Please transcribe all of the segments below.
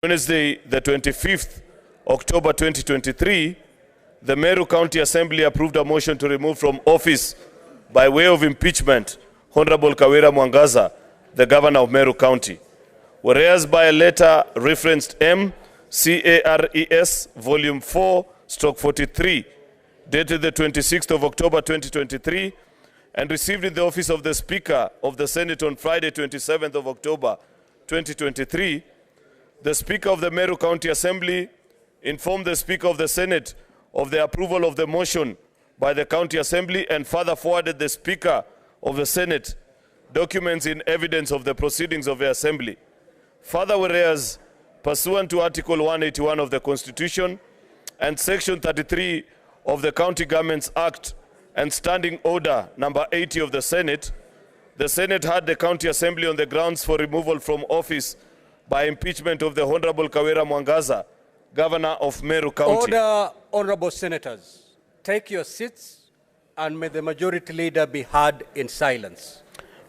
Wednesday, the 25th October 2023, the Meru County Assembly approved a motion to remove from office by way of impeachment Honorable Kawira Mwangaza, the Governor of Meru County. Whereas by a letter referenced MCARES Volume 4/43, dated the 26th of October 2023, and received in the office of the Speaker of the Senate on Friday, 27th of October 2023, the Speaker of the Meru County Assembly informed the Speaker of the Senate of the approval of the motion by the County Assembly and further forwarded the Speaker of the Senate documents in evidence of the proceedings of the Assembly. Further, whereas pursuant to Article 181 of the Constitution and Section 33 of the County Governments Act and Standing Order number 80 of the Senate had the County Assembly on the grounds for removal from office by impeachment of the Honorable Kawira Mwangaza, Governor of Meru County. Order, honorable senators. Take your seats and may the majority leader be heard in silence.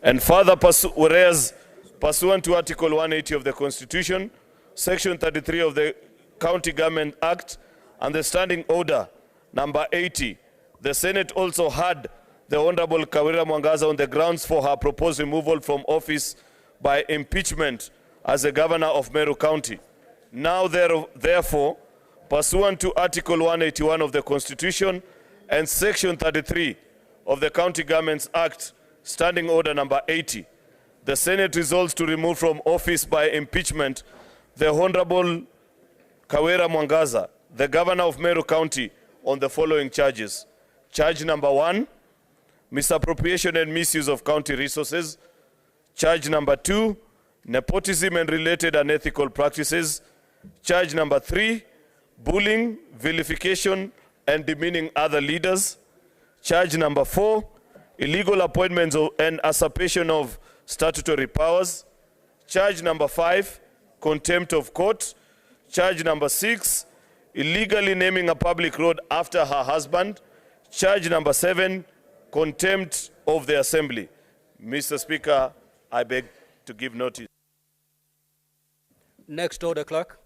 And further, whereas pursuant to Article 180 of the Constitution, Section 33 of the County Government Act and the Standing Order number 80, the Senate also had the Honorable Kawira Mwangaza on the grounds for her proposed removal from office by impeachment as the Governor of Meru County. Now, therefore, pursuant to Article 181 of the Constitution and Section 33 of the County Governments Act, Standing Order number 80, the Senate resolves to remove from office by impeachment the Honorable Kawira Mwangaza, the Governor of Meru County, on the following charges. Charge number 1, misappropriation and misuse of county resources. Charge number 2, nepotism and related unethical practices. Charge number 3, bullying, vilification, and demeaning other leaders. Charge number 4, illegal appointments and usurpation of statutory powers. Charge number 5, contempt of court. Charge number 6, illegally naming a public road after her husband. Charge number 7, contempt of the Assembly. Mr. Speaker, I beg to give notice. Next order, clerk.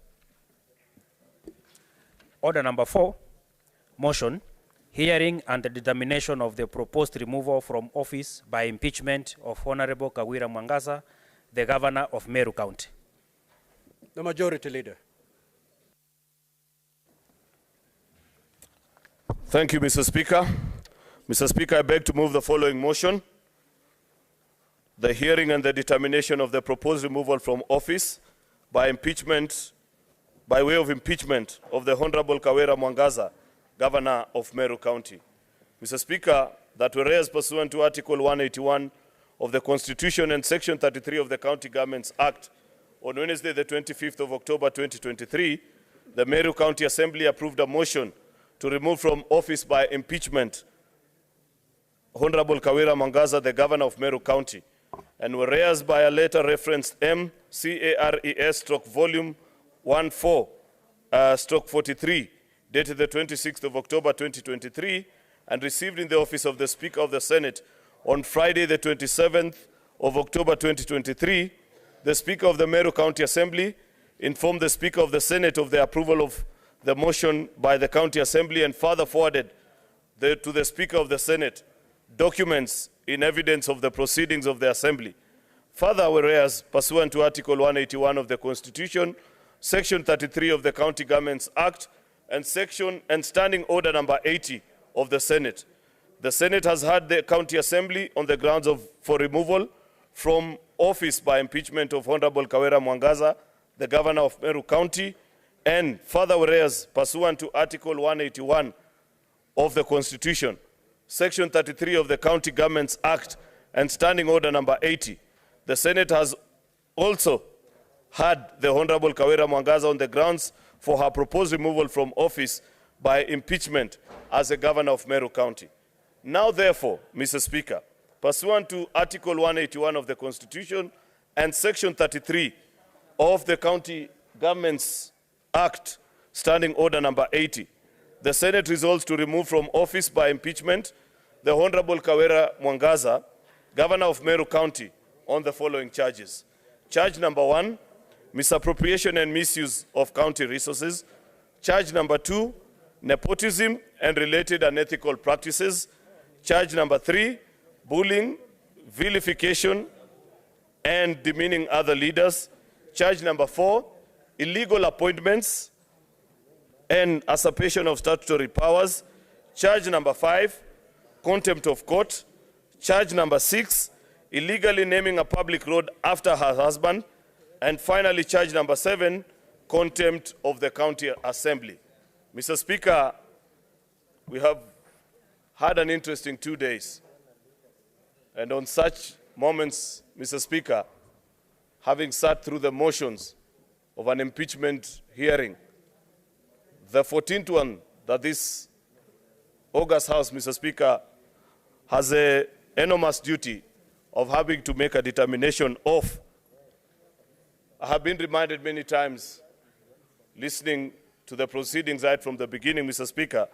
Order number 4, motion, hearing and the determination of the proposed removal from office by impeachment of Honorable Kawira Mwangaza, the Governor of Meru County. The majority leader. Thank you, Mr. Speaker. Mr. Speaker, I beg to move the following motion. The hearing and the determination of the proposed removal from office by impeachment, by way of impeachment of the Honorable Kawira Mwangaza, Governor of Meru County. Mr. Speaker, that whereas pursuant to Article 181 of the Constitution and Section 33 of the County Governments Act, on Wednesday, the 25th of October 2023, the Meru County Assembly approved a motion to remove from office by impeachment Honorable Kawira Mwangaza, the Governor of Meru County. And whereas by a letter referenced MCARES/Volume 14/43, dated the 26th of October 2023, and received in the office of the Speaker of the Senate on Friday, the 27th of October 2023, the Speaker of the Meru County Assembly informed the Speaker of the Senate of the approval of the motion by the County Assembly and further forwarded to the Speaker of the Senate documents in evidence of the proceedings of the Assembly. Further, whereas pursuant to Article 181 of the Constitution, Section 33 of the County Governments Act, and Standing Order number 80 of the Senate has had the County Assembly on the grounds for removal from office by impeachment of Honorable Kawira Mwangaza, the Governor of Meru County, and further, whereas pursuant to Article 181 of the Constitution, Section 33 of the County Governments Act, and Standing Order number 80, the Senate has also had the Honorable Kawira Mwangaza on the grounds for her proposed removal from office by impeachment as the Governor of Meru County. Now, therefore, Mr. Speaker, pursuant to Article 181 of the Constitution and Section 33 of the County Governments Act, Standing Order number 80, the Senate resolves to remove from office by impeachment the Honorable Kawira Mwangaza, Governor of Meru County, on the following charges. Charge number 1, misappropriation and misuse of county resources. Charge number 2, nepotism and related unethical practices. Charge number 3, bullying, vilification, and demeaning other leaders. Charge number 4, illegal appointments and usurpation of statutory powers. Charge number 5, contempt of court. Charge number 6, illegally naming a public road after her husband. And finally, charge number 7, contempt of the county assembly. Mr. Speaker, we have had an interesting 2 days. And on such moments, Mr. Speaker, having sat through the motions of an impeachment hearing, the 14th one that this August House, Mr. Speaker, has an enormous duty of having to make a determination of. I have been reminded many times, listening to the proceedings right from the beginning, Mr. Speaker,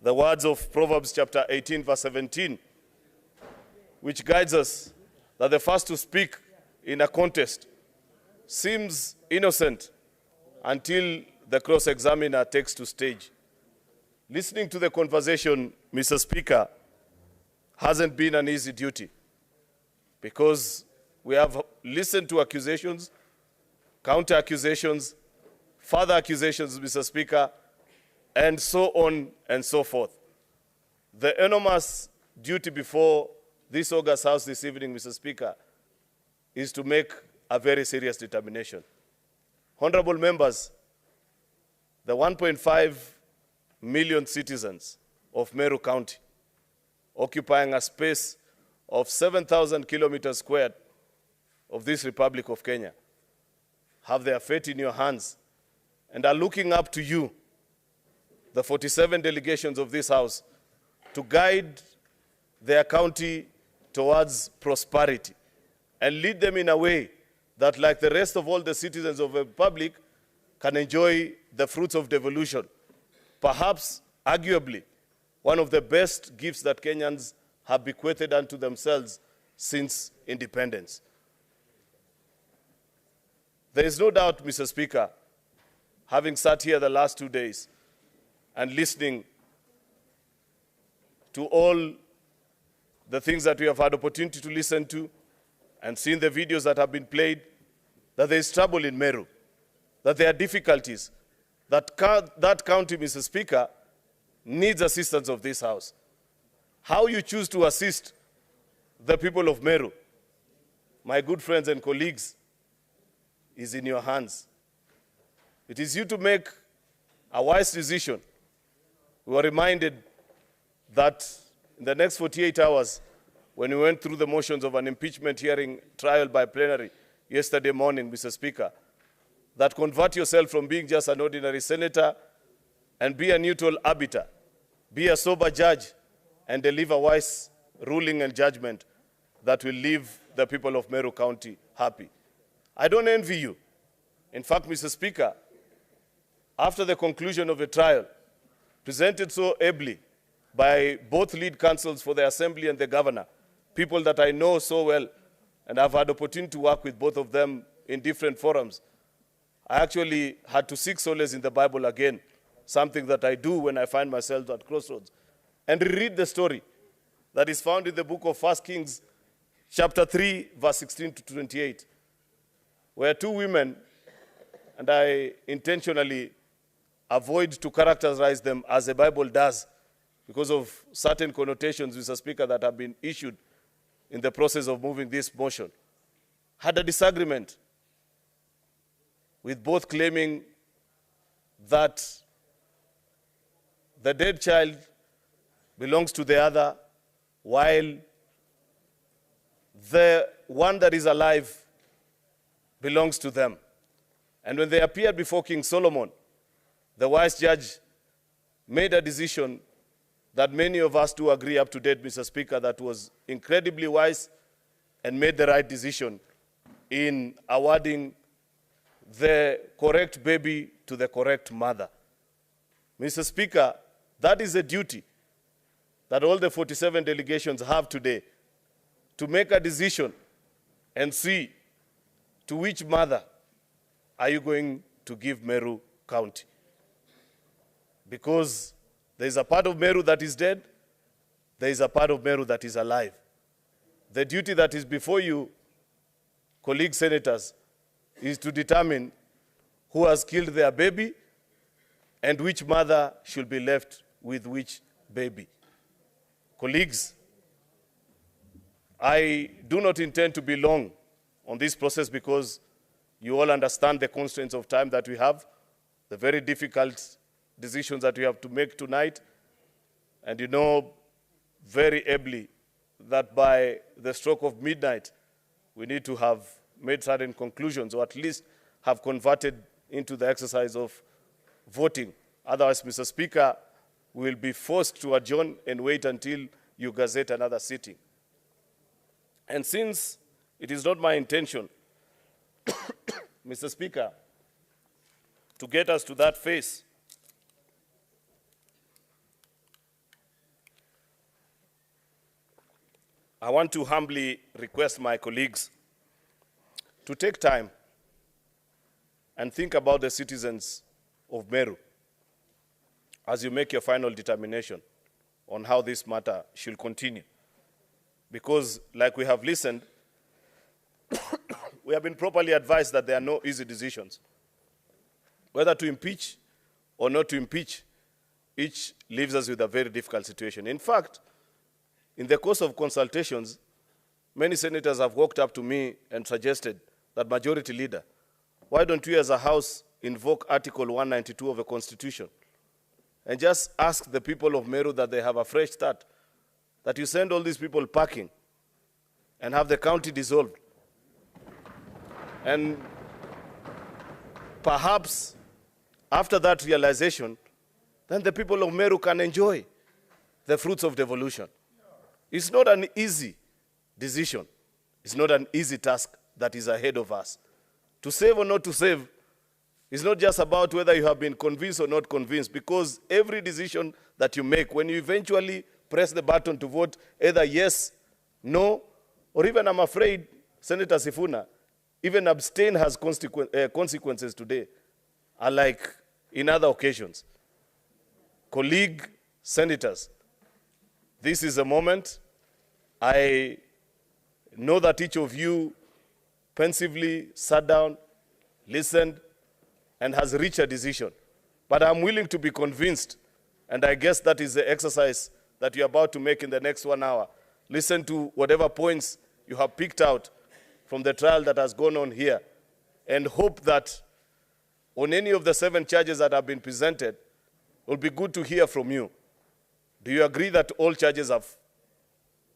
the words of Proverbs chapter 18, verse 17, which guides us that the first to speak in a contest seems innocent until the cross-examiner takes to stage. Listening to the conversation, Mr. Speaker, hasn't been an easy duty because we have listened to accusations, counter-accusations, further accusations, Mr. Speaker, and so on and so forth. The enormous duty before this August House this evening, Mr. Speaker, is to make a very serious determination. Honorable members, the 1.5 million citizens of Meru County, occupying a space of 7,000 kilometers squared of this Republic of Kenya, have their fate in your hands and are looking up to you, the 47 delegations of this House, to guide their county towards prosperity and lead them in a way that, like the rest of all the citizens of the Republic, can enjoy the fruits of devolution. Perhaps, arguably, one of the best gifts that Kenyans have bequeathed unto themselves since independence. There is no doubt, Mr. Speaker, having sat here the last 2 days and listening to all the things that we have had opportunity to listen to and seen the videos that have been played, that there is trouble in Meru, that there are difficulties, that county, Mr. Speaker, needs assistance of this House. How you choose to assist the people of Meru, my good friends and colleagues, is in your hands. It is you to make a wise decision. We were reminded that in the next 48 hours, when we went through the motions of an impeachment hearing trial by plenary yesterday morning, Mr. Speaker, that convert yourself from being just an ordinary senator and be a neutral arbiter, be a sober judge, and deliver wise ruling and judgment that will leave the people of Meru County happy. I don't envy you. In fact, Mr. Speaker, after the conclusion of the trial, presented so ably by both lead counsels for the Assembly and the Governor, people that I know so well, and I've had opportunity to work with both of them in different forums, I actually had to seek solace in the Bible again, something that I do when I find myself at crossroads, and reread the story that is found in the book of 1 Kings, chapter 3, verse 16 to 28, where two women, and I intentionally avoid to characterize them as the Bible does because of certain connotations, Mr. Speaker, that have been issued in the process of moving this motion, had a disagreement with both claiming that the dead child belongs to the other, while the one that is alive belongs to them. And when they appeared before King Solomon, the wise judge made a decision that many of us do agree up to date, Mr. Speaker, that was incredibly wise and made the right decision in awarding the correct baby to the correct mother. Mr. Speaker, that is a duty that all the 47 delegations have today, to make a decision and see to which mother are you going to give Meru County? Because there is a part of Meru that is dead, there is a part of Meru that is alive. The duty that is before you, colleague senators, is to determine who has killed their baby and which mother should be left with which baby. Colleagues, I do not intend to be long on this process because you all understand the constraints of time that we have, the very difficult decisions that we have to make tonight, and you know very ably that by the stroke of midnight, we need to have made certain conclusions, or at least have converted into the exercise of voting. Otherwise, Mr. Speaker, we will be forced to adjourn and wait until you gazette another sitting. And since it is not my intention, Mr. Speaker, to get us to that phase, I want to humbly request my colleagues to take time and think about the citizens of Meru as you make your final determination on how this matter should continue. Because, like we have listened, we have been properly advised that there are no easy decisions. Whether to impeach or not to impeach, each leaves us with a very difficult situation. In fact, in the course of consultations, many senators have walked up to me and suggested that, Majority Leader, why don't we as a House invoke Article 192 of the Constitution and just ask the people of Meru that they have a fresh start, that you send all these people packing and have the county dissolved. And perhaps after that realization, then the people of Meru can enjoy the fruits of devolution. It's not an easy decision. It's not an easy task that is ahead of us. To save or not to save is not just about whether you have been convinced or not convinced, because every decision that you make, when you eventually press the button to vote either yes, no, or even, I'm afraid, Senator Sifuna, even abstain has consequences today, unlike in other occasions. Colleague senators, this is a moment. I know that each of you pensively sat down, listened, and has reached a decision. But I'm willing to be convinced, and I guess that is the exercise that you're about to make in the next 1 hour. Listen to whatever points you have picked out from the trial that has gone on here, and hope that on any of the 7 charges that have been presented, it will be good to hear from you. Do you agree that all charges have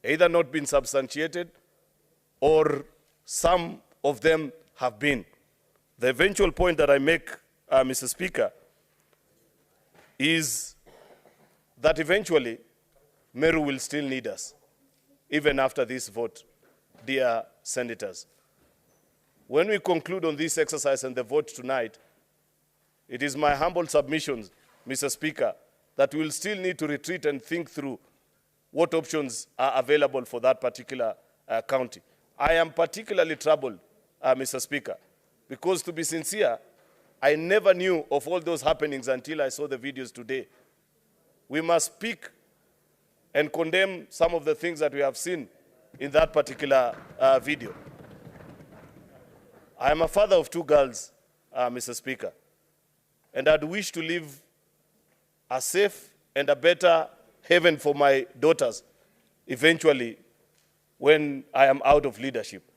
either not been substantiated or some of them have been? The eventual point that I make, Mr. Speaker, is that eventually Meru will still need us, even after this vote, dear senators. When we conclude on this exercise and the vote tonight, it is my humble submission, Mr. Speaker, that we will still need to retreat and think through what options are available for that particular county. I am particularly troubled, Mr. Speaker, because, to be sincere, I never knew of all those happenings until I saw the videos today. We must speak and condemn some of the things that we have seen in that particular video. I am a father of 2 girls, Mr. Speaker, and I'd wish to live a safe and a better heaven for my daughters eventually when I am out of leadership.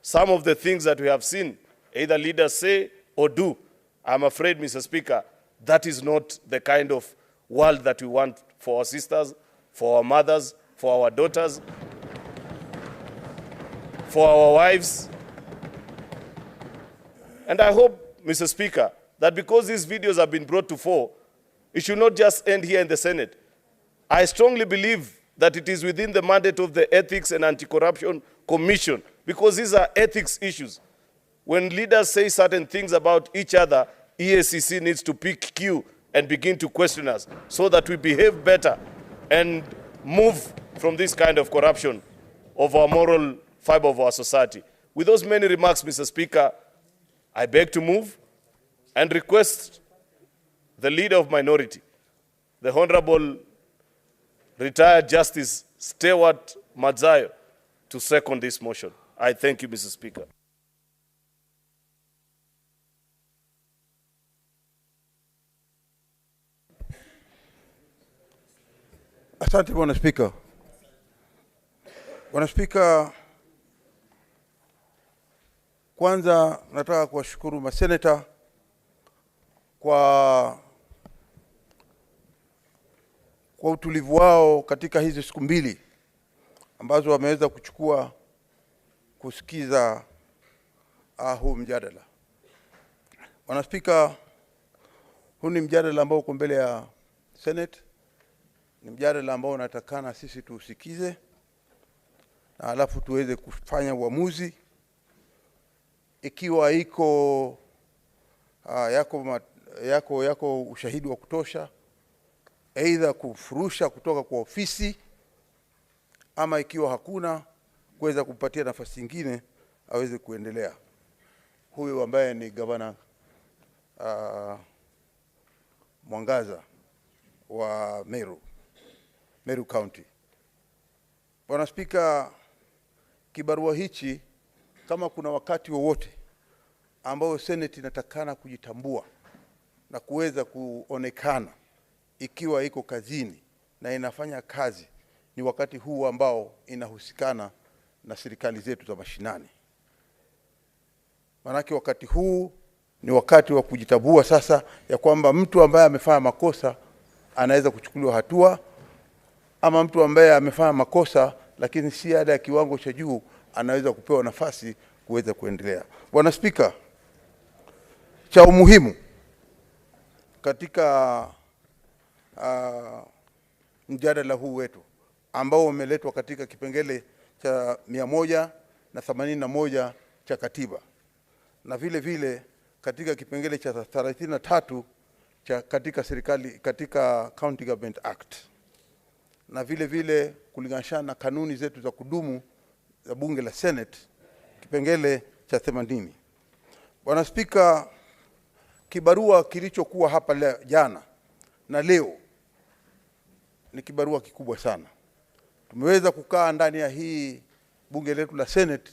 Some of the things that we have seen, either leaders say or do, I'm afraid, Mr. Speaker, that is not the kind of world that we want for our sisters, for our mothers, for our daughters, for our wives. And I hope, Mr. Speaker, that because these videos have been brought to fore, it should not just end here in the Senate. I strongly believe that it is within the mandate of the Ethics and Anti-Corruption Commission, because these are ethics issues. When leaders say certain things about each other, EACC needs to pick cue and begin to question us so that we behave better and move from this kind of corruption of our moral fiber of our society. With those many remarks, Mr. Speaker, I beg to move and request the leader of minority, the Honorable retired Justice Stewart Madzayo, to second this motion. I thank you, Mr. Speaker. Asante Bwana Spika. Bwana Spika, kwanza nataka kuwashukuru maseneta kwa utulivu wao katika hizi siku mbili ambazo wameweza kuchukua kusikiza huu mjadala. Bwana Spika, huu ni mjadala ambao uko mbele ya Senate. Ni mjadala ambao unatakana sisi tuusikize na alafu tuweze kufanya ikiwa yako ushahidi wa kutosha, aidha kufurusha kutoka kwa ofisi, ama ikiwa hakuna, kuweza kupatia nafasi nyingine aweze kuendelea. Huyu ambaye ni gavana Mwangaza wa Meru County. Bwana Spika, kibarua hichi, kama kuna wakati wowote ambao Senate inatakana kujitambua na kuweza kuonekana ikiwa iko kazini na inafanya kazi, ni wakati huu ambao inahusikana na serikali zetu za mashinani. Manake wakati huu ni wakati wa kujitambua sasa ya kwamba mtu ambaye amefanya makosa anaweza kuchukuliwa hatua, ama mtu ambaye amefanya makosa lakini si ada ya kiwango cha juu anaweza kupewa nafasi kuweza kuendelea. Bwana Spika, cha umuhimu katika mjadala huu wetu ambao umeletwa katika kipengele cha 181 cha katiba, na vile vile katika kipengele cha 33 cha katika County Government Act, na vile vile kulingana na kanuni zetu za kudumu za bunge la Senate kipengele cha 80. Bwana Spika, kibarua kilichokuwa hapa jana na leo ni kibarua kikubwa sana. Tumeweza kukaa ndani ya hii bunge letu la Senate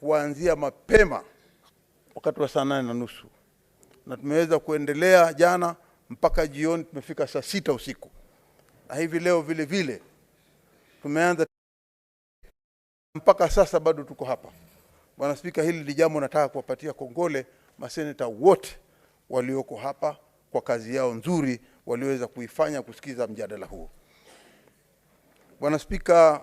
kuanzia mapema wakati wa saa 8:30, na tumeweza kuendelea jana mpaka jioni, tumefika saa 6 usiku, na hivi leo vile vile tumeanza mpaka sasa bado tuko hapa. Bwana Spika, hili ni jambo nataka kuwapatia kongole maseneta wote walioko hapa kwa kazi yao nzuri waliweza kuifanya kusikiza mjadala huu. Bwana Spika,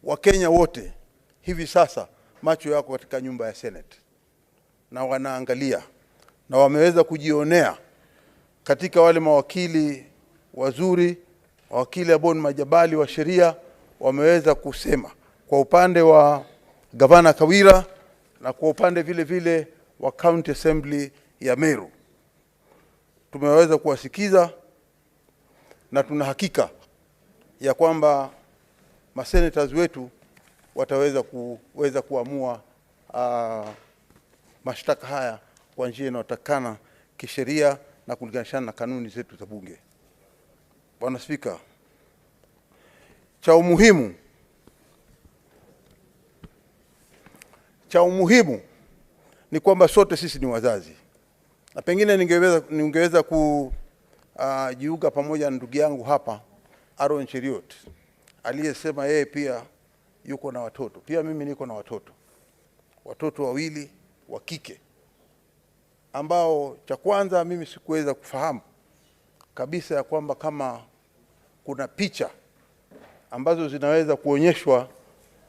Wakenya wote hivi sasa macho yako katika nyumba ya Senate na wanaangalia, na wameweza kujionea katika wale mawakili wazuri, mawakili ambao ni majabali wa sheria, wameweza kusema kwa upande wa gavana Kawira na kwa upande vile vile wa County Assembly ya Meru. Tumeweza kuwasikiza na tuna hakika ya kwamba masenators wetu wataweza kuamua mashtaka haya kwa njia inayotakana kisheria na kulingana na kanuni zetu za bunge. Bwana Spika, cha umuhimu ni kwamba sote sisi ni wazazi, na pengine ningeweza kujiunga pamoja na ndugu yangu hapa Aaron Cheriot aliyesema yeye pia yuko na watoto. Pia mimi niko na watoto wawili wa kike, ambao cha kwanza mimi sikuweza kufahamu kabisa ya kwamba kama kuna picha ambazo zinaweza kuonyeshwa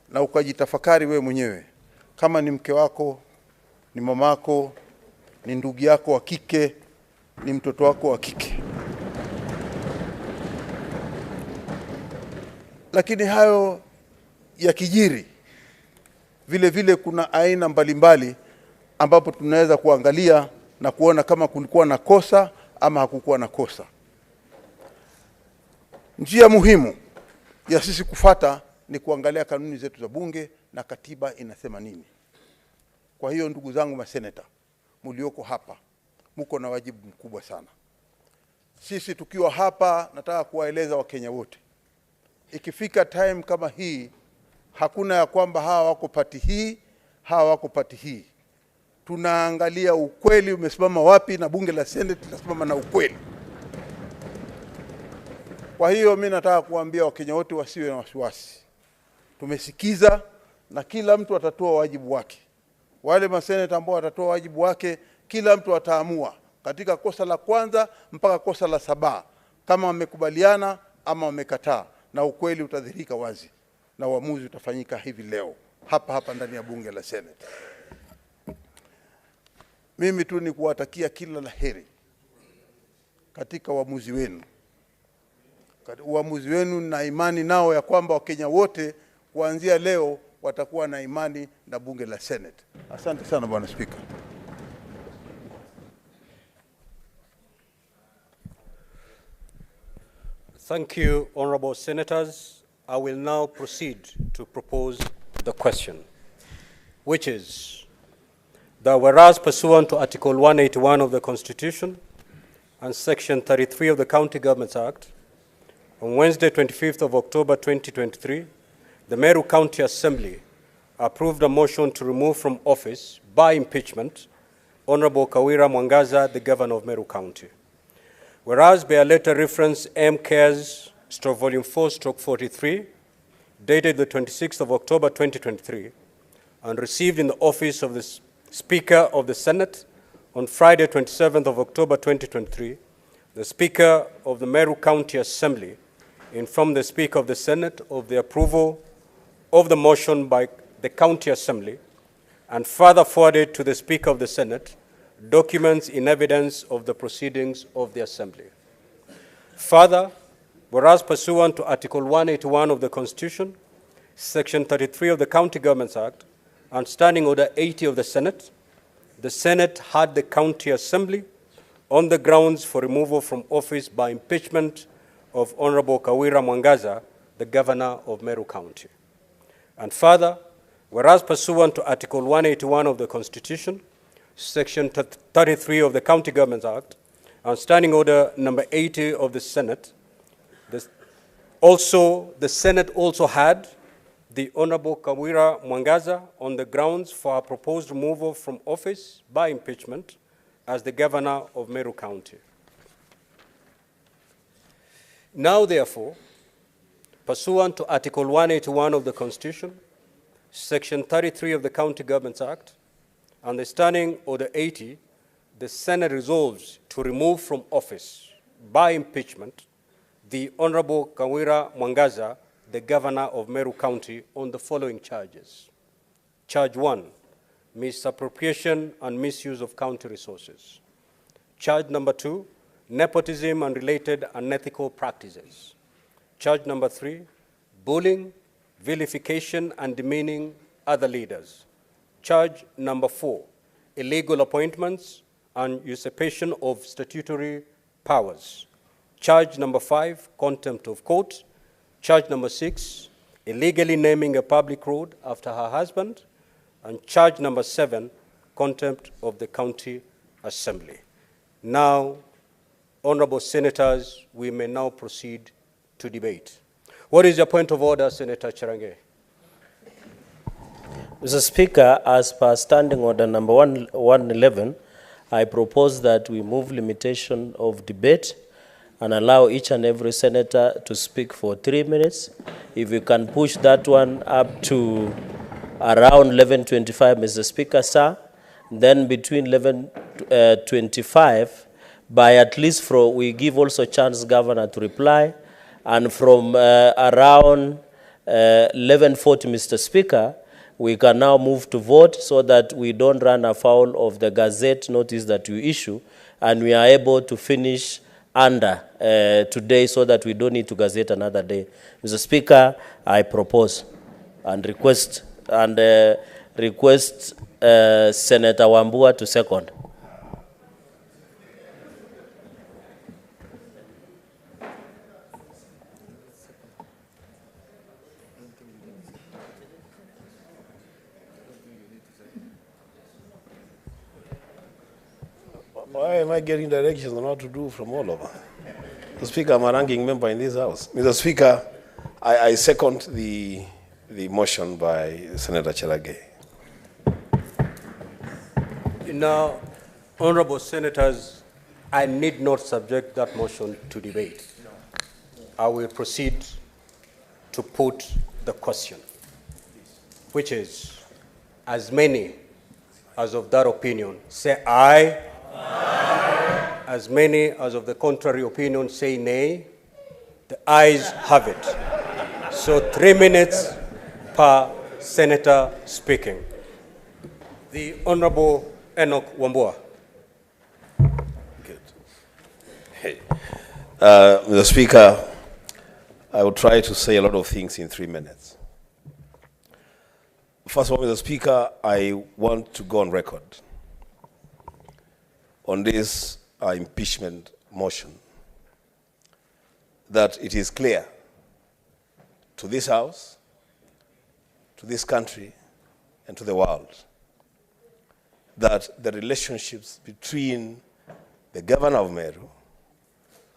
na ukajitafakari we mwenyewe, kama ni mke wako, ni mamako, ni ndugu yako wa kike, ni mtoto wako wa kike. Lakini hayo ya kijiri vile vile kuna aina mbalimbali ambapo tunaweza kuangalia na kuona kama kulikuwa na kosa ama hakukuwa na kosa. Njia muhimu ya sisi kufata ni kuangalia kanuni zetu za bunge na katiba inasema nini. Kwa hiyo ndugu zangu maseneta, mlioko hapa, mko na wajibu mkubwa sana. Sisi tukiwa hapa, nataka kuwaeleza Wakenya wote, ikifika time kama hii, hakuna ya kwamba hawa wako pati hii, hawa wako pati hii. Tunaangalia ukweli umesimama wapi, na bunge la Senate linasimama na ukweli. Kwa hiyo mimi nataka kuambia Wakenya wote wasiwe na wasiwasi. Tumesikiza na kila mtu atatoa wajibu wake. Wale maseneta ambao watatoa wajibu wake, kila mtu ataamua katika kosa la kwanza mpaka kosa la 7 kama wamekubaliana ama wamekataa, na ukweli utadhihirika wazi na uamuzi utafanyika hivi leo hapa ndani ya bunge la Senate. Mimi tu ni kuwatakia kila laheri katika uamuzi wenu. Uamuzi wenu na imani nao ya kwamba Wakenya wote kuanzia leo watakuwa na imani na bunge la Senate. Asante sana Bwana Speaker. Thank you, honorable senators. I will now proceed to propose the question, which is that whereas pursuant to Article 181 of the Constitution and Section 33 of the County Governments Act, on Wednesday, 25th of October 2023, the Meru County Assembly approved a motion to remove from office by impeachment Honorable Kawira Mwangaza, the Governor of Meru County. Whereas by a letter reference M. Cares, Volume 4/43, dated the 26th of October 2023, and received in the office of the Speaker of the Senate on Friday, 27th of October 2023, the Speaker of the Meru County Assembly informed the Speaker of the Senate of the approval of the motion by the County Assembly, and further forwarded to the Speaker of the Senate documents in evidence of the proceedings of the Assembly. Further, whereas pursuant to Article 181 of the Constitution, Section 33 of the County Governments Act, and Standing Order 80 of the Senate had the County Assembly on the grounds for removal from office by impeachment of Honorable Kawira Mwangaza, the Governor of Meru County. And further, whereas pursuant to Article 181 of the Constitution, Section 33 of the County Governments Act, and Standing Order number 80 of the Senate, the Senate also had the Honorable Kawira Mwangaza on the grounds for her proposed removal from office by impeachment as the Governor of Meru County. Now, therefore, pursuant to Article 181 of the Constitution, Section 33 of the County Governments Act, and the Standing Order 80, the Senate resolves to remove from office by impeachment the Honorable Kawira Mwangaza, the Governor of Meru County, on the following charges. Charge 1, misappropriation and misuse of county resources. Charge number 2, nepotism and related unethical practices. Charge number 3, bullying, vilification and demeaning other leaders. Charge number 4, illegal appointments and usurpation of statutory powers. Charge number 5, contempt of court. Charge number 6, illegally naming a public road after her husband. And charge number 7, contempt of the County Assembly. Now, honorable senators, we may now proceed to debate. What is your point of order, Senator Cherange? Mr. Speaker, as per Standing Order number 111, I propose that we move limitation of debate and allow each and every senator to speak for 3 minutes. If you can push that one up to around 11:25, Mr. Speaker, sir, then between 11:25, by at least we give also chance governor to reply, and from around 11:40, Mr. Speaker, we can now move to vote so that we don't run afoul of the Gazette notice that we issue, and we are able to finish under today so that we don't need to Gazette another day. Mr. Speaker, I propose and request Senator Wambua to second. Why am I getting directions on what to do from all over? Mr. Speaker, I'm a ranking member in this House. Mr. Speaker, I second the motion by Senator Chelagay. Now, honorable senators, I need not subject that motion to debate. I will proceed to put the question, which is, as many as of that opinion say aye. Aye. As many as of the contrary opinion say nay. The ayes have it. So 3 minutes per senator speaking. The Honorable Enoch Wambua. Good. Hey. Mr. Speaker, I will try to say a lot of things in 3 minutes. First of all, Mr. Speaker, I want to go on record on this impeachment motion that it is clear to this House, to this country, and to the world that the relationships between the governor of Meru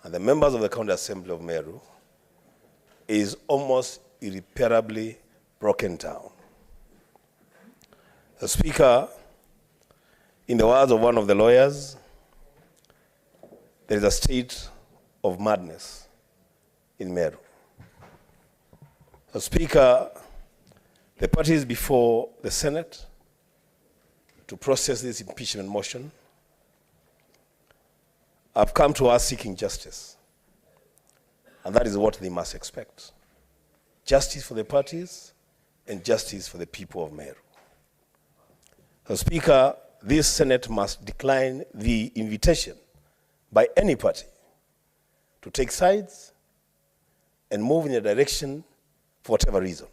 and the members of the County Assembly of Meru is almost irreparably broken down. The Speaker, in the words of one of the lawyers, there is a state of madness in Meru. The Speaker, the parties before the Senate to process this impeachment motion have come to us seeking justice. And that is what they must expect. Justice for the parties and justice for the people of Meru. The Speaker, this Senate must decline the invitation by any party to take sides and move in a direction for whatever reason.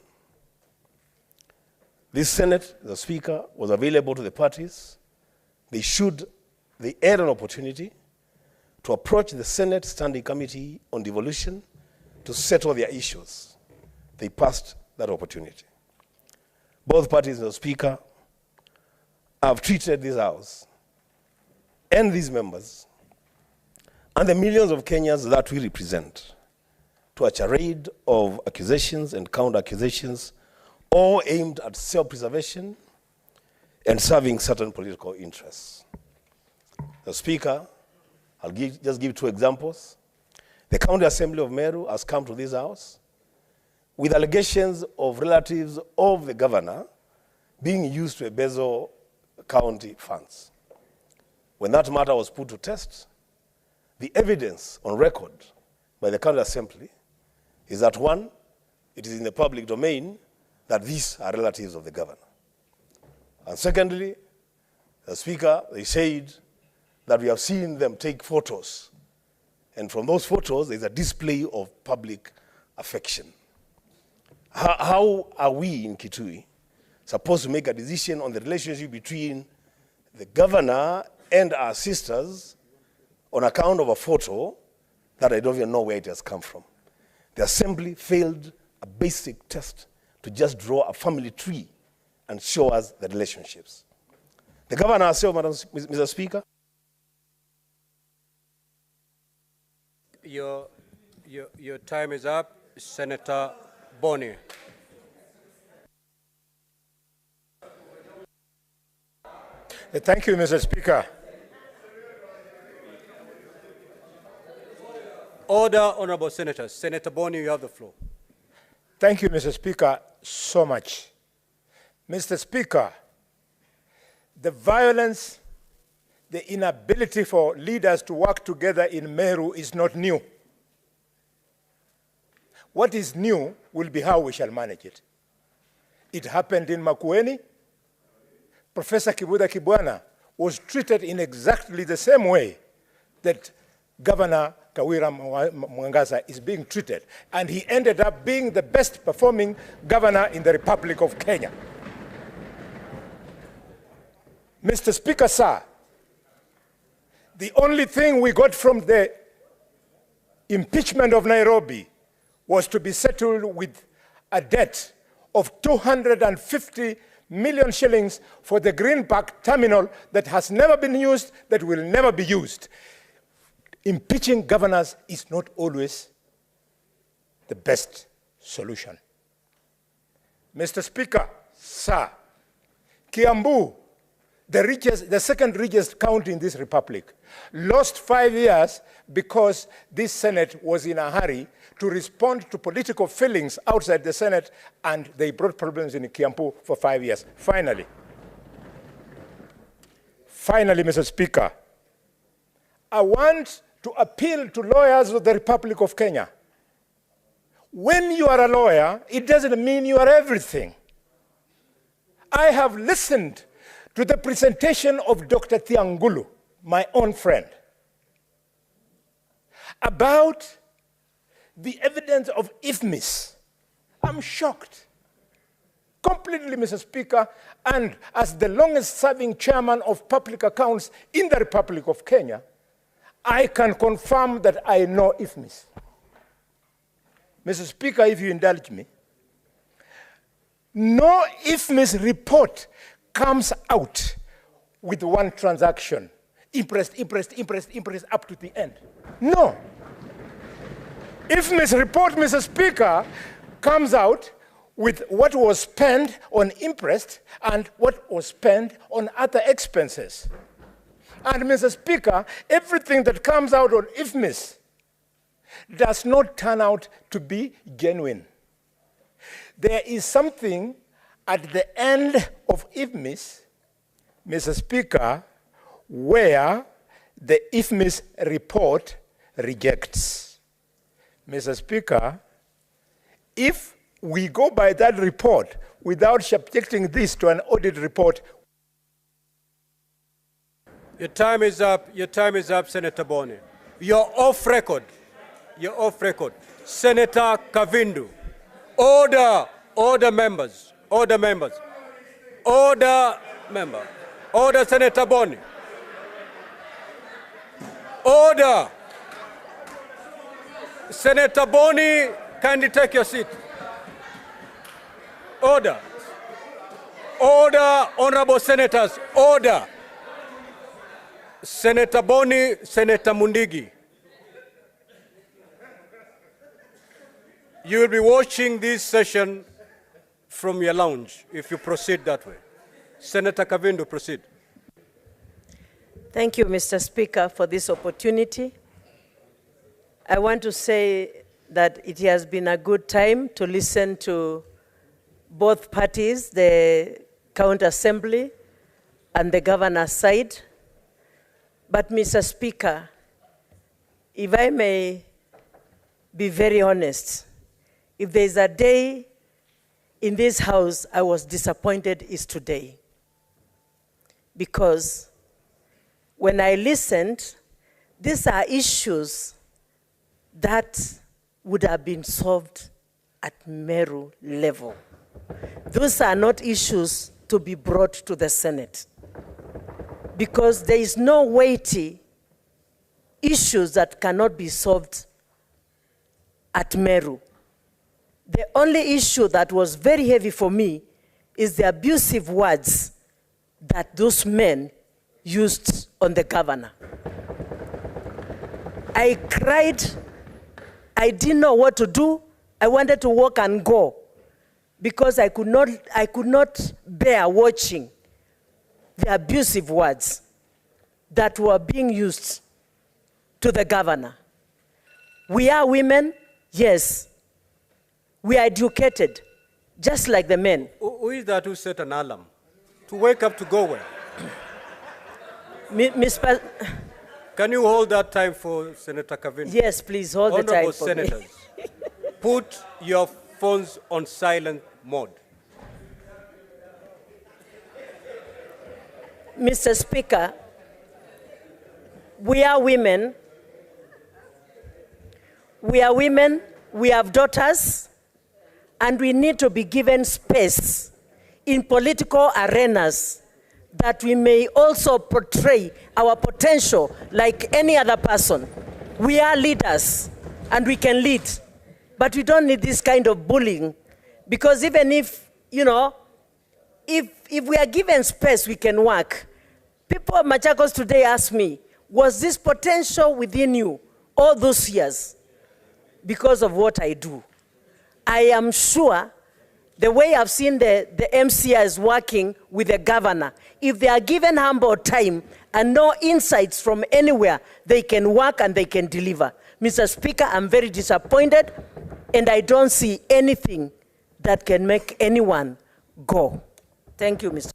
This Senate, the Speaker, was available to the parties. They had an opportunity to approach the Senate Standing Committee on Devolution to settle their issues. They passed that opportunity. Both parties, the Speaker, have treated this House and these members and the millions of Kenyans that we represent to a charade of accusations and counter-accusations, all aimed at self-preservation and serving certain political interests. The Speaker, I'll just give 2 examples. The County Assembly of Meru has come to this House with allegations of relatives of the governor being used to embezzle county funds. When that matter was put to test, the evidence on record by the County Assembly is that, 1, it is in the public domain that these are relatives of the governor. And secondly, the Speaker, they said that we have seen them take photos. And from those photos, there's a display of public affection. How are we in Kitui supposed to make a decision on the relationship between the governor and our sisters on account of a photo that I don't even know where it has come from? The Assembly failed a basic test to just draw a family tree and show us the relationships. The governor herself, Mr. Speaker. Your time is up. Senator Boni. Thank you, Mr. Speaker. Order, honorable senators. Senator Boni, you have the floor. Thank you, Mr. Speaker, so much. Mr. Speaker, the violence, the inability for leaders to work together in Meru is not new. What is new will be how we shall manage it. It happened in Makueni. Professor Kibuda Kibwana was treated in exactly the same way that Governor Kawira Mwangaza is being treated. And he ended up being the best performing governor in the Republic of Kenya. Mr. Speaker, sir, the only thing we got from the impeachment of Nairobi was to be settled with a debt of $250 million shillings for the Green Park terminal that has never been used, that will never be used. Impeaching governors is not always the best solution. Mr. Speaker, sir, Kiambu, the second richest county in this republic, lost 5 years because this Senate was in a hurry to respond to political feelings outside the Senate, and they brought problems in Kiambu for 5 years. Finally, Mr. Speaker, I want to appeal to lawyers of the Republic of Kenya. When you are a lawyer, it doesn't mean you are everything. I have listened to the presentation of Dr. Thiangulu, my own friend, about the evidence of IFMIS. I'm shocked, completely, Mr. Speaker, and as the longest-serving chairman of public accounts in the Republic of Kenya, I can confirm that I know IFMIS. Mr. Speaker, if you indulge me, no IFMIS report comes out with one transaction, impressed, up to the end. No. IFMIS report, Mr. Speaker, comes out with what was spent on interest and what was spent on other expenses. And Mr. Speaker, everything that comes out on IFMIS does not turn out to be genuine. There is something at the end of IFMIS, Mr. Speaker, where the IFMIS report rejects. Mr. Speaker, if we go by that report without subjecting this to an audit report. Your time is up. Your time is up, Senator Boni. You're off record. You're off record. Senator Kavindu. Order. Order, members. Order, members. Order, member. Order, Senator Boni. Order. Senator Boni, kindly take your seat. Order. Order, honorable senators. Order. Senator Boni, Senator Mundigi. You will be watching this session from your lounge if you proceed that way. Senator Kavindu, proceed. Thank you, Mr. Speaker, for this opportunity. I want to say that it has been a good time to listen to both parties, the County Assembly and the governor's side. But, Mr. Speaker, if I may be very honest, if there's a day in this House I was disappointed, is today. Because when I listened, these are issues that would have been solved at Meru level. Those are not issues to be brought to the Senate, because there is no weighty issues that cannot be solved at Meru. The only issue that was very heavy for me is the abusive words that those men used on the governor. I cried. I didn't know what to do. I wanted to walk and go because I could not bear watching the abusive words that were being used to the governor. We are women, yes. We are educated, just like the men. Who is that who set an alarm to wake up to go where? Can you hold that time for Senator Kavindu? Yes, please hold the time for Honorable senators, put your phones on silent mode. Mr. Speaker, we are women. We are women, we have daughters, and we need to be given space in political arenas that we may also portray our potential like any other person. We are leaders, and we can lead, but we don't need this kind of bullying, because even if, if we are given space, we can work. People of Machakos today ask me, was this potential within you all those years because of what I do? I am sure the way I've seen the MCIs working with the governor, if they are given humble time and no insights from anywhere, they can work and they can deliver. Mr. Speaker, I'm very disappointed, and I don't see anything that can make anyone go. Thank you, Mr.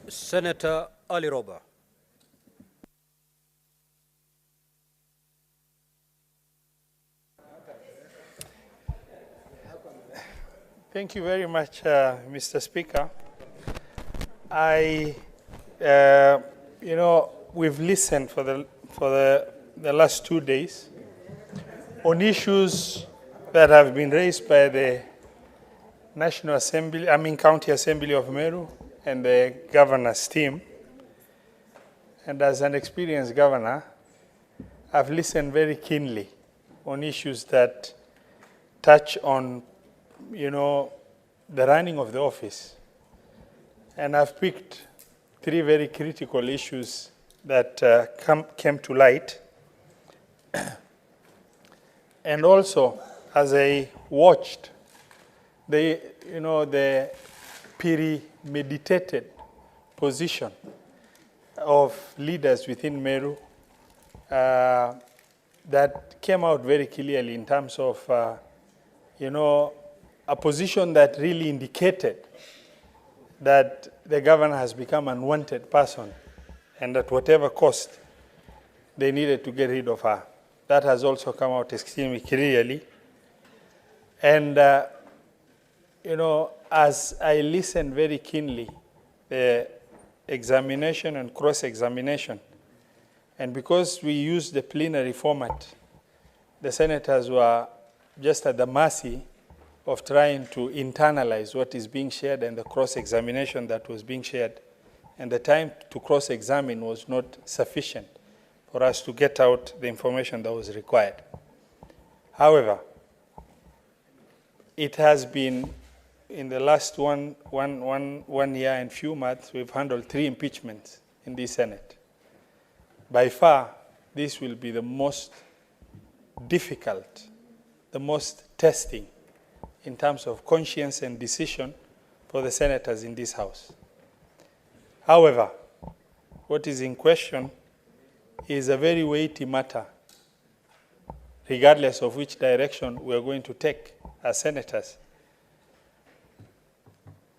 Senator Ali Roba. Thank you very much, Mr. Speaker. We've listened for the last 2 days on issues that have been raised by the National Assembly, County Assembly of Meru and the governor's team. And as an experienced governor, I've listened very keenly on issues that touch on the running of the office. And I've picked 3 very critical issues that came to light. And also, as I watched the premeditated position of leaders within Meru that came out very clearly in terms of, a position that really indicated that the governor has become an unwanted person and at whatever cost, they needed to get rid of her. That has also come out extremely clearly. And, as I listened very keenly, the examination and cross-examination, and because we used the plenary format, the senators were just at the mercy of trying to internalize what is being shared and the cross-examination that was being shared. And the time to cross-examine was not sufficient for us to get out the information that was required. However, it has been, in the last one year and few months, we've handled 3 impeachments in the Senate. By far, this will be the most difficult, the most testing in terms of conscience and decision for the senators in this House. However, what is in question is a very weighty matter, regardless of which direction we are going to take as senators.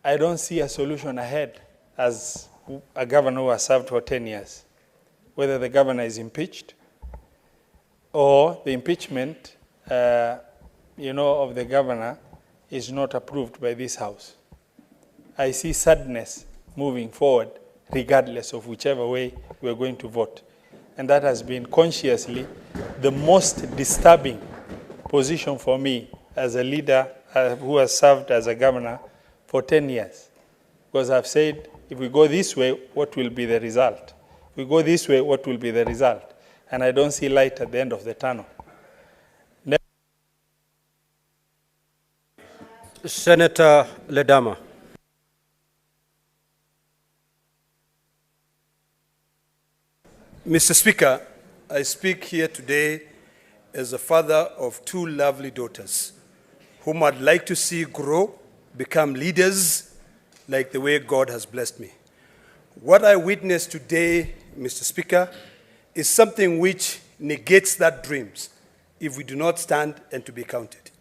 I don't see a solution ahead as a governor who has served for 10 years, whether the governor is impeached or the impeachment of the governor is not approved by this House. I see sadness moving forward, regardless of whichever way we're going to vote. And that has been consciously the most disturbing position for me as a leader who has served as a governor for 10 years. Because I've said, if we go this way, what will be the result? If we go this way, what will be the result? And I don't see light at the end of the tunnel. Senator Ledama. Mr. Speaker, I speak here today as a father of 2 lovely daughters whom I'd like to see grow, become leaders like the way God has blessed me. What I witnessed today, Mr. Speaker, is something which negates that dreams if we do not stand and to be counted.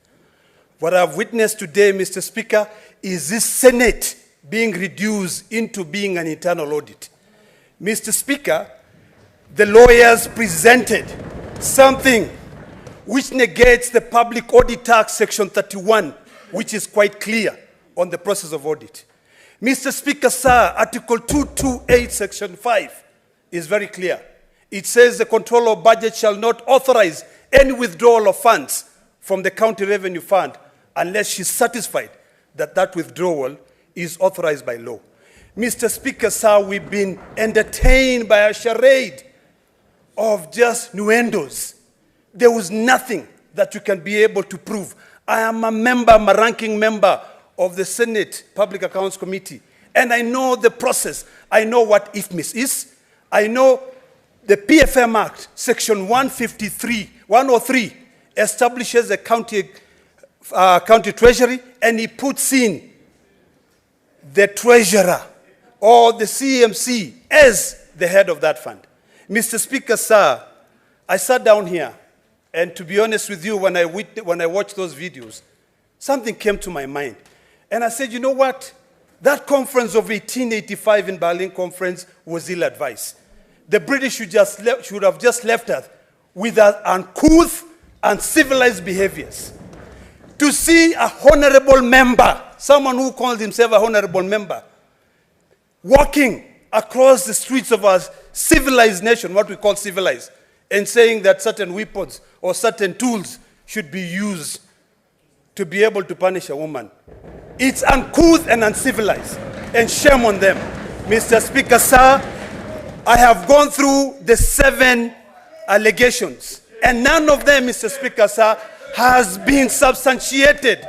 What I've witnessed today, Mr. Speaker, is this Senate being reduced into being an internal audit. Mr. Speaker, the lawyers presented something which negates the Public Audit Act Section 31, which is quite clear on the process of audit. Mr. Speaker, sir, Article 228, Section 5 is very clear. It says the controller of budget shall not authorize any withdrawal of funds from the county revenue fund unless she's satisfied that that withdrawal is authorized by law. Mr. Speaker, sir, we've been entertained by a charade of just nuendos. There was nothing that you can be able to prove. I am a ranking member of the Senate Public Accounts Committee, And I know the process. I know what IFMIS is. I know the PFM Act, Section 103, establishes a county treasury, and he puts in the treasurer or the CMC as the head of that fund. Mr. Speaker, sir, I sat down here, and to be honest with you, when I watched those videos, something came to my mind. And I said, you know what? That conference of 1885 in Berlin Conference was ill-advised. The British should have just left us with our uncouth and civilized behaviors. To see a honorable member, someone who calls himself a honorable member, walking across the streets of our civilized nation, what we call civilized, and saying that certain weapons or certain tools should be used to be able to punish a woman. It's uncouth and uncivilized, and shame on them. Mr. Speaker, sir, I have gone through the 7 allegations, and none of them, Mr. Speaker, sir, has been substantiated.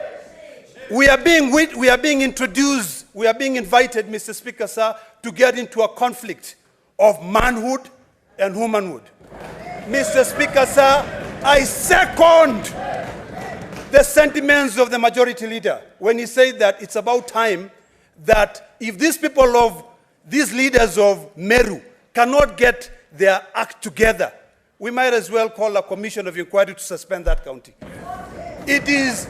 We are being introduced, we are being invited, Mr. Speaker, sir, to get into a conflict of manhood and womanhood. Mr. Speaker, sir, I second the sentiments of the majority leader when he said that it's about time that if these leaders of Meru cannot get their act together, we might as well call a commission of inquiry to suspend that county. It is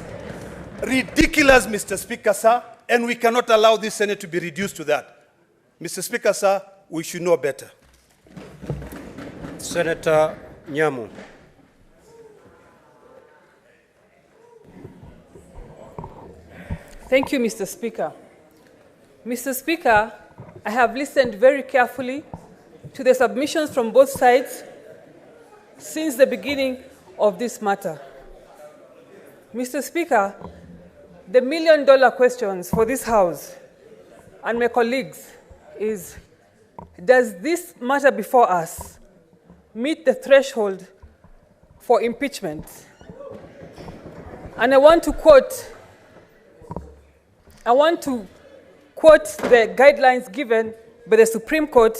ridiculous, Mr. Speaker, sir, and we cannot allow this Senate to be reduced to that. Mr. Speaker, sir, we should know better. Senator Nyamu. Thank you, Mr. Speaker. Mr. Speaker, I have listened very carefully to the submissions from both sides since the beginning of this matter. Mr. Speaker, the million-dollar questions for this House and my colleagues is, does this matter before us meet the threshold for impeachment? And I want to quote the guidelines given by the Supreme Court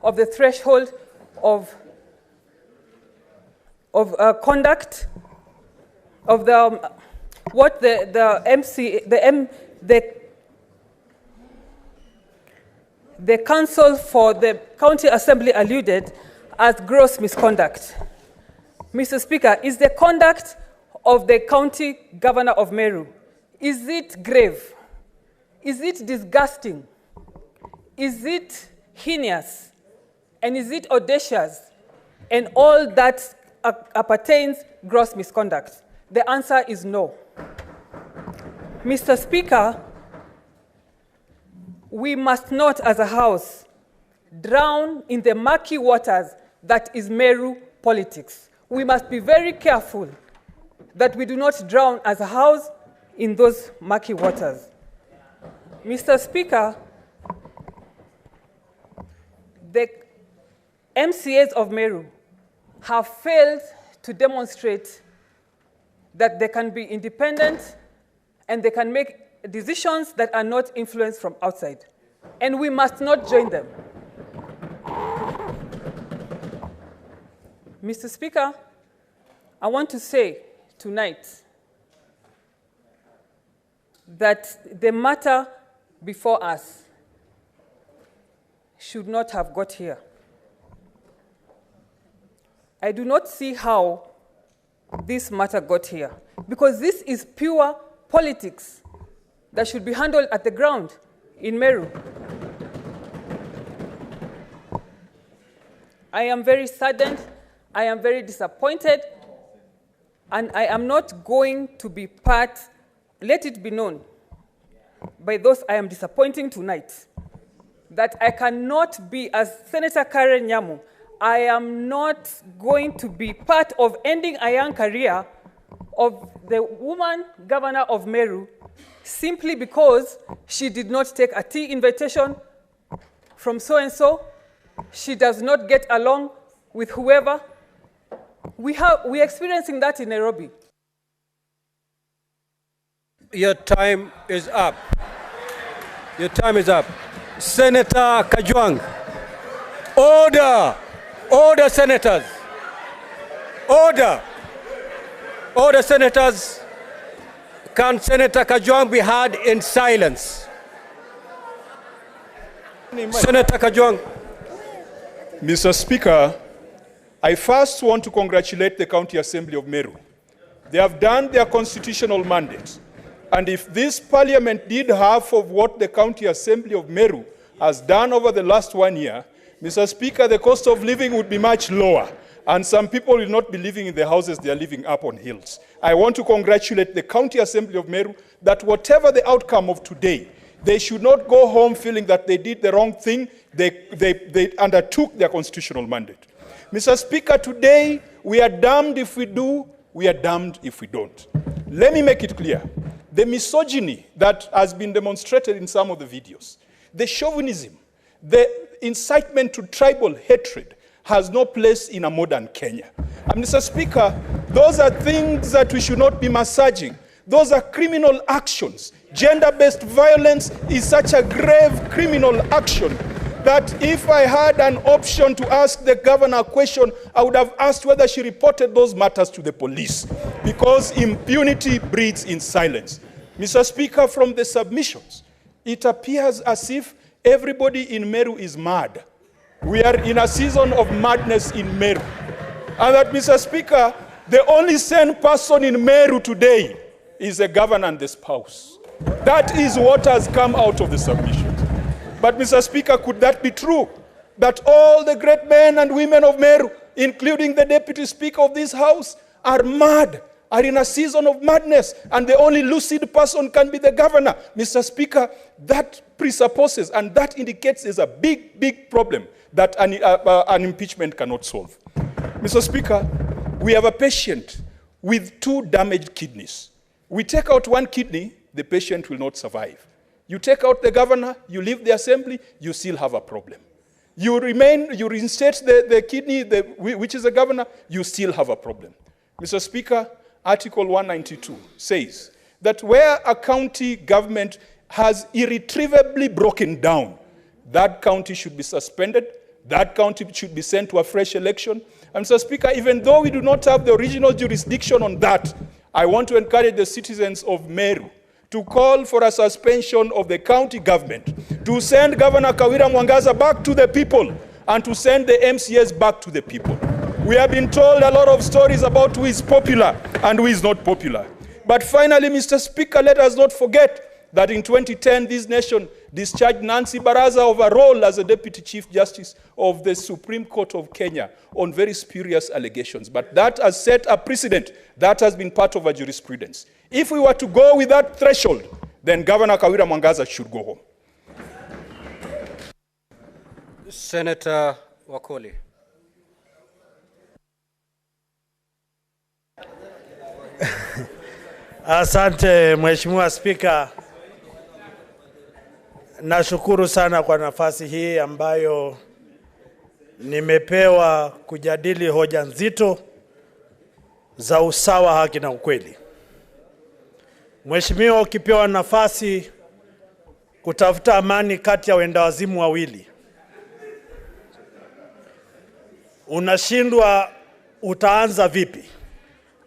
of the threshold of conduct of the counsel for the county assembly alluded as gross misconduct. Mr. Speaker, is the conduct of the county governor of Meru, is it grave? Is it disgusting? Is it heinous? And is it audacious? And all that appertains gross misconduct? The answer is no. Mr. Speaker, we must not, as a House, drown in the murky waters that is Meru politics. We must be very careful that we do not drown as a House in those murky waters. Mr. Speaker, the MCAs of Meru have failed to demonstrate that they can be independent and they can make decisions that are not influenced from outside. And we must not join them. Mr. Speaker, I want to say tonight that the matter before us should not have got here. I do not see how this matter got here, because this is pure politics that should be handled at the ground in Meru. I am very saddened, I am very disappointed, and I am not going to be part, let it be known by those I am disappointing tonight, that I cannot be, as Senator Karen Nyamu, I am not going to be part of ending a young career of the woman governor of Meru simply because she did not take a tea invitation from so-and-so. She does not get along with whoever. We're experiencing that in Nairobi. Your time is up. Your time is up. Senator Kajwang. Order. Order, senators. Order. Order, senators. Can Senator Kajwang be heard in silence? Senator Kajwang. Mr. Speaker, I first want to congratulate the County Assembly of Meru. They have done their constitutional mandate. And if this parliament did half of what the County Assembly of Meru has done over the last 1 year, Mr. Speaker, the cost of living would be much lower. And some people will not be living in the houses they are living up on hills. I want to congratulate the County Assembly of Meru that whatever the outcome of today, they should not go home feeling that they did the wrong thing. They undertook their constitutional mandate. Mr. Speaker, today we are damned if we do, we are damned if we don't. Let me make it clear. The misogyny that has been demonstrated in some of the videos, the chauvinism, the incitement to tribal hatred has no place in a modern Kenya. And Mr. Speaker, those are things that we should not be massaging. Those are criminal actions. Gender-based violence is such a grave criminal action that if I had an option to ask the governor a question, I would have asked whether she reported those matters to the police, because impunity breeds in silence. Mr. Speaker, from the submissions, it appears as if everybody in Meru is mad. We are in a season of madness in Meru. And that, Mr. Speaker, the only sane person in Meru today is the governor and the spouse. That is what has come out of the submissions. But, Mr. Speaker, could that be true? That all the great men and women of Meru, including the Deputy Speaker of this House, are mad, are in a season of madness, and the only lucid person can be the governor? Mr. Speaker, that presupposes and that indicates is a big, big problem that an impeachment cannot solve. Mr. Speaker, we have a patient with 2 damaged kidneys. We take out 1 kidney, the patient will not survive. You take out the governor, you leave the assembly, you still have a problem. You reinstate the kidney, which is the governor, you still have a problem. Mr. Speaker, Article 192 says that where a county government has irretrievably broken down, that county should be suspended, that county should be sent to a fresh election. And Mr. Speaker, even though we do not have the original jurisdiction on that, I want to encourage the citizens of Meru to call for a suspension of the county government, to send Governor Kawira Mwangaza back to the people, and to send the MCAs back to the people. We have been told a lot of stories about who is popular and who is not popular. But finally, Mr. Speaker, let us not forget that in 2010, this nation discharged Nancy Baraza of a role as a Deputy Chief Justice of the Supreme Court of Kenya on very spurious allegations. But that has set a precedent that has been part of our jurisprudence. If we were to go with that threshold, then Governor Kawira Mwangaza should go home. Senator Wakoli. Asante Mheshimiwa Spika. Nashukuru sana kwa nafasi hii ambayo nimepewa kujadili hoja nzito za usawa, haki na ukweli. Mheshimiwa, ukipewa nafasi kutafuta amani kati ya wendawazimu wawili, unashindwa utaanza vipi?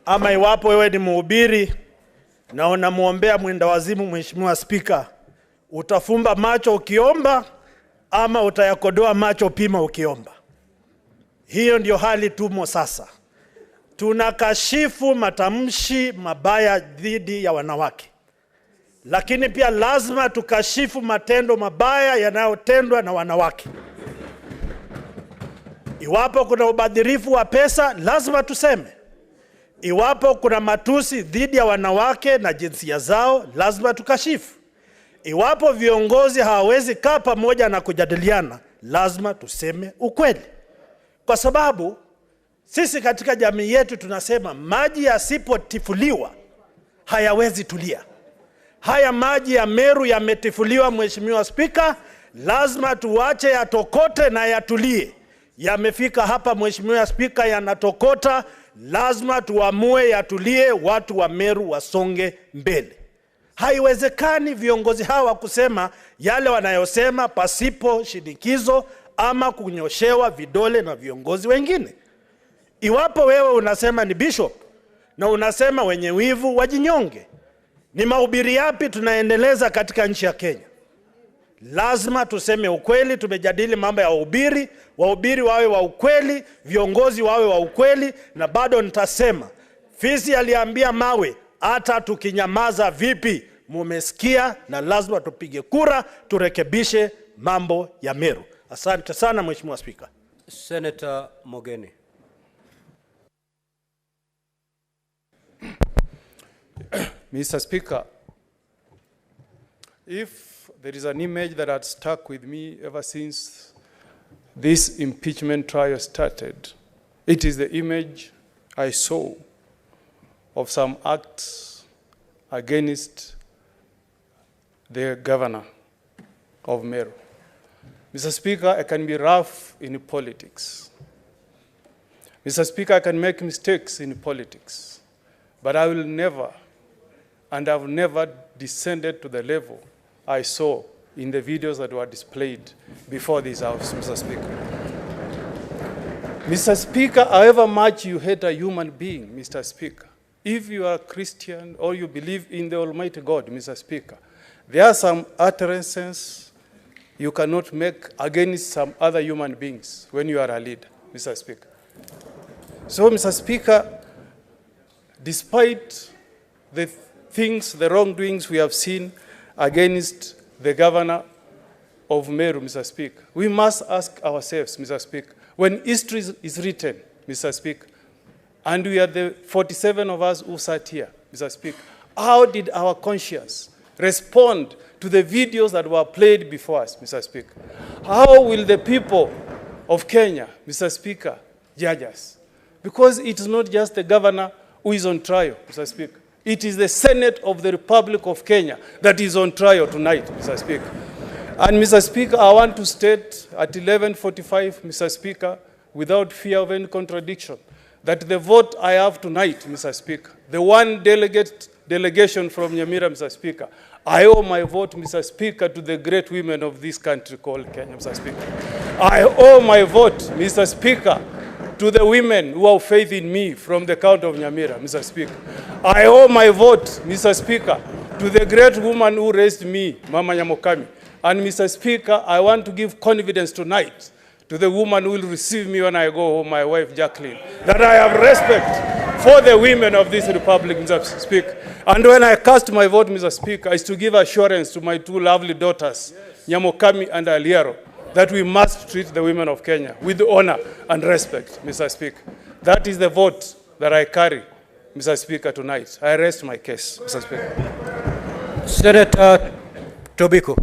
Ama iwapo wewe ni mhubiri na unamuombea mwendawazimu, Mheshimiwa Spika, utafumba macho ukiomba ama utayakodoa macho pima ukiomba? Hiyo ndio hali tumo sasa. Tunakashifu matamshi mabaya dhidi ya wanawake, lakini pia lazima tukashifu matendo mabaya yanayotendwa na wanawake. Iwapo kuna ubadhirifu wa pesa, lazima tuseme. Iwapo kuna matusi dhidi ya wanawake na jinsia zao, lazima tukashifu. Iwapo viongozi hawawezi kaa pamoja na kujadiliana, lazima tuseme ukweli. Kwa sababu sisi katika jamii yetu tunasema maji yasipotifuliwa hayawezi tulia. Haya maji ya Meru yametifuliwa, Mheshimiwa Spika, lazima tuache yatokote na yatulie. Yamefika hapa, Mheshimiwa Spika, yanatokota, lazima tuamue yatulie, watu wa Meru wasonge mbele. Haiwezekani viongozi hawa kusema yale wanayosema pasipo shinikizo ama kunyoshewa vidole na viongozi wengine. Iwapo wewe unasema ni bishop na unasema wenye wivu wajinyonge, ni mahubiri yapi tunaendeleza katika nchi ya Kenya? Lazima tuseme ukweli. Tumejadili mambo ya wahubiri wawe wa ukweli, viongozi wawe wa ukweli, na bado nitasema fisi aliambia mawe, hata tukinyamaza vipi mumesikia, na lazima tupige kura turekebishe mambo ya Meru. Asante sana Mheshimiwa Speaker. Senator Mogeni. Mr. Speaker, if there is an image that had stuck with me ever since this impeachment trial started, it is the image I saw of some acts against the governor of Meru. Mr. Speaker, I can be rough in politics. Mr. Speaker, I can make mistakes in politics, but I will never, and I've never descended to the level I saw in the videos that were displayed before this House, Mr. Speaker. Mr. Speaker, however much you hate a human being, Mr. Speaker, if you are a Christian or you believe in the Almighty God, Mr. Speaker, there are some utterances you cannot make against some other human beings when you are a leader, Mr. Speaker. So, Mr. Speaker, despite the things, the wrongdoings we have seen against the governor of Meru, Mr. Speaker, we must ask ourselves, Mr. Speaker, when history is written, Mr. Speaker, and we are the 47 of us who sat here, Mr. Speaker, how did our conscience respond to the videos that were played before us, Mr. Speaker? How will the people of Kenya, Mr. Speaker, judge us? Because it is not just the governor who is on trial, Mr. Speaker. It is the Senate of the Republic of Kenya that is on trial tonight, Mr. Speaker. And, Mr. Speaker, I want to state at 11:45, Mr. Speaker, without fear of any contradiction, that the vote I have tonight, Mr. Speaker, the one delegation from Nyamira, Mr. Speaker, I owe my vote, Mr. Speaker, to the great women of this country called Kenya, Mr. Speaker. I owe my vote, Mr. Speaker, to the women who have faith in me from the county of Nyamira, Mr. Speaker. I owe my vote, Mr. Speaker, to the great woman who raised me, Mama Nyamokami. And, Mr. Speaker, I want to give confidence tonight to the woman who will receive me when I go home, my wife Jacqueline, that I have respect for the women of this republic, Mr. Speaker. And when I cast my vote, Mr. Speaker, is to give assurance to my two lovely daughters, Nyamokami and Aliaro, that we must treat the women of Kenya with honor and respect, Mr. Speaker. That is the vote that I carry, Mr. Speaker, tonight. I rest my case, Mr. Speaker. Senator Tobiko.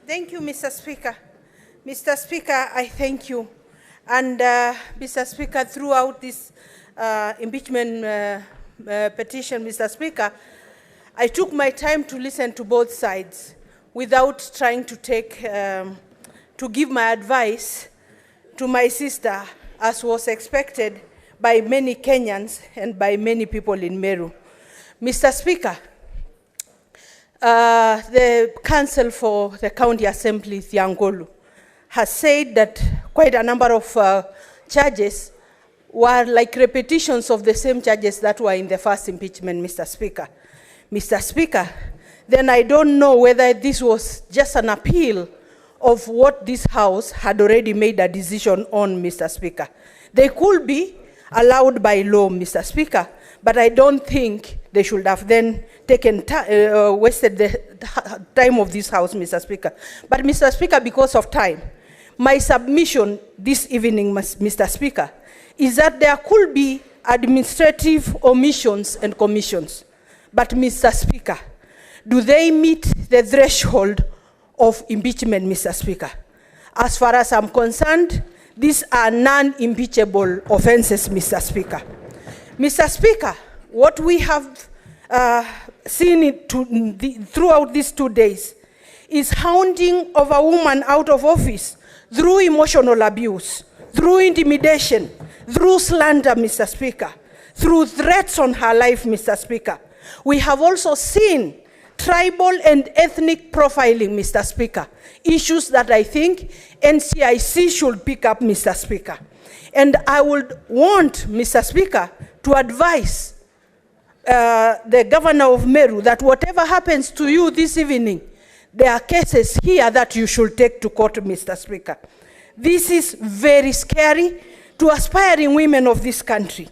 Thank you, Mr. Speaker. Mr. Speaker, I thank you. And Mr. Speaker, throughout this impeachment petition, Mr. Speaker, I took my time to listen to both sides without trying to to give my advice to my sister, as was expected by many Kenyans and by many people in Meru. Mr. Speaker, the council for the county assembly, Thiangolu, has said that quite a number of charges were like repetitions of the same charges that were in the first impeachment, Mr. Speaker. Mr. Speaker, then I don't know whether this was just an appeal of what this House had already made a decision on, Mr. Speaker. They could be allowed by law, Mr. Speaker, but I don't think they should have then wasted the time of this House, Mr. Speaker. But, Mr. Speaker, because of time, my submission this evening, Mr. Speaker, is that there could be administrative omissions and commissions. But, Mr. Speaker, do they meet the threshold of impeachment, Mr. Speaker? As far as I'm concerned, these are non-impeachable offenses, Mr. Speaker. Mr. Speaker, what we have seen throughout these 2 days is hounding of a woman out of office through emotional abuse, through intimidation, through slander, Mr. Speaker, through threats on her life, Mr. Speaker. We have also seen tribal and ethnic profiling, Mr. Speaker, issues that I think NCIC should pick up, Mr. Speaker. And I would want, Mr. Speaker, to advise the governor of Meru that whatever happens to you this evening, there are cases here that you should take to court, Mr. Speaker. This is very scary to aspiring women of this country.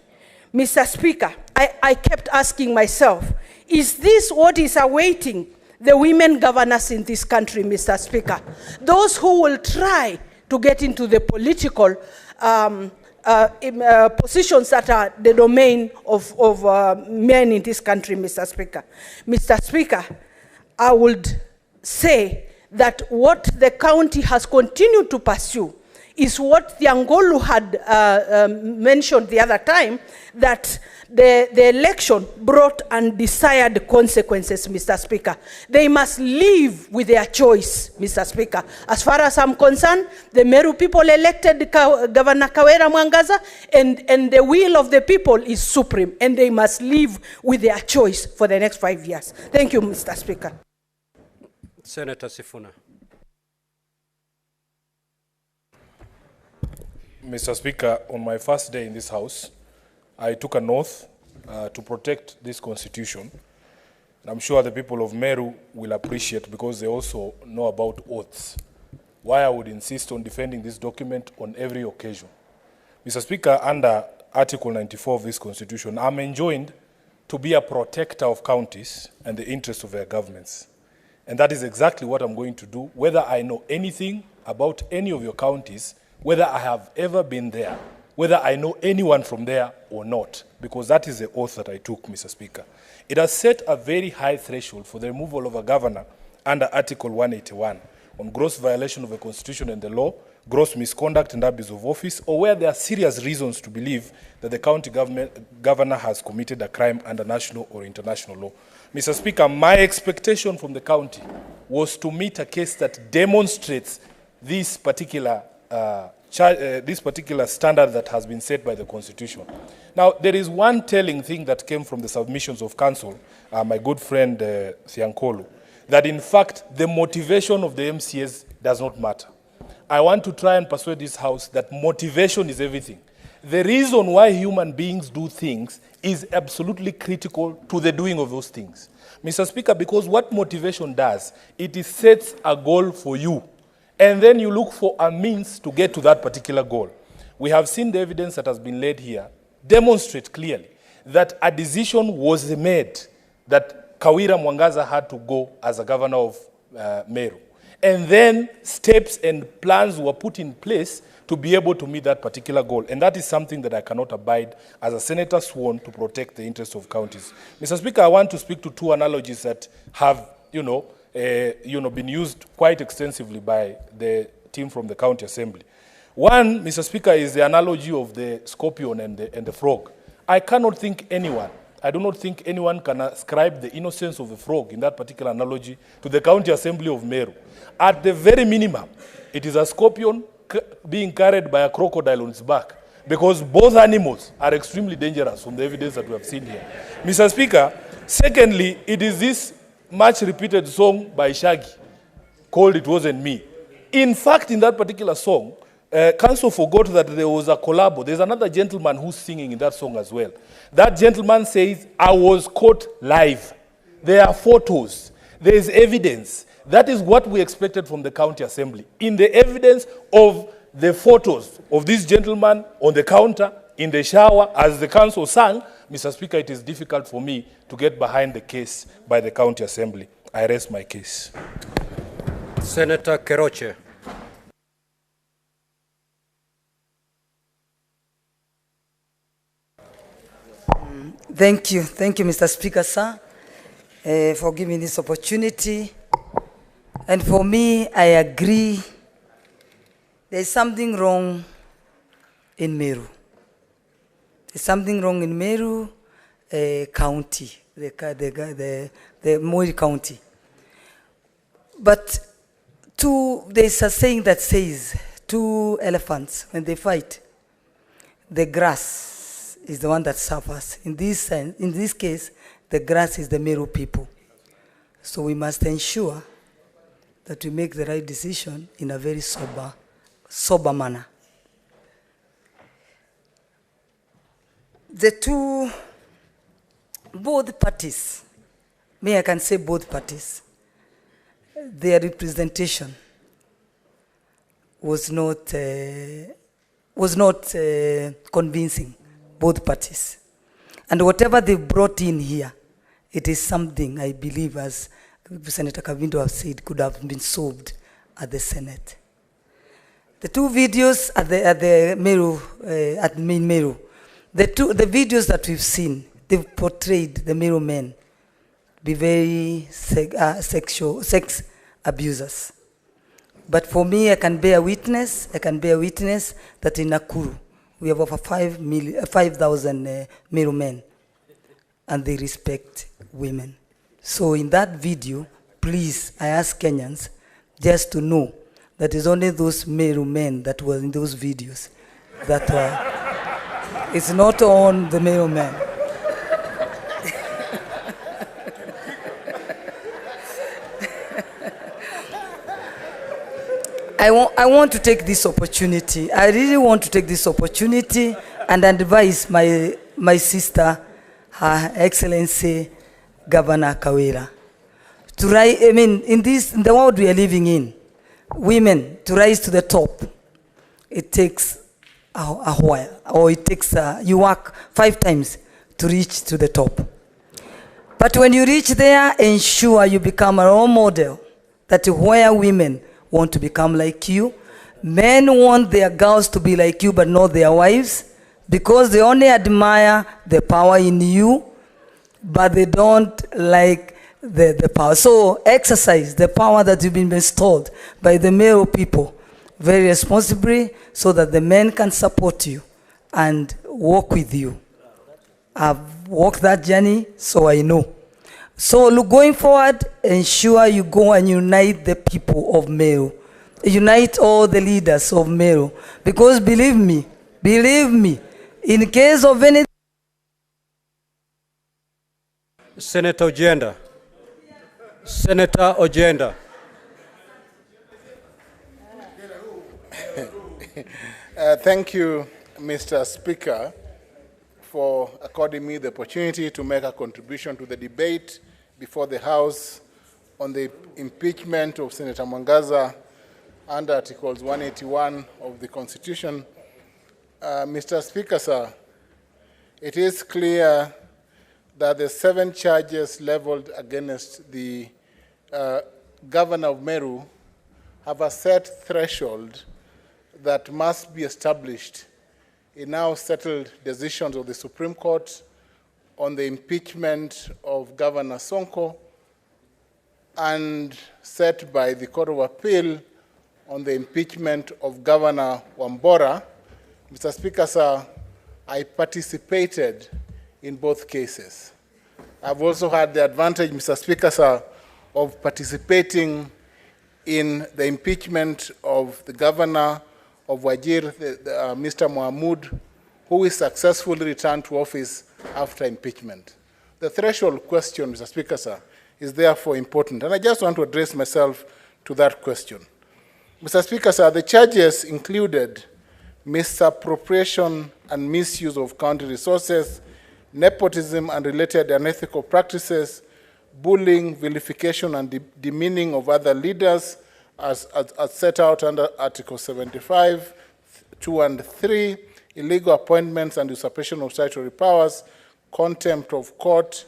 Mr. Speaker, I kept asking myself, is this what is awaiting the women governors in this country, Mr. Speaker? Those who will try to get into the political positions that are the domain of men in this country, Mr. Speaker. Mr. Speaker, I would say that what the county has continued to pursue is what the Angolu had mentioned the other time, that the election brought undesired consequences, Mr. Speaker. They must live with their choice, Mr. Speaker. As far as I'm concerned, the Meru people elected Governor Kawira Mwangaza, and the will of the people is supreme, and they must live with their choice for the next 5 years. Thank you, Mr. Speaker. Senator Sifuna. Mr. Speaker, on my first day in this House, I took an oath to protect this Constitution. And I'm sure the people of Meru will appreciate, because they also know about oaths, why I would insist on defending this document on every occasion. Mr. Speaker, under Article 94 of this Constitution, I'm enjoined to be a protector of counties and the interests of their governments. And that is exactly what I'm going to do, whether I know anything about any of your counties, whether I have ever been there, whether I know anyone from there or not, because that is the oath that I took, Mr. Speaker. It has set a very high threshold for the removal of a governor under Article 181 on gross violation of the Constitution and the law, gross misconduct and abuse of office, or where there are serious reasons to believe that the county governor has committed a crime under national or international law. Mr. Speaker, my expectation from the county was to meet a case that demonstrates this particular standard that has been set by the Constitution. Now, there is one telling thing that came from the submissions of counsel, my good friend Thiankolu, that in fact the motivation of the MCAs does not matter. I want to try and persuade this House that motivation is everything. The reason why human beings do things is absolutely critical to the doing of those things. Mr. Speaker, because what motivation does, it sets a goal for you, and then you look for a means to get to that particular goal. We have seen the evidence that has been laid here demonstrate clearly that a decision was made that Kawira Mwangaza had to go as a governor of Meru. And then steps and plans were put in place to be able to meet that particular goal. And that is something that I cannot abide as a senator sworn to protect the interests of counties. Mr. Speaker, I want to speak to two analogies that have, been used quite extensively by the team from the County Assembly. One, Mr. Speaker, is the analogy of the scorpion and the frog. I do not think anyone can ascribe the innocence of the frog in that particular analogy to the County Assembly of Meru. At the very minimum, it is a scorpion being carried by a crocodile on its back, because both animals are extremely dangerous from the evidence that we have seen here. Mr. Speaker, secondly, it is this much repeated song by Shaggy called It Wasn't Me. In fact, in that particular song, Council forgot that there was a collabo. There's another gentleman who's singing in that song as well. That gentleman says, I was caught live. There are photos. There is evidence. That is what we expected from the County Assembly. In the evidence of the photos of this gentleman on the counter, in the shower, as the council sang, Mr. Speaker, it is difficult for me to get behind the case by the County Assembly. I rest my case. Senator Keroche. Thank you, Mr. Speaker, sir, for giving this opportunity. And for me, I agree, there's something wrong in Meru. There's something wrong in Meru County, the Moi County. But there's a saying that says, two elephants, when they fight, the grass is the one that suffers. In this case, the grass is the Meru people. So we must ensure that we make the right decision in a very sober manner. Both parties, I can say both parties, their representation was not convincing, both parties. And whatever they brought in here, it is something I believe, as Senator Kavindo has said, could have been solved at the Senate. The two videos at Meru, the videos that we've seen, they've portrayed the Meru men be very sex abusers. But for me, I can bear witness that in Nakuru, we have over 5,000 Meru men, and they respect women. So in that video, please, I ask Kenyans just to know that it's only those Meru men that were in those videos that were, it's not on the Meru men. I want to take this opportunity. I really want to take this opportunity and advise my sister, Her Excellency Governor Kawira. In the world we are living in, women, to rise to the top, it takes a while, or it takes, you work 5 times to reach to the top. But when you reach there, ensure you become a role model, that where women want to become like you. Men want their girls to be like you, but not their wives, because they only admire the power in you, but they don't like the power. So exercise the power that you've been bestowed by the Meru people very responsibly, so that the men can support you and walk with you. I've walked that journey, so I know. So look, going forward, ensure you go and unite the people of Meru. Unite all the leaders of Meru. Because believe me, in case of any... Senator Ojenda. Senator Ojenda. Thank you, Mr. Speaker, for according me the opportunity to make a contribution to the debate before the House on the impeachment of Senator Mwangaza under Articles 181 of the Constitution. Mr. Speaker, sir, it is clear that the 7 charges leveled against the governor of Meru have a set threshold that must be established in now settled decisions of the Supreme Court on the impeachment of Governor Sonko, and set by the Court of Appeal on the impeachment of Governor Wambora. Mr. Speaker, sir, I participated in both cases. I've also had the advantage, Mr. Speaker, sir, of participating in the impeachment of the governor of Wajir, Mr. Mohamud, who is successfully returned to office after impeachment. The threshold question, Mr. Speaker, sir, is therefore important, and I just want to address myself to that question. Mr. Speaker, sir, the charges included misappropriation and misuse of county resources, nepotism and related unethical practices, bullying, vilification, and demeaning of other leaders, as set out under Article 75, 2 and 3, illegal appointments and usurpation of statutory powers, contempt of court,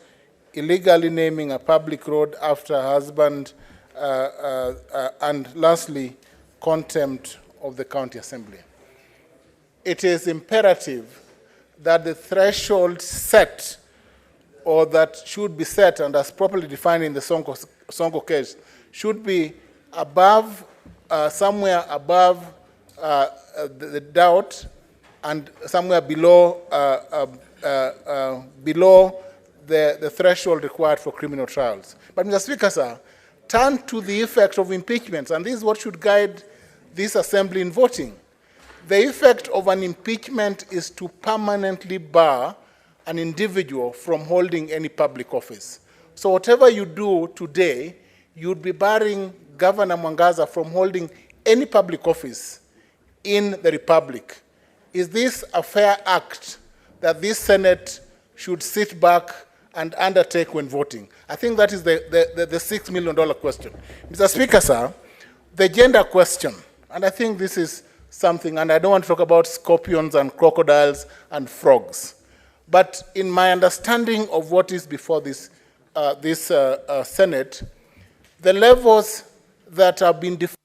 illegally naming a public road after a husband, and lastly, contempt of the county assembly. It is imperative that the threshold set, or that should be set and as properly defined in the Sonko case, should be above, somewhere above the doubt, and somewhere below, below the threshold required for criminal trials. But Mr. Speaker, sir, turn to the effect of impeachments, and this is what should guide this assembly in voting. The effect of an impeachment is to permanently bar an individual from holding any public office. So whatever you do today, you'd be barring Governor Mwangaza from holding any public office in the Republic. Is this a fair act that this Senate should sit back and undertake when voting? I think that is the $6 million question. Mr. Speaker, sir, the gender question, and I think this is something, and I don't want to talk about scorpions and crocodiles and frogs, but in my understanding of what is before this Senate, the levels that have been defined.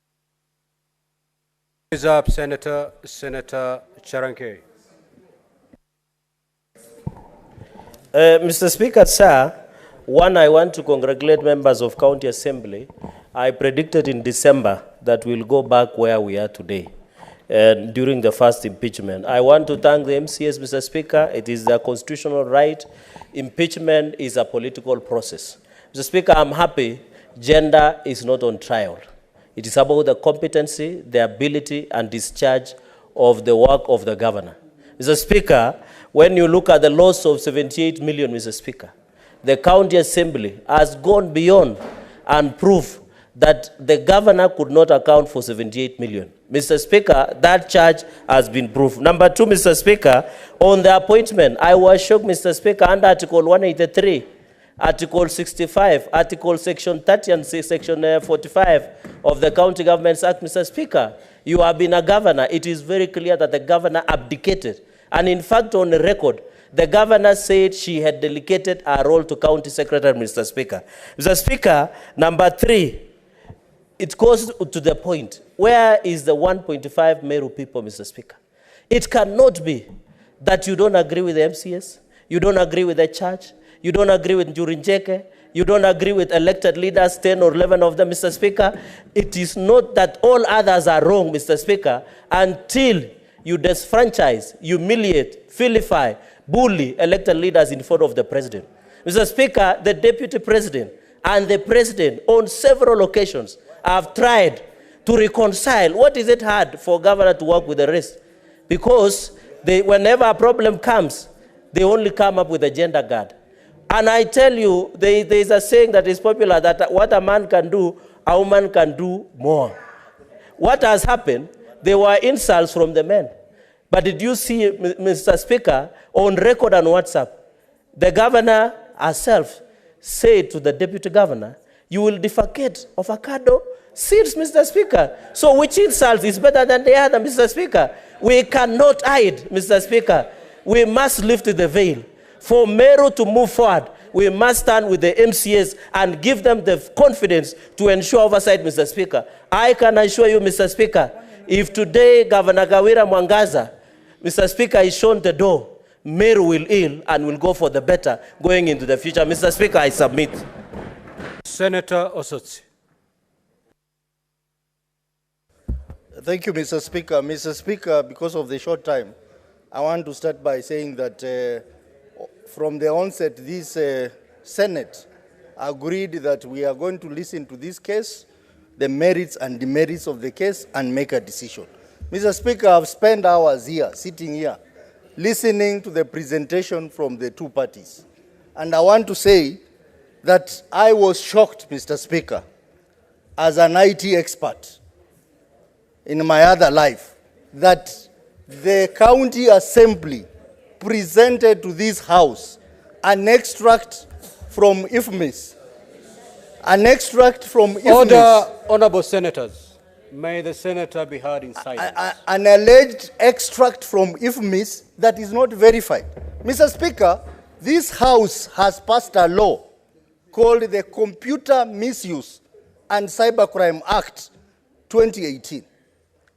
Is up, Senator Charanke. Mr. Speaker, sir, one, I want to congratulate members of County Assembly. I predicted in December that we'll go back where we are today during the first impeachment. I want to thank the MCS, Mr. Speaker. It is their constitutional right. Impeachment is a political process. Mr. Speaker, I'm happy gender is not on trial. It is about the competency, the ability, and discharge of the work of the governor. Mr. Speaker, when you look at the loss of 78 million, Mr. Speaker, the County Assembly has gone beyond and proved that the governor could not account for 78 million. Mr. Speaker, that charge has been proved. Number two, Mr. Speaker, on the appointment, I was shocked, Mr. Speaker, under Article 183, Article 65, Article Section 30 and Section 45 of the County Governments Act, Mr. Speaker, you have been a governor. It is very clear that the governor abdicated. And in fact, on the record, the governor said she had delegated her role to County Secretary, Mr. Speaker. Mr. Speaker, number three, it goes to the point. Where is the 1.5 Meru people, Mr. Speaker? It cannot be that you don't agree with the MCS, you don't agree with the church, you don't agree with Njurinjeke, you don't agree with elected leaders, 10 or 11 of them, Mr. Speaker. It is not that all others are wrong, Mr. Speaker, until you disfranchise, humiliate, vilify, bully elected leaders in front of the president. Mr. Speaker, the deputy president and the president on several occasions have tried to reconcile. What is it hard for governor to work with the rest? Because whenever a problem comes, they only come up with a gender guard. And I tell you, there is a saying that is popular that what a man can do, a woman can do more. What has happened? There were insults from the men. But did you see, Mr. Speaker, on record on WhatsApp, the governor herself said to the deputy governor, you will defecate avocado seeds, Mr. Speaker. So which insult is better than the other, Mr. Speaker? We cannot hide, Mr. Speaker. We must lift the veil. For Meru to move forward, we must stand with the MCS and give them the confidence to ensure oversight, Mr. Speaker. I can assure you, Mr. Speaker, if today Governor Kawira Mwangaza, Mr. Speaker, is shown the door, Meru will heal and will go for the better going into the future. Mr. Speaker, I submit. Senator Osotsi. Thank you, Mr. Speaker. Mr. Speaker, because of the short time, I want to start by saying that from the onset, this Senate agreed that we are going to listen to this case, the merits and demerits of the case, and make a decision. Mr. Speaker, I've spent hours here, sitting here, listening to the presentation from the two parties. And I want to say that I was shocked, Mr. Speaker, as an IT expert in my other life, that the County Assembly presented to this House an extract from IFMIS. An extract from IFMIS. Order, honorable senators. May the senator be heard in silence. An alleged extract from IFMIS that is not verified. Mr. Speaker, this House has passed a law called the Computer Misuse and Cybercrime Act 2018.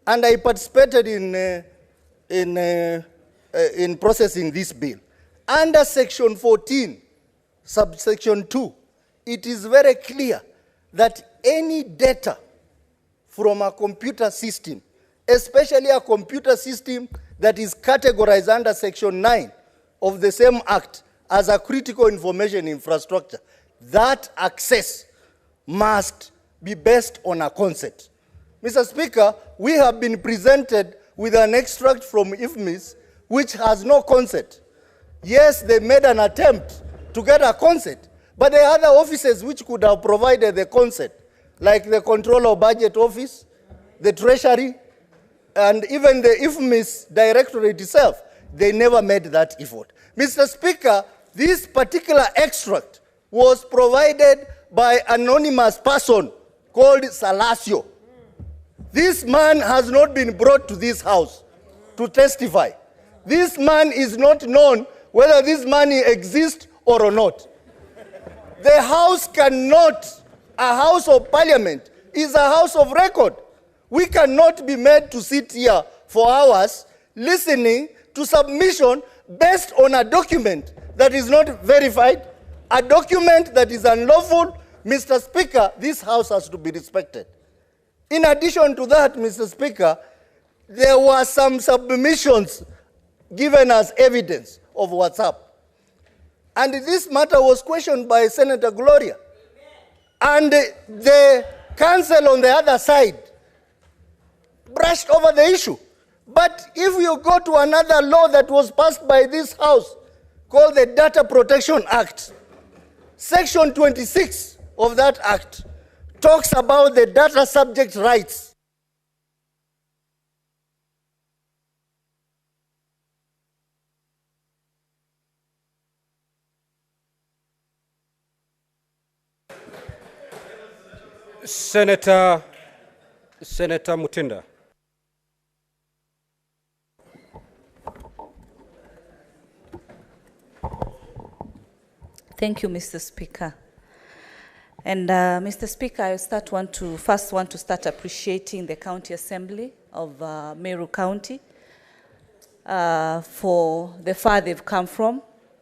And I participated in processing this bill. Under Section 14, subsection 2, it is very clear that any data from a computer system, especially a computer system that is categorized under Section 9 of the same Act as a critical information infrastructure, that access must be based on a consent. Mr. Speaker, we have been presented with an extract from IFMIS which has no consent. Yes, they made an attempt to get a consent, but there are other offices which could have provided the consent, like the Controller of Budget Office, the Treasury, and even the IFMIS Directorate itself. They never made that effort. Mr. Speaker, this particular extract was provided by an anonymous person called Salasio. This man has not been brought to this house to testify. This man is not known whether this money exists or not. The house cannot, a house of parliament is a house of record. We cannot be made to sit here for hours listening to submission based on a document that is not verified, a document that is unlawful. Mr. Speaker, this house has to be respected. In addition to that, Mr. Speaker, there were some submissions given as evidence of WhatsApp. And this matter was questioned by Senator Gloria. And the council on the other side brushed over the issue. But if you go to another law that was passed by this House, called the Data Protection Act, Section 26 of that act talks about the data subject rights. Senator Mutinda. Thank you, Mr. Speaker. And Mr. Speaker, I first want to start appreciating the County Assembly of Meru County for the far they've come from.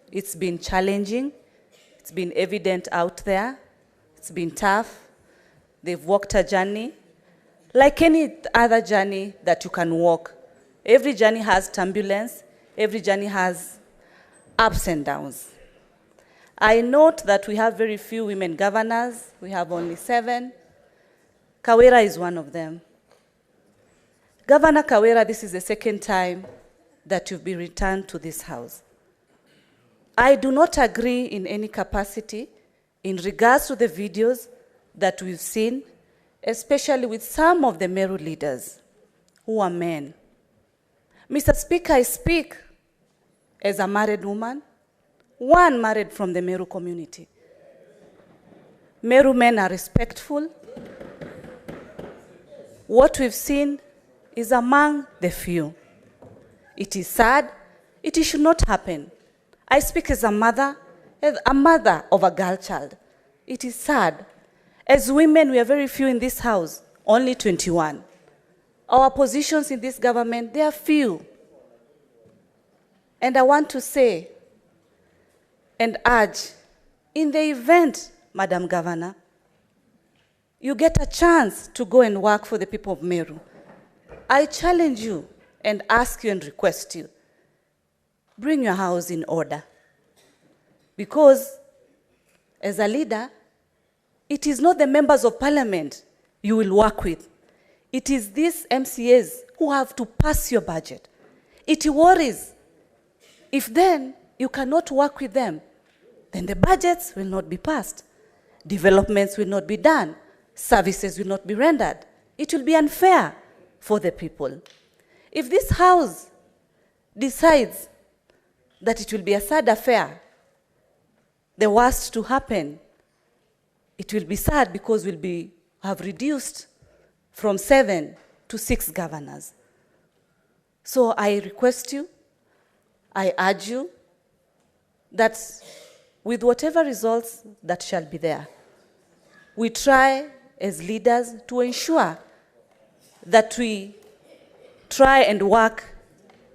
It's been challenging. It's been evident out there. It's been tough. They've walked a journey like any other journey that you can walk. Every journey has turbulence. Every journey has ups and downs. I note that we have very few women governors. We have only 7. Kawira is one of them. Governor Kawira, this is the second time that you've been returned to this house. I do not agree in any capacity in regards to the videos that we've seen, especially with some of the Meru leaders who are men. Mr. Speaker, I speak as a married woman, one married from the Meru community. Meru men are respectful. What we've seen is among the few. It is sad. It should not happen. I speak as a mother of a girl child. It is sad. As women, we are very few in this house, only 21. Our positions in this government, they are few. And I want to say and urge, in the event, Madam Governor, you get a chance to go and work for the people of Meru, I challenge you and ask you and request you, bring your house in order. Because as a leader, it is not the members of parliament you will work with. It is these MCAs who have to pass your budget. It worries. If then you cannot work with them, then the budgets will not be passed. Developments will not be done. Services will not be rendered. It will be unfair for the people. If this house decides that it will be a sad affair, the worst to happen, it will be sad because we'll have reduced from 7 to 6 governors. So I request you, I urge you that with whatever results that shall be there, we try as leaders to ensure that we try and work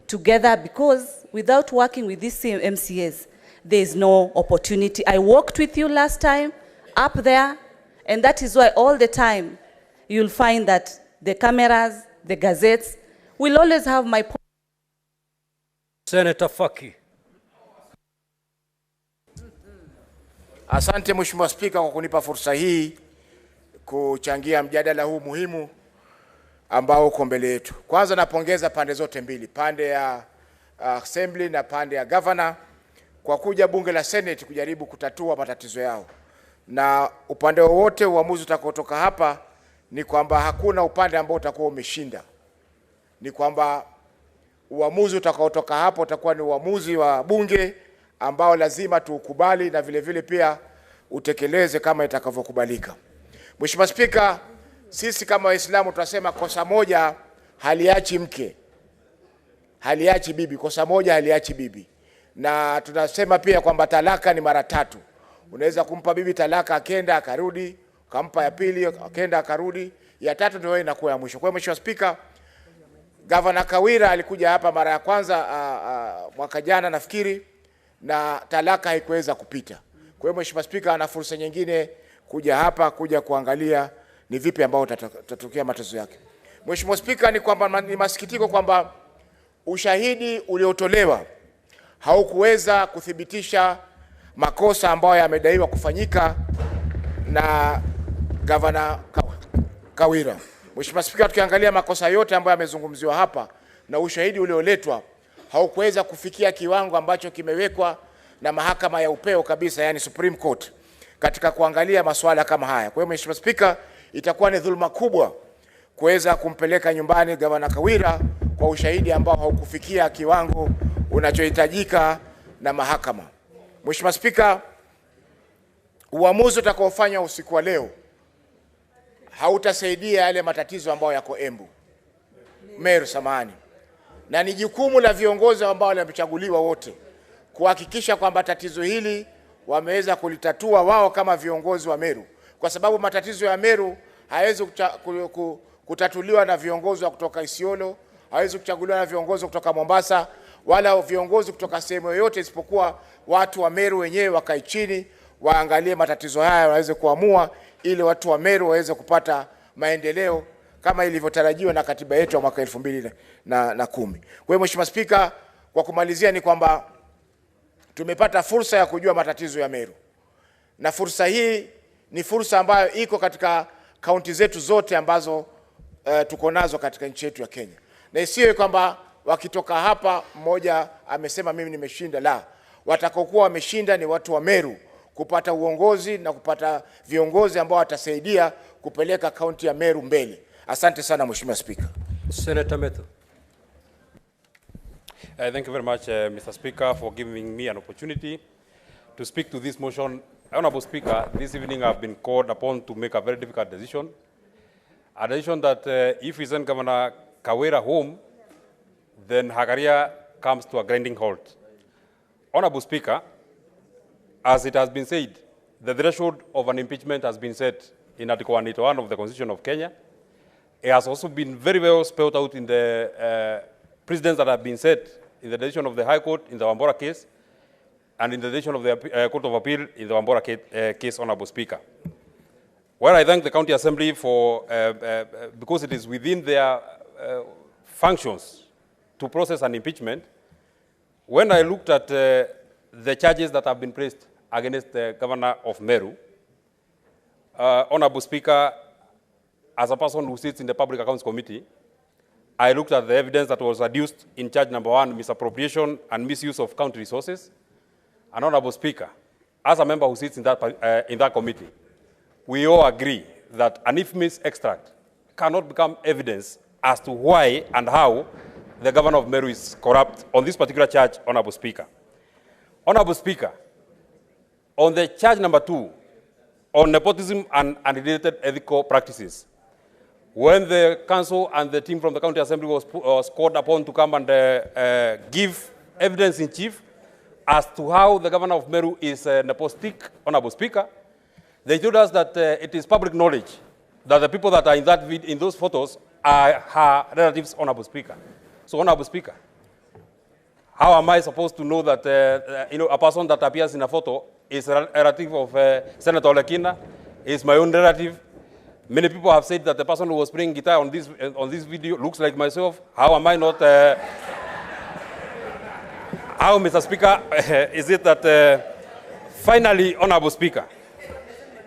together, because without working with these same MCAs, there is no opportunity. I worked with you last time up there, and that is why all the time you'll find that the cameras, the gazettes, will always have my point. Senator Faki. Asante Mheshimiwa Spika kwa kunipa fursa hii kuchangia mjadala huu muhimu ambao uko mbele yetu. Kwanza napongeza pande zote mbili, pande ya Assembly na pande ya Governor kwa kuja bunge la Senate kujaribu kutatua matatizo yao. Na upande wowote uamuzi utakaotoka hapa ni kwamba hakuna upande ambao utakuwa umeshinda. Ni kwamba uamuzi utakaotoka hapo utakuwa ni uamuzi wa bunge ambao lazima tuukubali na vile vile pia utekeleze kama itakavyokubalika. Mheshimiwa Spika, sisi kama Waislamu tunasema kosa moja haliachi mke, haliachi bibi, kosa moja haliachi bibi. Na tunasema pia kwamba talaka ni mara 3. Unaweza kumpa bibi talaka akenda akarudi, ukampa ya pili akenda akarudi, ya 3 ndio inakuwa ya mwisho. Kwa hiyo Mheshimiwa Spika, Governor Kawira alikuja hapa mara ya kwanza mwaka jana nafikiri, na talaka haikuweza kupita. Kwa hiyo Mheshimiwa Spika ana fursa nyingine kuja hapa kuja kuangalia ni vipi ambao tatokea matatizo yake. Mheshimiwa Spika, ni kwamba ni masikitiko kwamba ushahidi uliotolewa haukuweza kuthibitisha makosa ambayo yamedaiwa kufanyika na Governor Kawira. Mheshimiwa Spika, tukiangalia makosa yote ambayo yamezungumziwa hapa na ushahidi ulioletwa haukuweza kufikia kiwango ambacho kimewekwa na mahakama ya upeo kabisa, yani Supreme Court, katika kuangalia masuala kama haya. Kwa hiyo Mheshimiwa Spika, itakuwa ni dhuluma kubwa kuweza kumpeleka nyumbani Governor Kawira kwa ushahidi ambao haukufikia kiwango unachohitajika na mahakama. Mheshimiwa Spika, uamuzi utakaofanywa usiku wa leo hautasaidia yale matatizo ambayo yako Embu, Meru samahani. Na ni jukumu la viongozi ambao wamechaguliwa wote kuhakikisha kwamba tatizo hili wameweza kulitatua wao kama viongozi wa Meru, kwa sababu matatizo ya Meru hayawezi kutatuliwa na viongozi wa kutoka Isiolo, hawezi kuchaguliwa na viongozi kutoka Mombasa, wala viongozi kutoka sehemu yoyote, isipokuwa watu wa Meru wenyewe wakae chini waangalie matatizo haya waweze kuamua, ili watu wa Meru waweze kupata maendeleo kama ilivyotarajiwa na katiba yetu ya mwaka 2010. Kwa hiyo Mheshimiwa Spika, kwa kumalizia ni kwamba tumepata fursa ya kujua matatizo ya Meru, na fursa hii ni fursa ambayo iko katika kaunti zetu zote ambazo tuko nazo katika nchi yetu ya Kenya. Na isiwe kwamba wakitoka hapa mmoja amesema mimi nimeshinda. La, watakaokuwa wameshinda ni watu wa Meru kupata uongozi na kupata viongozi ambao watasaidia kupeleka kaunti ya Meru mbele. Asante sana Mheshimiwa Speaker. Senator Methu. Thank you very much, Mr. Speaker, for giving me an opportunity to speak to this motion. Honorable Speaker, this evening I've been called upon to make a very difficult decision. A decision that if we send Governor Kawira home, then her career comes to a grinding halt. Honorable Speaker, as it has been said, the threshold of an impeachment has been set in Article 181 of the Constitution of Kenya. It has also been very well spelled out in the precedents that have been set in the decision of the High Court in the Wambora case and in the decision of the Court of Appeal in the Wambora case, Honorable Speaker. Well, I thank the County Assembly for, because it is within their functions to process an impeachment. When I looked at the charges that have been placed against the Governor of Meru, Honorable Speaker, as a person who sits in the Public Accounts Committee, I looked at the evidence that was adduced in charge number 1, misappropriation and misuse of county resources. And Honorable Speaker, as a member who sits in that committee, we all agree that an infamous extract cannot become evidence as to why and how the Governor of Meru is corrupt on this particular charge, Honorable Speaker. Honorable Speaker, on the charge number 2, on nepotism and unrelated ethical practices, when the council and the team from the County Assembly was called upon to come and give evidence in chief as to how the Governor of Meru is nepotistic, Honorable Speaker, they told us that it is public knowledge that the people that are in those photos are her relatives, Honorable Speaker. So, Honorable Speaker, how am I supposed to know that a person that appears in a photo is a relative of Senator Olekina, is my own relative? Many people have said that the person who was playing guitar on this video looks like myself. How am I not? How, Mr. Speaker, is it that finally, Honorable Speaker,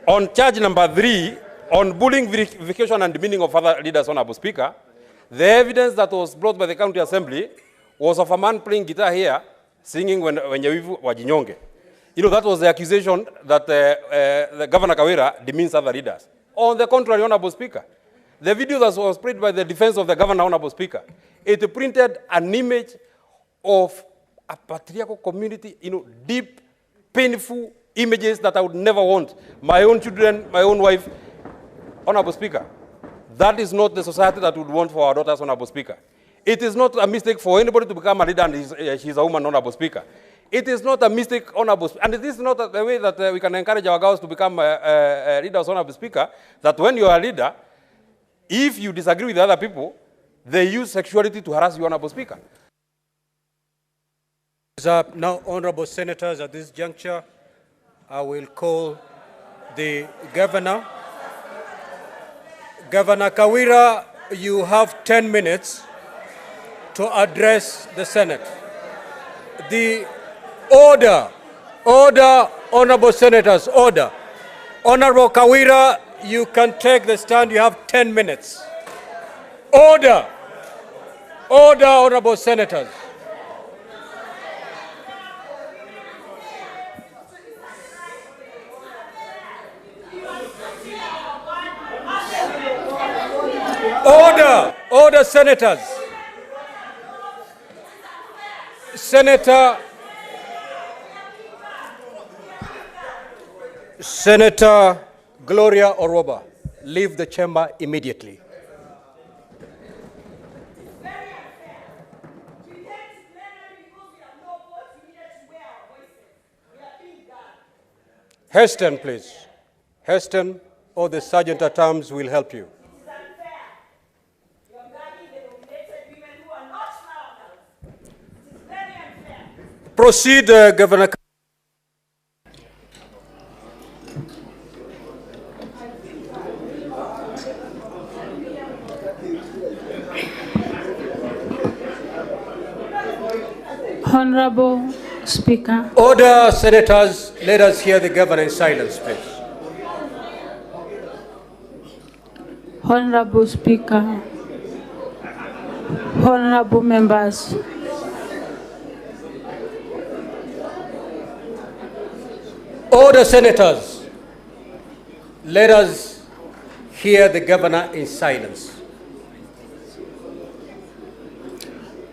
on charge number 3, on bullying, vilification, and demeaning of other leaders, Honorable Speaker, The evidence that was brought by the county assembly was of a man playing guitar here, singing when Wenyewivu Wajinyonge. You know, that was the accusation that the Governor Kawira demeans other leaders. On the contrary, Honorable Speaker, the video that was played by the defense of the governor, Honorable Speaker, it printed an image of a patriarchal community, you know, deep, painful images that I would never want. My own children, my own wife. Honorable Speaker, that is not the society that we would want for our daughters, Honorable Speaker. It is not a mistake for anybody to become a leader and she's a woman, Honorable Speaker. It is not a mistake, Honorable Speaker, and it is not the way that we can encourage our girls to become leaders, Honorable Speaker, that when you are a leader, if you disagree with other people, they use sexuality to harass you, Honorable Speaker. Now, Honorable Senators, at this juncture, I will call the Governor. Governor Kawira, you have 10 minutes to address the Senate. The order, Honorable Senators, order. Honorable Kawira, you can take the stand, you have 10 minutes. Order, Honorable Senators. Order, Senators. Senator Gloria Oroba, leave the chamber immediately. Heston, please. Heston or the Sergeant at Arms will help you. Proceed, Governor. Honorable Speaker. Order, Senators. Let us hear the Governor in silence, please. Honorable Speaker. Honorable members. Order, Senators. Let us hear the Governor in silence.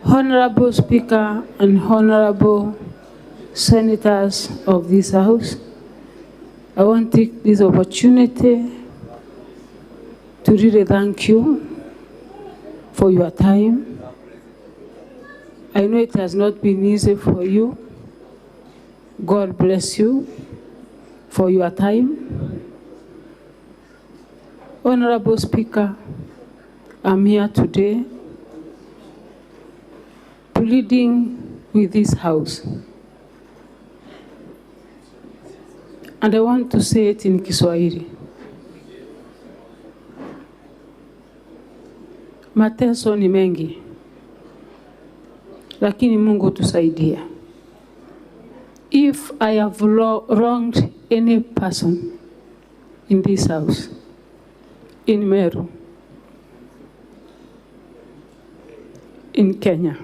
Honorable Speaker and Honorable Senators of this House, I want to take this opportunity to really thank you for your time. I know it has not been easy for you. God bless you for your time. Honorable Speaker, I'm here today pleading with this House. And I want to say it in Kiswahili. Mateso ni mengi, lakini Mungu tusaidie. If I have wronged any person in this House, in Meru, in Kenya,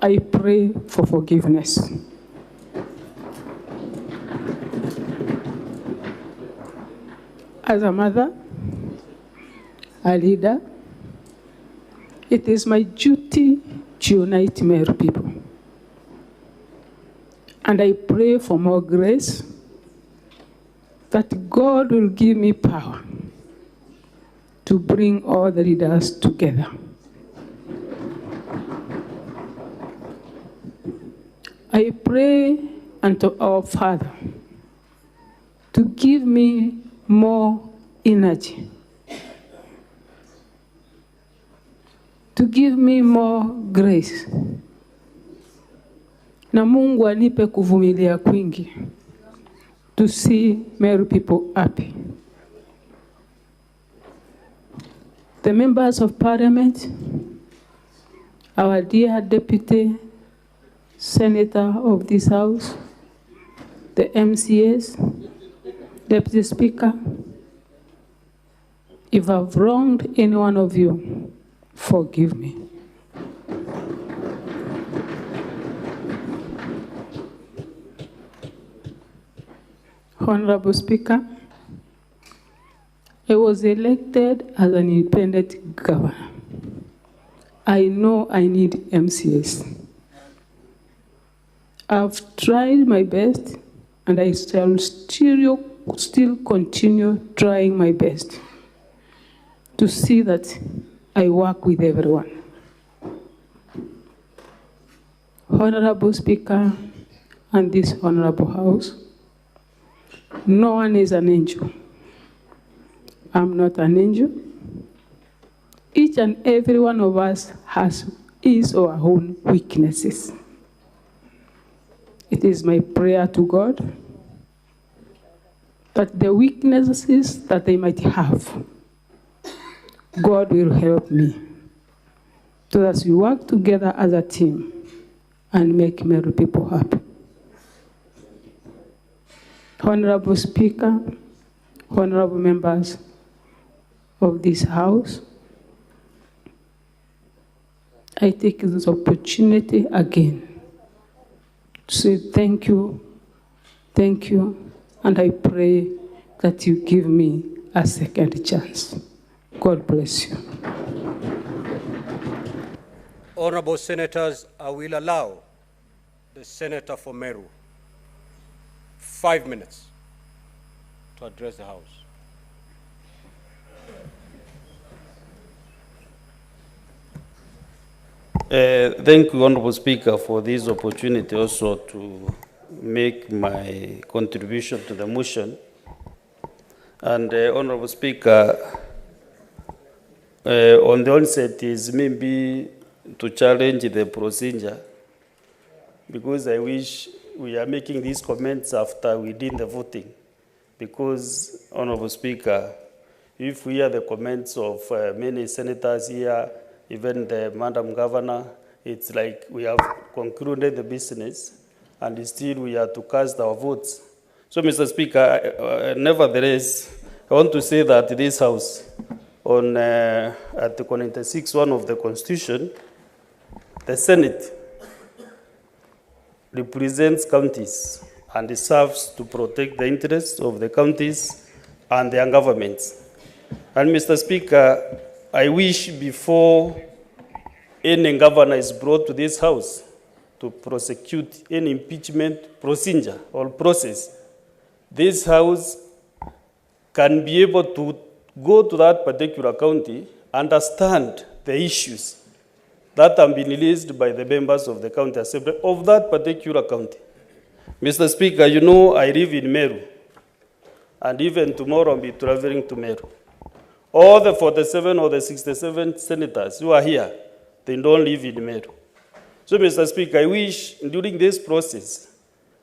I pray for forgiveness. As a mother, a leader, it is my duty to unite Meru people. And I pray for more grace, that God will give me power to bring all the leaders together. I pray unto our Father to give me more energy, to give me more grace. Na Mungu anipe kuvumilia kwingi to see Meru people happy. The members of Parliament, our dear Deputy Senator of this House, the MCAs, Deputy Speaker, If I've wronged any one of you, forgive me. Honorable Speaker, I was elected as an independent governor. I know I need MCS. I've tried my best, and I shall still continue trying my best to see that I work with everyone. Honorable Speaker and this Honorable House, no one is an angel. I'm not an angel. Each and every one of us has his or her own weaknesses. It is my prayer to God that the weaknesses that they might have, God will help me, so that we work together as a team and make Meru people happy. Honorable Speaker, honorable members of this House, I take this opportunity again to say thank you, and I pray that you give me a second chance. God bless you. Honorable Senators, I will allow the Senator for Meru 5 minutes to address the House. Thank you, Honorable Speaker, for this opportunity also to make my contribution to the motion. And Honorable Speaker, on the onset is maybe to challenge the procedure, because I wish we are making these comments after we did the voting. Because, Honorable Speaker, if we hear the comments of many senators here, even the Madam Governor, it's like we have concluded the business and still we are to cast our votes. So, Mr. Speaker, nevertheless, I want to say that this House, on Article 96(1) of the Constitution, the Senate represents counties and serves to protect the interests of the counties and their governments. And Mr. Speaker, I wish before any governor is brought to this House to prosecute any impeachment procedure or process, this House can be able to go to that particular county, understand the issues that have been released by the members of the county assembly of that particular county. Mr. Speaker, you know I live in Meru, and even tomorrow I'll be traveling to Meru. All the 47 or the 67 senators who are here, they don't live in Meru. So, Mr. Speaker, I wish during this process,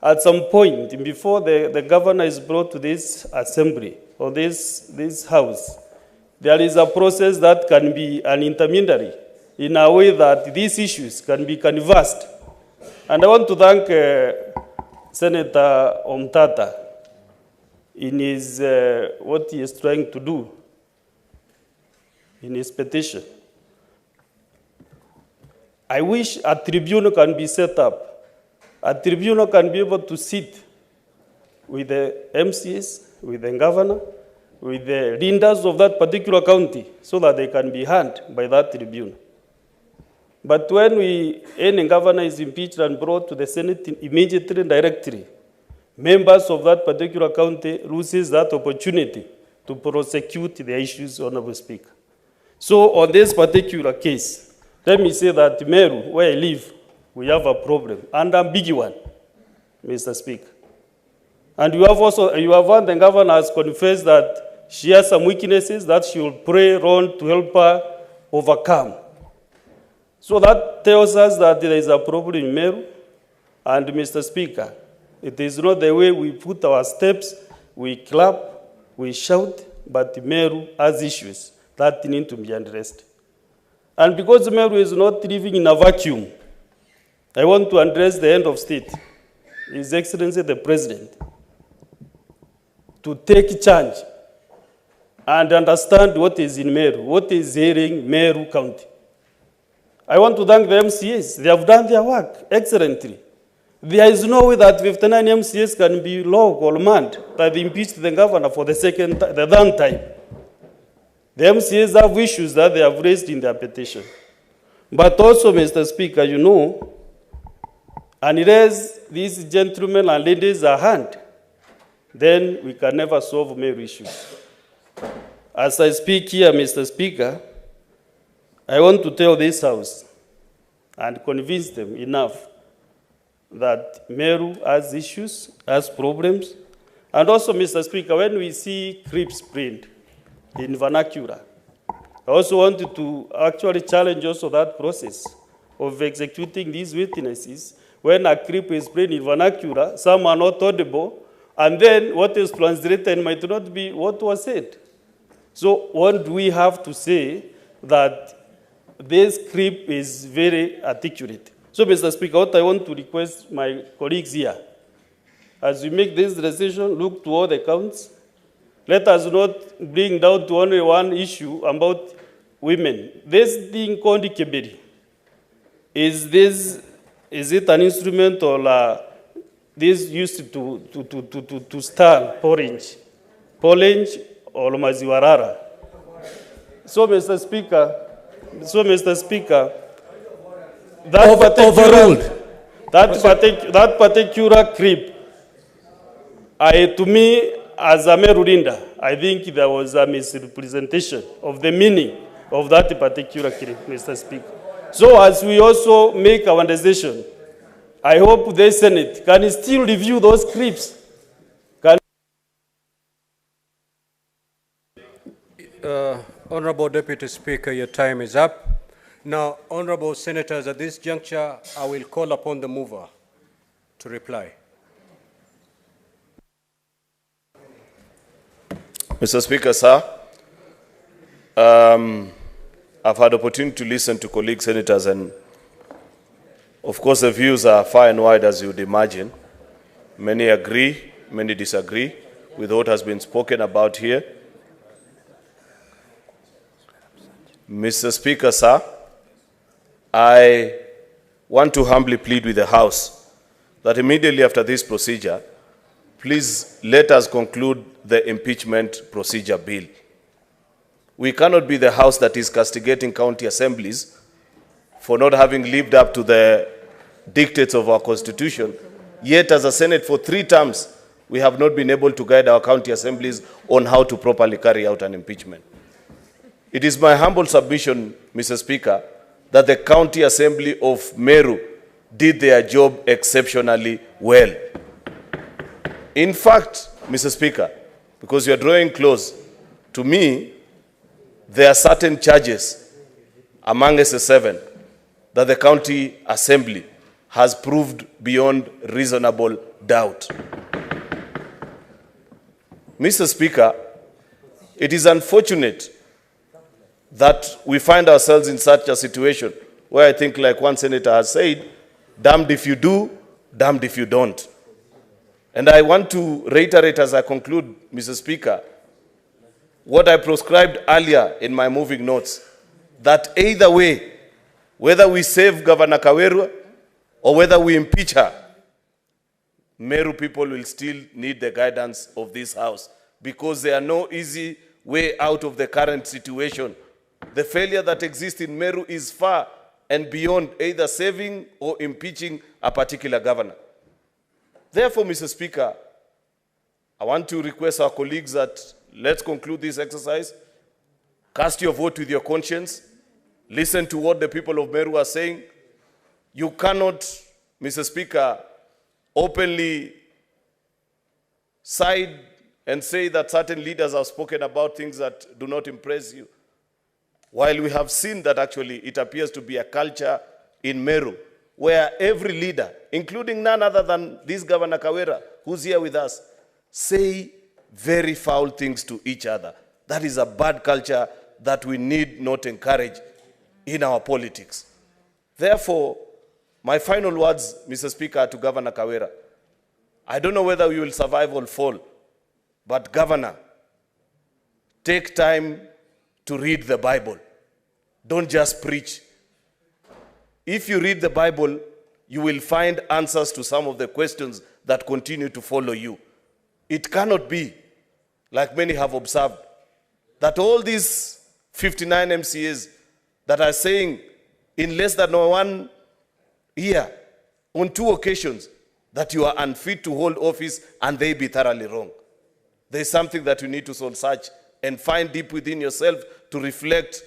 at some point, before the governor is brought to this assembly or this House, there is a process that can be an intermediary in a way that these issues can be canvassed. And I want to thank Senator Omtata in his, what he is trying to do in his petition. I wish a tribunal can be set up. A tribunal can be able to sit with the MCs, with the governor, with the leaders of that particular county, so that they can be heard by that tribunal. But when any governor is impeached and brought to the Senate immediately and directly, members of that particular county loses that opportunity to prosecute the issues, Honorable Speaker. So on this particular case, let me say that Meru, where I live, we have a problem, and a big one, Mr. Speaker. And you have heard the governor has confessed that she has some weaknesses that she will pray on to help her overcome. So that tells us that there is a problem in Meru, and Mr. Speaker, it is not the way we put our steps, we clap, we shout, but Meru has issues that need to be addressed. And because Meru is not living in a vacuum, I want to address the head of state, His Excellency the President, to take charge and understand what is in Meru, what is ailing Meru County. I want to thank the MCAs. They have done their work excellently. There is no way that 59 MCAs can be logged or manned that they impeached the governor for the third time. The MCAs have issues that they have raised in their petition. But also, Mr. Speaker, you know, unless these gentlemen and ladies are hand, then we can never solve Meru issues. As I speak here, Mr. Speaker, I want to tell this House and convince them enough that Meru has issues, has problems. And also, Mr. Speaker, when we see creeps print in vernacular, I also wanted to actually challenge also that process of executing these witnesses. When a creep is played in vernacular, some are not audible, and then what is translated might not be what was said. So what do we have to say that this creep is very articulate? So, Mr. Speaker, what I want to request my colleagues here, as we make this decision, look to all the counts. Let us not bring down to only one issue about women. This thing called Kebiri, is it an instrument or this used to stir porridge or maziwarara? So, Mr. Speaker, that particular creep, to me, as a Meru Linda, I think there was a misrepresentation of the meaning of that particular creep, Mr. Speaker. So as we also make our decision, I hope the Senate can still review those creeps. Honorable Deputy Speaker, your time is up. Now, honorable senators, at this juncture, I will call upon the mover to reply. Mr. Speaker, sir, I've had opportunity to listen to colleague senators, and of course the views are far and wide, as you would imagine. Many agree, many disagree with what has been spoken about here. Mr. Speaker, sir, I want to humbly plead with the House that immediately after this procedure, please let us conclude the impeachment procedure bill. We cannot be the House that is castigating county assemblies for not having lived up to the dictates of our Constitution, yet as a Senate for 3 terms, we have not been able to guide our county assemblies on how to properly carry out an impeachment. It is my humble submission, Mr. Speaker, that the County Assembly of Meru did their job exceptionally well. In fact, Mr. Speaker, because you are drawing close, to me, there are certain charges among SS7 that the County Assembly has proved beyond reasonable doubt. Mr. Speaker, it is unfortunate that we find ourselves in such a situation where I think, like one senator has said, damned if you do, damned if you don't. And I want to reiterate as I conclude, Mr. Speaker, what I prescribed earlier in my moving notes, that either way, whether we save Governor Kawira or whether we impeach her, Meru people will still need the guidance of this House, because there are no easy way out of the current situation. The failure that exists in Meru is far and beyond either saving or impeaching a particular governor. Therefore, Mr. Speaker, I want to request our colleagues that let's conclude this exercise. Cast your vote with your conscience. Listen to what the people of Meru are saying. You cannot, Mr. Speaker, openly side and say that certain leaders have spoken about things that do not impress you. While we have seen that actually it appears to be a culture in Meru where every leader, including none other than this Governor Kawira, who's here with us, say very foul things to each other. That is a bad culture that we need not encourage in our politics. Therefore, my final words, Mr. Speaker, to Governor Kawira, I don't know whether we will survive or fall, but Governor, take time to read the Bible. Don't just preach. If you read the Bible, you will find answers to some of the questions that continue to follow you. It cannot be, like many have observed, that all these 59 MCAs that are saying in less than 1 year, on 2 occasions, that you are unfit to hold office, and they be thoroughly wrong. There is something that you need to soul search and find deep within yourself to reflect,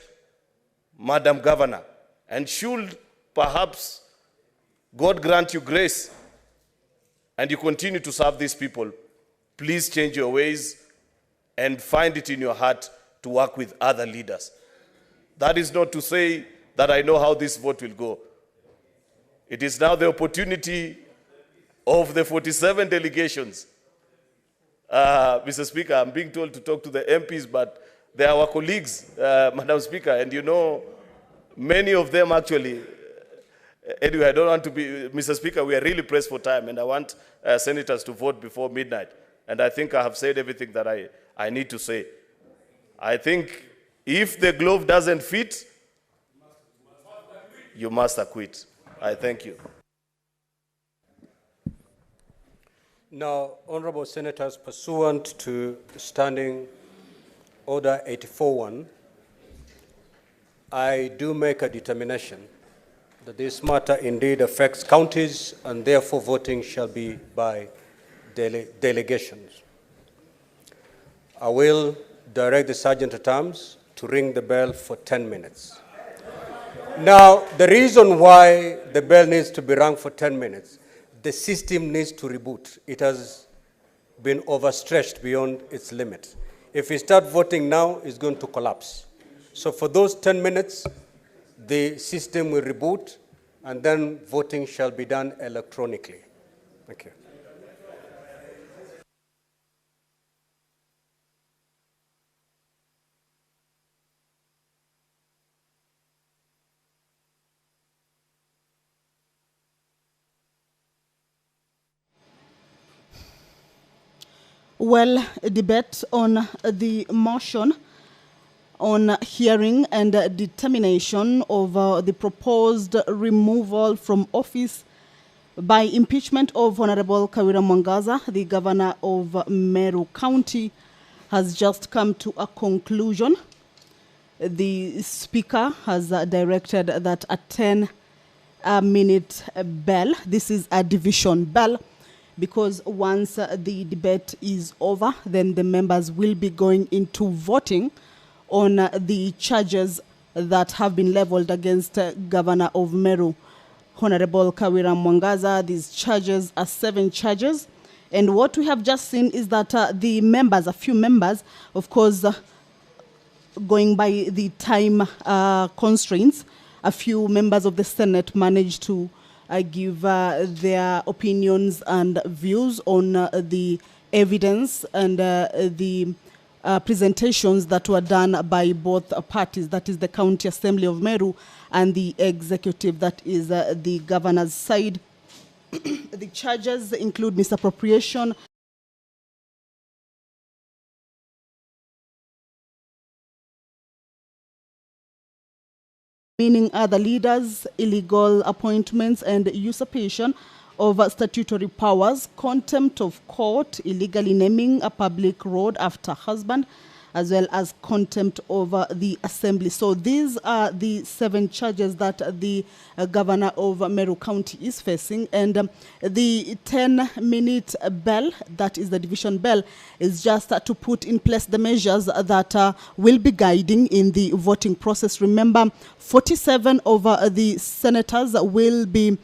Madam Governor. And should perhaps God grant you grace and you continue to serve these people, please change your ways and find it in your heart to work with other leaders. That is not to say that I know how this vote will go. It is now the opportunity of the 47 delegations. Mr. Speaker, I'm being told to talk to the MPs, but they are our colleagues, Madam Speaker, and you know, many of them actually, anyway, I don't want to be, Mr. Speaker, we are really pressed for time, and I want senators to vote before midnight. And I think I have said everything that I need to say. I think if the glove doesn't fit, you must acquit. I thank you. Now, honorable senators, pursuant to Standing Order 84-1, I do make a determination that this matter indeed affects counties, and therefore voting shall be by delegations. I will direct the Sergeant-at-Arms to ring the bell for 10 minutes. Now, the reason why the bell needs to be rung for 10 minutes, the system needs to reboot. It has been overstretched beyond its limit. If we start voting now, it's going to collapse. So for those 10 minutes, the system will reboot, and then voting shall be done electronically. Thank you. Well, a debate on the motion on hearing and determination of the proposed removal from office by impeachment of Honorable Kawira Mwangaza, the governor of Meru County, has just come to a conclusion. The speaker has directed that a 10-minute bell, this is a division bell, because once the debate is over, then the members will be going into voting on the charges that have been leveled against Governor of Meru, Honorable Kawira Mwangaza. These charges are 7 charges. And what we have just seen is that the members, a few members, of course, going by the time constraints, a few members of the Senate managed to give their opinions and views on the evidence and the presentations that were done by both parties, that is the County Assembly of Meru and the executive, that is the governor's side. The charges include misappropriation, meaning other leaders, illegal appointments and usurpation of statutory powers, contempt of court, illegally naming a public road after husband, as well as contempt over the assembly. So these are the 7 charges that the governor of Meru County is facing. And the 10-minute bell, that is the division bell, is just to put in place the measures that will be guiding in the voting process. Remember, 47 of the senators will be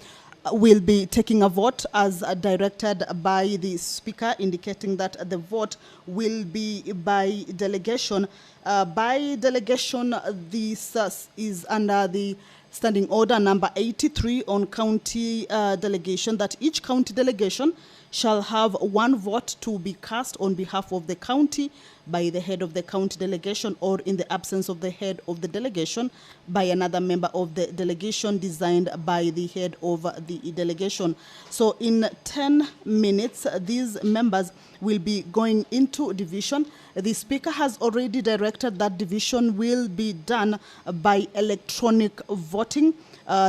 taking a vote as directed by the speaker, indicating that the vote will be by delegation. By delegation, this is under the Standing Order number 83 on county delegation, that each county delegation shall have one vote to be cast on behalf of the county by the head of the county delegation, or in the absence of the head of the delegation, by another member of the delegation designed by the head of the delegation. So in 10 minutes, these members will be going into division. The Speaker has already directed that division will be done by electronic voting.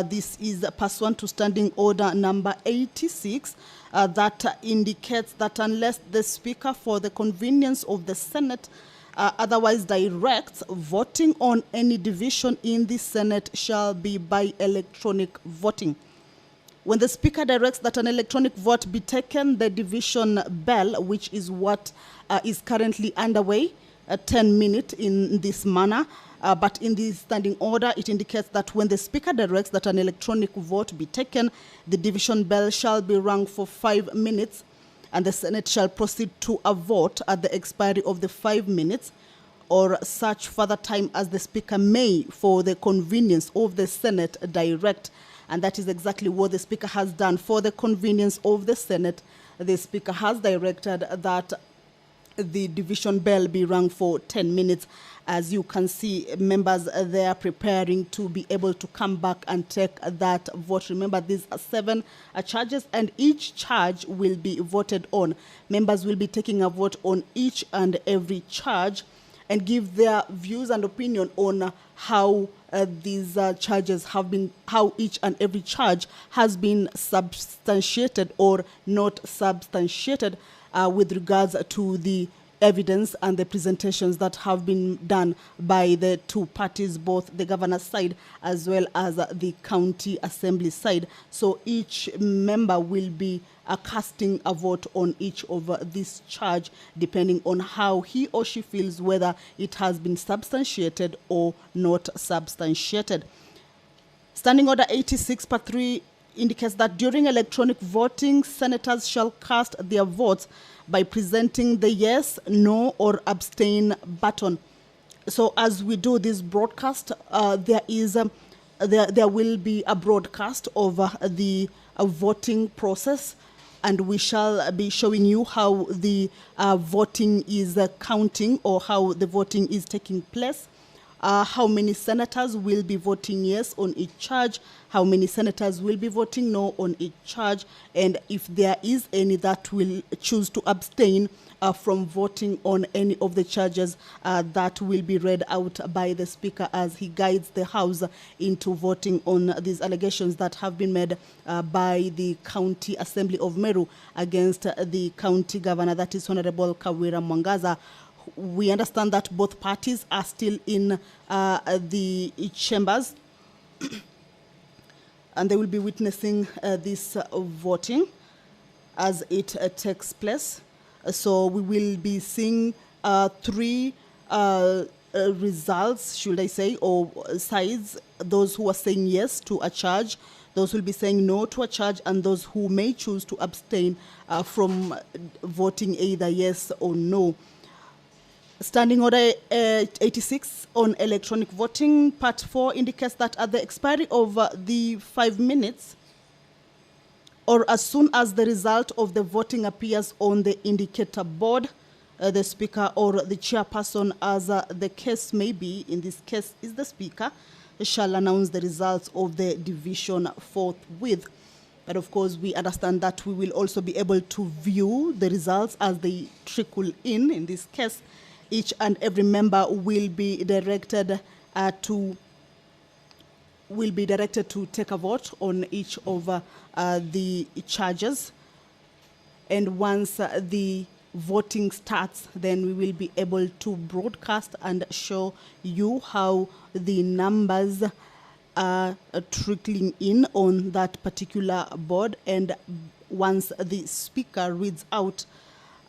This is pursuant to Standing Order number 86. That indicates that unless the Speaker, for the convenience of the Senate, otherwise directs, voting on any division in the Senate shall be by electronic voting. When the Speaker directs that an electronic vote be taken, the division bell, which is what is currently underway, 10 minutes in this manner, but in the standing order, it indicates that when the Speaker directs that an electronic vote be taken, the division bell shall be rung for 5 minutes, and the Senate shall proceed to a vote at the expiry of the 5 minutes, or such further time as the Speaker may, for the convenience of the Senate, direct. And that is exactly what the Speaker has done. For the convenience of the Senate, the Speaker has directed that the division bell be rung for 10 minutes. As you can see, members there preparing to be able to come back and take that vote. Remember, these are 7 charges, and each charge will be voted on. Members will be taking a vote on each and every charge and give their views and opinion on how these charges have been, how each and every charge has been substantiated or not substantiated with regards to the evidence and the presentations that have been done by the two parties, both the governor's side as well as the county assembly side. So each member will be casting a vote on each of this charge, depending on how he or she feels whether it has been substantiated or not substantiated. Standing Order 86 per 3 indicates that during electronic voting, senators shall cast their votes by presenting the yes, no, or abstain button. So as we do this broadcast, there will be a broadcast of the voting process, and we shall be showing you how the voting is counting, or how the voting is taking place. How many senators will be voting yes on each charge, how many senators will be voting no on each charge, and if there is any that will choose to abstain from voting on any of the charges that will be read out by the Speaker as he guides the House into voting on these allegations that have been made by the County Assembly of Meru against the County Governor, that is Honorable Kawira Mwangaza. We understand that both parties are still in the chambers and they will be witnessing this voting as it takes place. So we will be seeing 3 results, should I say, or sides: those who are saying yes to a charge, those who will be saying no to a charge, and those who may choose to abstain from voting either yes or no. Standing Order 86 on electronic voting, Part 4 indicates that at the expiry of the 5 minutes, or as soon as the result of the voting appears on the indicator board, the Speaker or the chairperson, as the case may be, in this case is the Speaker, shall announce the results of the division forthwith. But of course, we understand that we will also be able to view the results as they trickle in this case. Each and every member will be directed to take a vote on each of the charges. And once the voting starts, then we will be able to broadcast and show you how the numbers are trickling in on that particular board. And once the Speaker reads out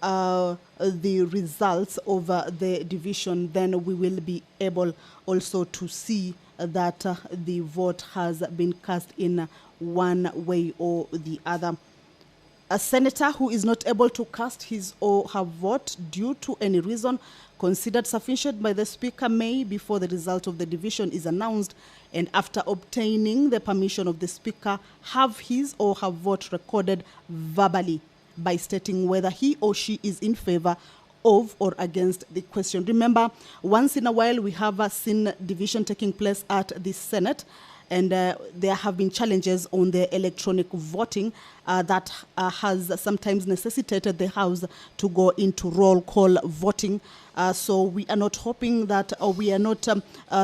the results of the division, then we will be able also to see that the vote has been cast in one way or the other. A senator who is not able to cast his or her vote due to any reason considered sufficient by the Speaker may, before the result of the division is announced and after obtaining the permission of the Speaker, have his or her vote recorded verbally by stating whether he or she is in favor of or against the question. Remember, once in a while we have seen division taking place at the Senate, and there have been challenges on the electronic voting that has sometimes necessitated the House to go into roll call voting. So we are not hoping that, or we are not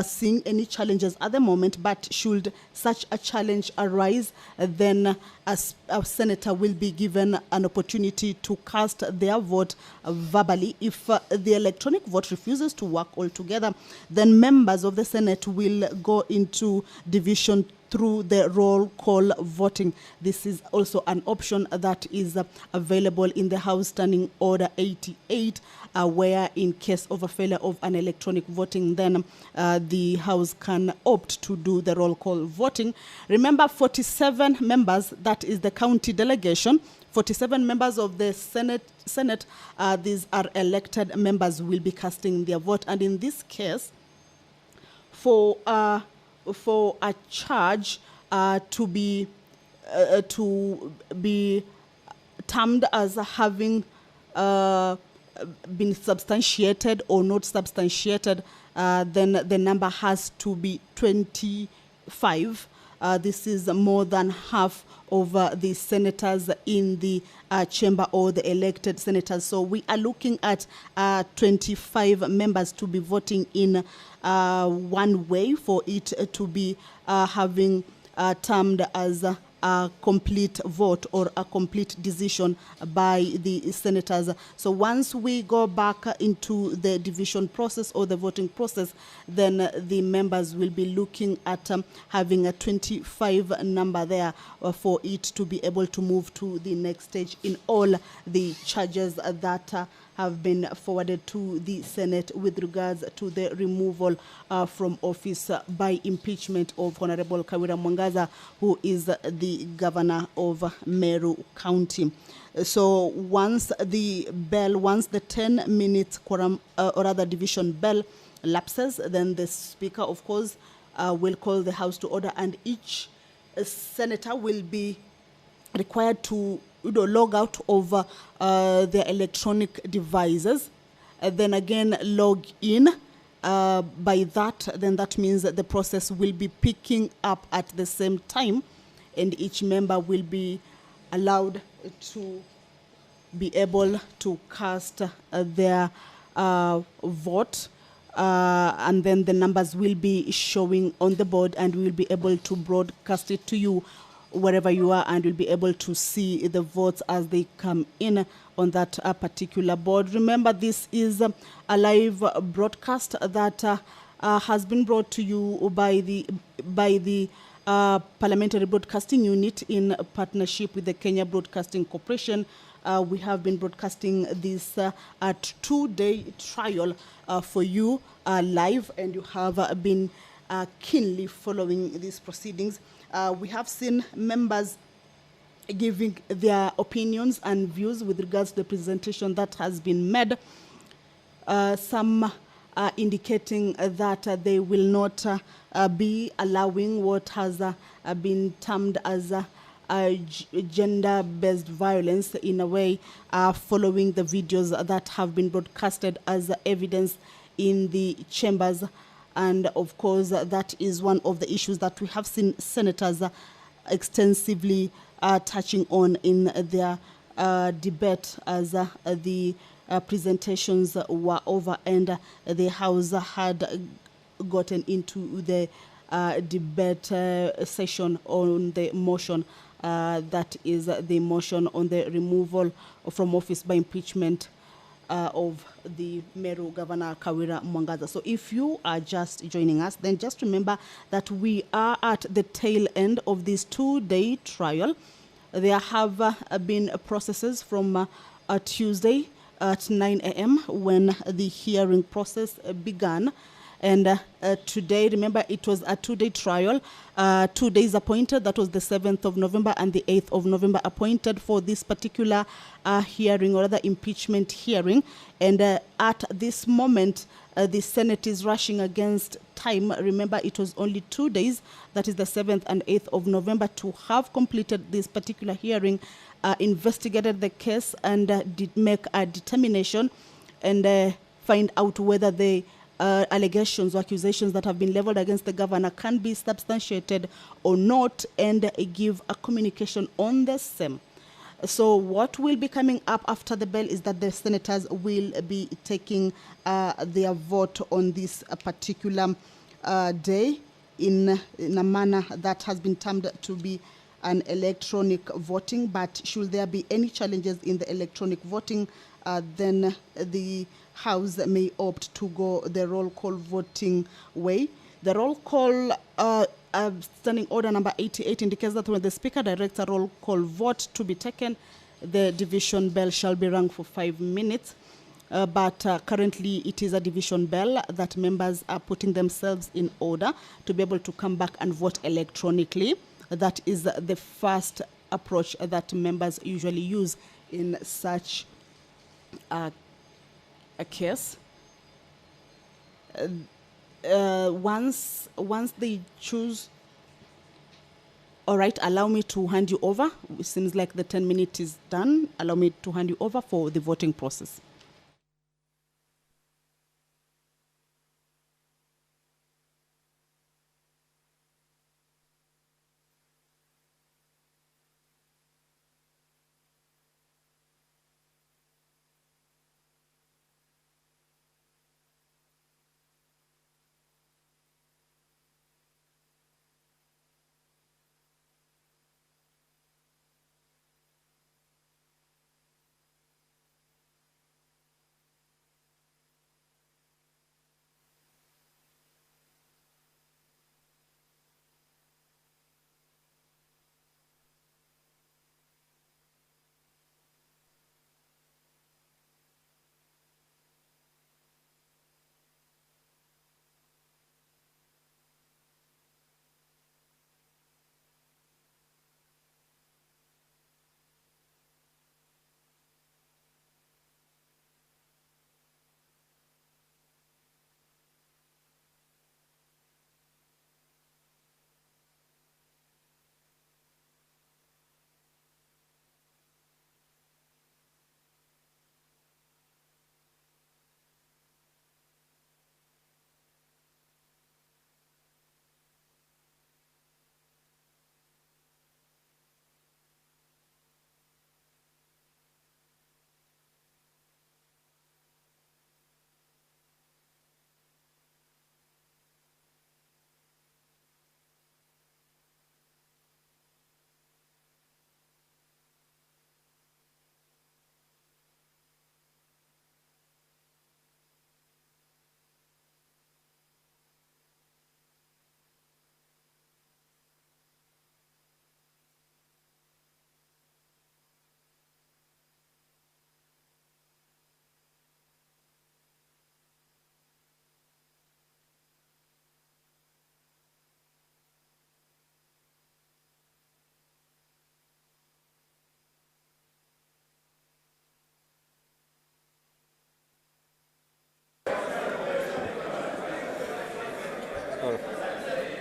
seeing any challenges at the moment, but should such a challenge arise, then a senator will be given an opportunity to cast their vote verbally. If the electronic vote refuses to work altogether, then members of the Senate will go into division through the roll call voting. This is also an option that is available in the House Standing Order 88, where in case of a failure of an electronic voting, then the House can opt to do the roll call voting. Remember, 47 members, that is the county delegation, 47 members of the Senate, these are elected members, will be casting their vote. And in this case, for a charge to be termed as having been substantiated or not substantiated, then the number has to be 25. This is more than half of the senators in the chamber, or the elected senators. So we are looking at 25 members to be voting in one way for it to be having termed as a complete vote or a complete decision by the senators. So once we go back into the division process or the voting process, then the members will be looking at having a 25 number there for it to be able to move to the next stage in all the charges that have been forwarded to the Senate with regards to the removal from office by impeachment of Honorable Kawira Mwangaza, who is the governor of Meru County. So once the 10-minute quorum or rather division bell lapses, then the Speaker, of course, will call the House to order, and each senator will be required to log out of their electronic devices, then again log in. By that, then that means that the process will be picking up at the same time, and each member will be allowed to be able to cast their vote, and then the numbers will be showing on the board, and we will be able to broadcast it to you wherever you are, and you'll be able to see the votes as they come in on that particular board. Remember, this is a live broadcast that has been brought to you by the Parliamentary Broadcasting Unit in partnership with the Kenya Broadcasting Corporation. We have been broadcasting this at 2-day trial for you live, and you have been keenly following these proceedings. We have seen members giving their opinions and views with regards to the presentation that has been made. Some indicating that they will not be allowing what has been termed as gender-based violence in a way, following the videos that have been broadcasted as evidence in the chambers. And of course, that is one of the issues that we have seen senators extensively touching on in their debate as the presentations were over, and the House had gotten into the debate session on the motion, that is the motion on the removal from office by impeachment of the Meru Governor Kawira Mwangaza. So if you are just joining us, then just remember that we are at the tail end of this 2-day trial. There have been processes from Tuesday at 9 a.m. when the hearing process began, And today, remember, it was a 2-day trial. 2 days appointed, that was the 7th of November and the 8th of November appointed for this particular hearing, or rather impeachment hearing. And at this moment, the Senate is rushing against time. Remember, it was only 2 days, that is the 7th and 8th of November, to have completed this particular hearing, investigated the case, and did make a determination and find out whether the allegations or accusations that have been leveled against the governor can be substantiated or not, and give a communication on the same. So what will be coming up after the bell is that the senators will be taking their vote on this particular day in a manner that has been termed to be an electronic voting. But should there be any challenges in the electronic voting, then the House may opt to go the roll call voting way. The roll call standing order number 88 indicates that when the Speaker directs a roll call vote to be taken, the division bell shall be rung for 5 minutes. But currently it is a division bell that members are putting themselves in order to be able to come back and vote electronically. That is the first approach that members usually use in such a case. Once they choose, all right, allow me to hand you over. It seems like the 10 minutes is done. Allow me to hand you over for the voting process.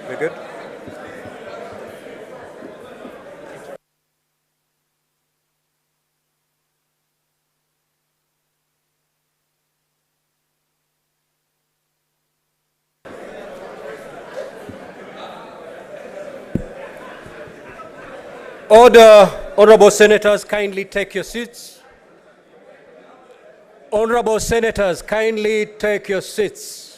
We good? Order, honorable senators, kindly take your seats. Honorable senators, kindly take your seats.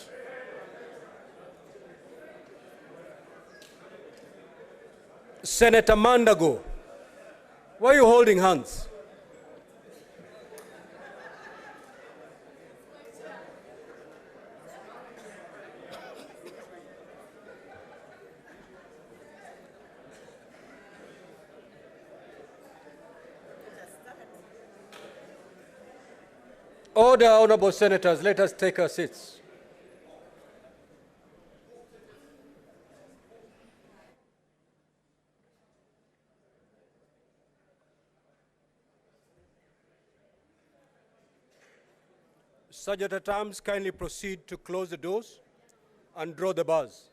Senator Mandago, why are you holding hands? Order, honorable senators, let us take our seats. Sergeant at Arms, kindly proceed to close the doors and draw the bars.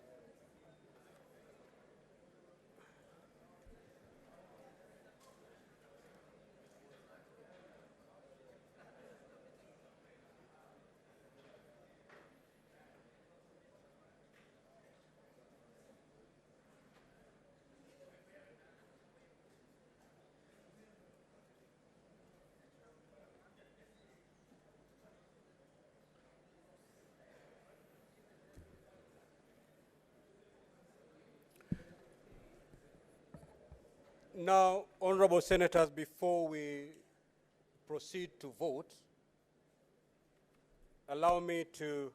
Now, honorable senators, before we proceed to vote, allow me to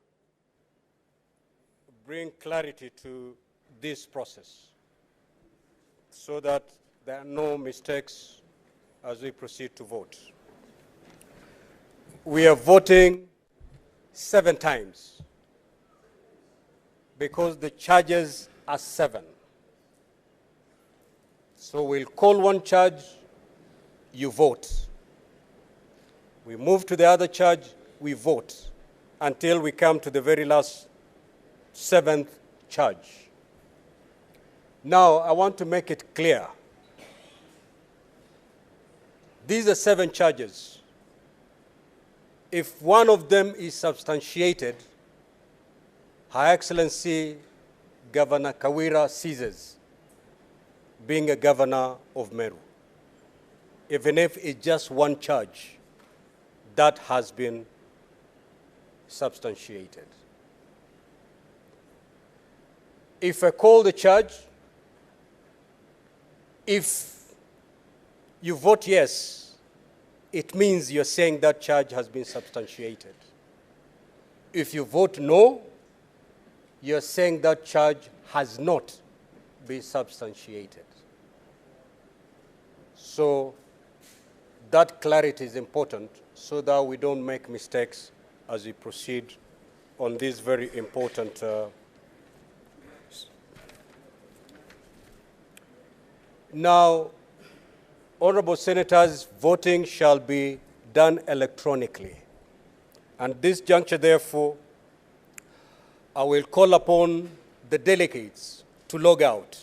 bring clarity to this process so that there are no mistakes as we proceed to vote. We are voting 7 times because the charges are 7. So we'll call one charge, you vote. We move to the other charge, we vote, until we come to the very last 7th charge. Now, I want to make it clear. These are 7 charges. If one of them is substantiated, Her Excellency Governor Kawira ceases being a governor of Meru, even if it's just one charge that has been substantiated. If I call the charge, if you vote yes, it means you're saying that charge has been substantiated. If you vote no, you're saying that charge has not been substantiated. So that clarity is important so that we don't make mistakes as we proceed on this very important Now, honorable senators, voting shall be done electronically. And this juncture, therefore, I will call upon the delegates to log out.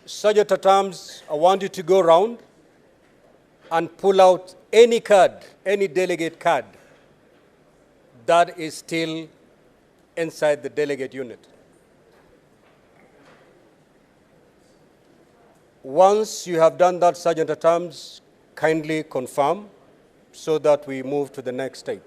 Sergeant at Arms, I want you to go around and pull out any card, any delegate card that is still inside the delegate unit. Once you have done that, Sergeant at Arms, kindly confirm so that we move to the next step.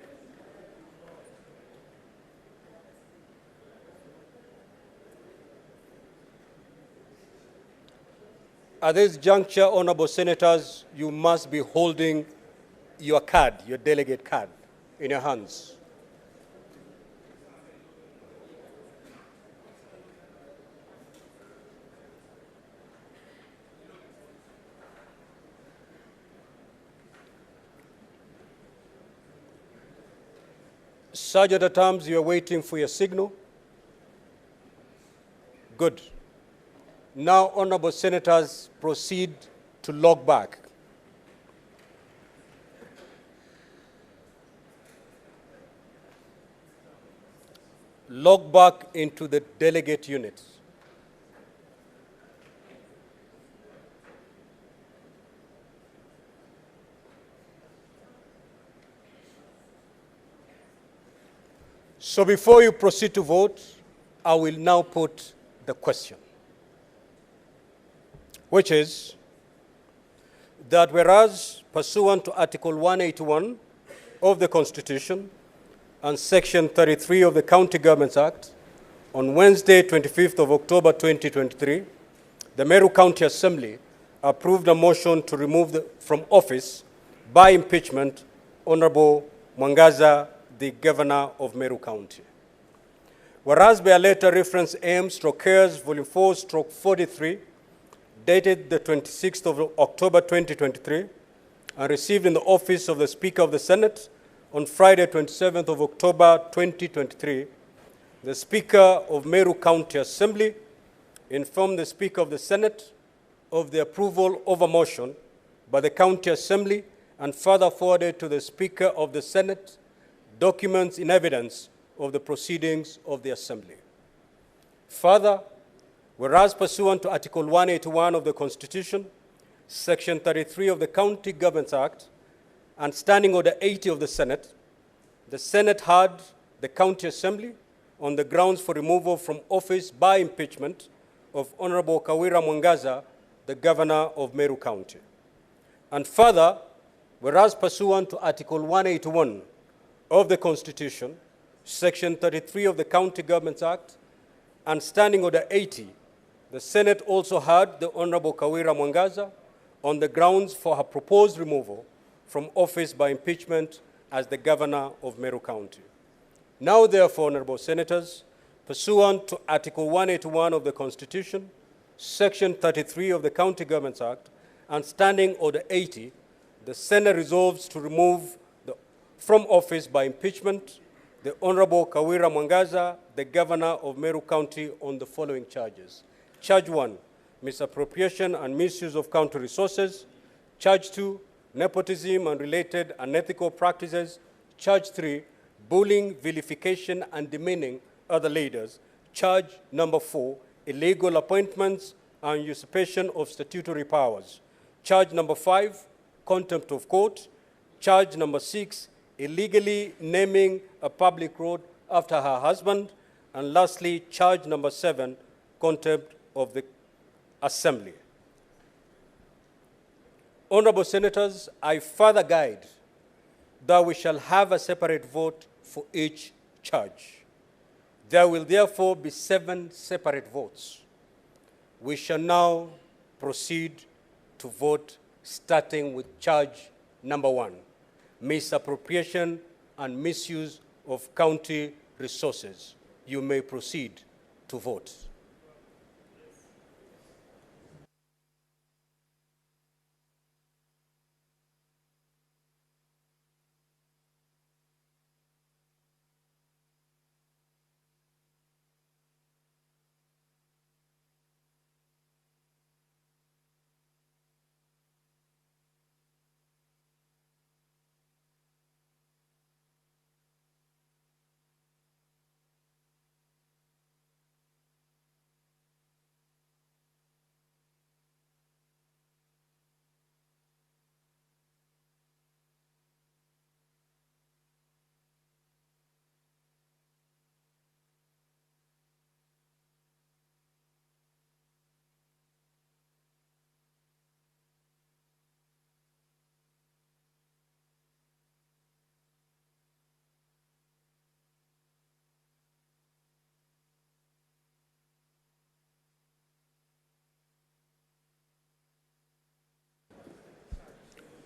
At this juncture, honorable senators, you must be holding your card, your delegate card, in your hands. Sergeant at Arms, you are waiting for your signal. Good. Now, honorable senators, proceed to log back. Log back into the delegate units. So before you proceed to vote, I will now put the question, which is that whereas pursuant to Article 181 of the Constitution and Section 33 of the County Governments Act, on Wednesday, 25th of October 2023, the Meru County Assembly approved a motion to remove from office by impeachment Honorable Mwangaza, the Governor of Meru County. Whereas by a letter reference M/Cares Volume 4/43, dated the 26th of October 2023, and received in the office of the Speaker of the Senate on Friday, 27th of October 2023, the Speaker of Meru County Assembly informed the Speaker of the Senate of the approval of a motion by the County Assembly and further forwarded to the Speaker of the Senate documents in evidence of the proceedings of the Assembly. Further, whereas pursuant to Article 181 of the Constitution, Section 33 of the County Governments Act, and Standing Order 80 of the Senate heard the County Assembly on the grounds for removal from office by impeachment of Honorable Kawira Mwangaza, the Governor of Meru County. And further, whereas pursuant to Article 181 of the Constitution, Section 33 of the County Governments Act, and Standing Order 80, the Senate also heard the Honorable Kawira Mwangaza on the grounds for her proposed removal from office by impeachment as the Governor of Meru County. Now, therefore, Honorable Senators, pursuant to Article 181 of the Constitution, Section 33 of the County Governments Act, and Standing Order 80, the Senate resolves to remove from office by impeachment the Honorable Kawira Mwangaza, the Governor of Meru County, on the following charges. Charge 1, misappropriation and misuse of county resources. Charge 2, nepotism and related unethical practices. Charge 3, bullying, vilification, and demeaning other leaders. Charge number 4, illegal appointments and usurpation of statutory powers. Charge number 5, contempt of court. Charge number 6, illegally naming a public road after her husband. And lastly, charge number 7, contempt of the Assembly. Honorable Senators, I further guide that we shall have a separate vote for each charge. There will therefore be 7 separate votes. We shall now proceed to vote, starting with charge number 1, misappropriation and misuse of county resources. You may proceed to vote.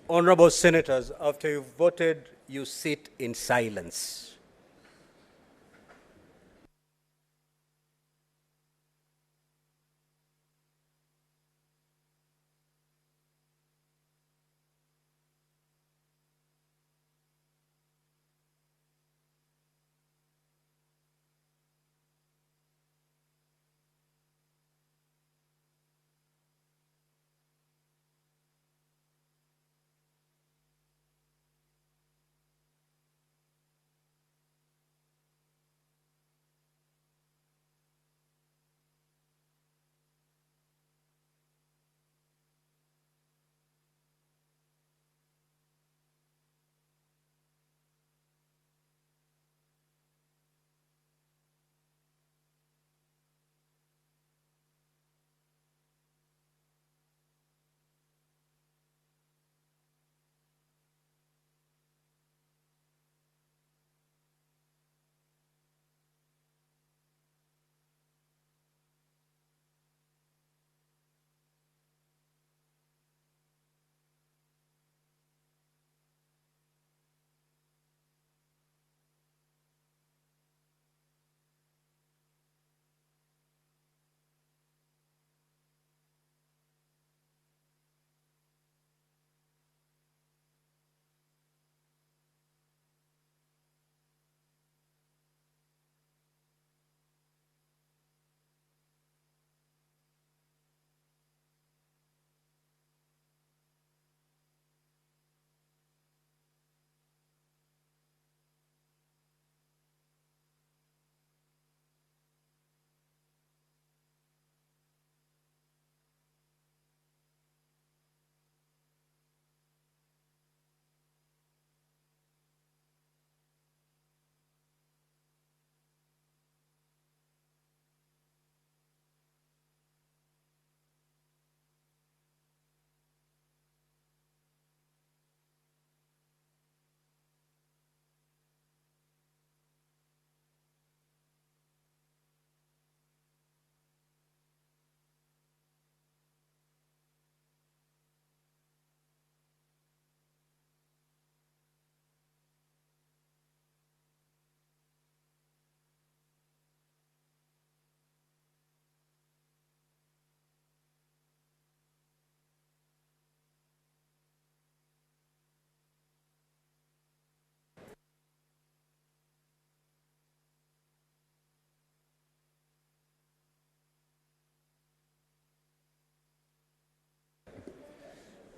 Honorable Senators, after you've voted, you sit in silence.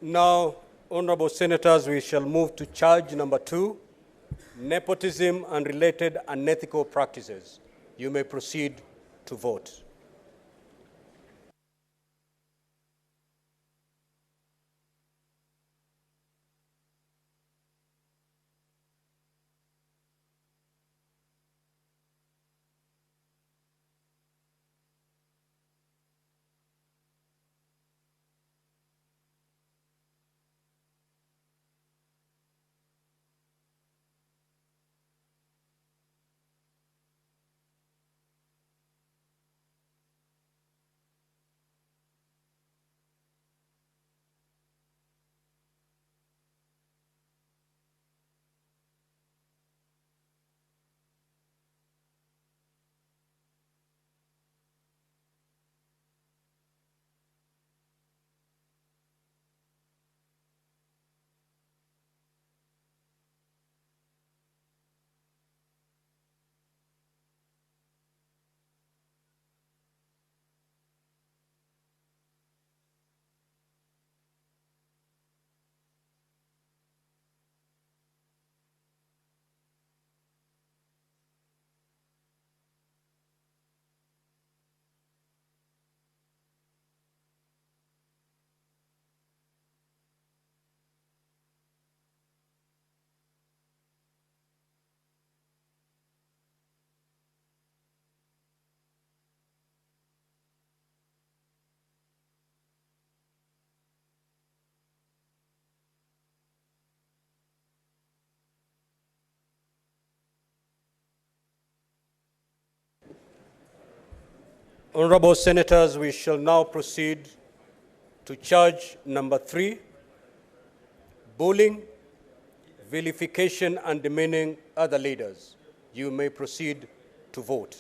Now, honorable senators, we shall move to charge number 2, nepotism and related unethical practices. You may proceed to vote. Honorable senators, we shall now proceed to charge number 3, bullying, vilification, and demeaning other leaders. You may proceed to vote.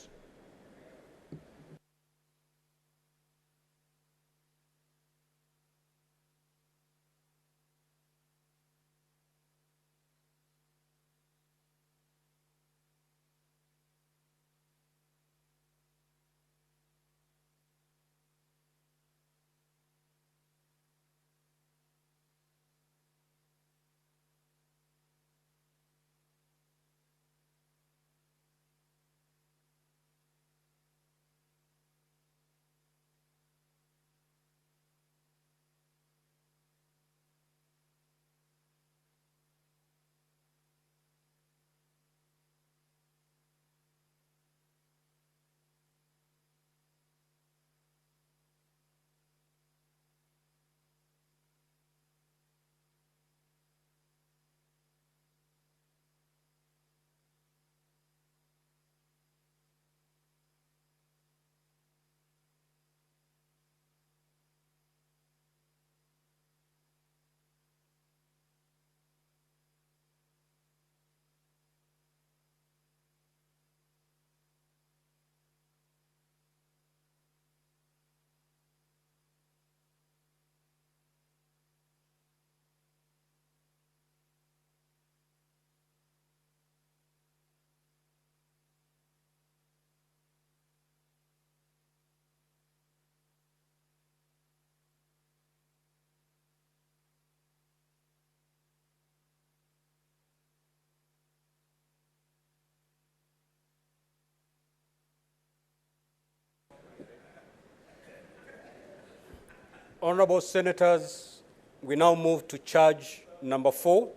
Honorable senators, we now move to charge number 4,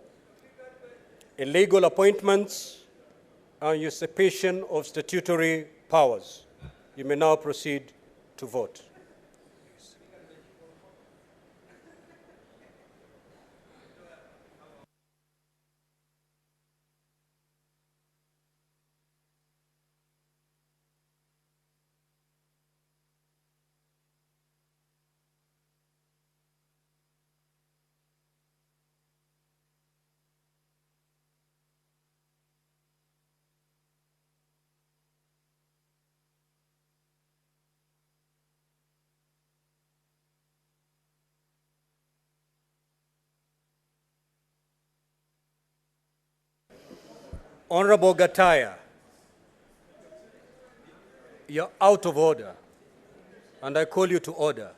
illegal appointments and usurpation of statutory powers. You may now proceed to vote. Honorable Gataya, you're out of order, and I call you to order.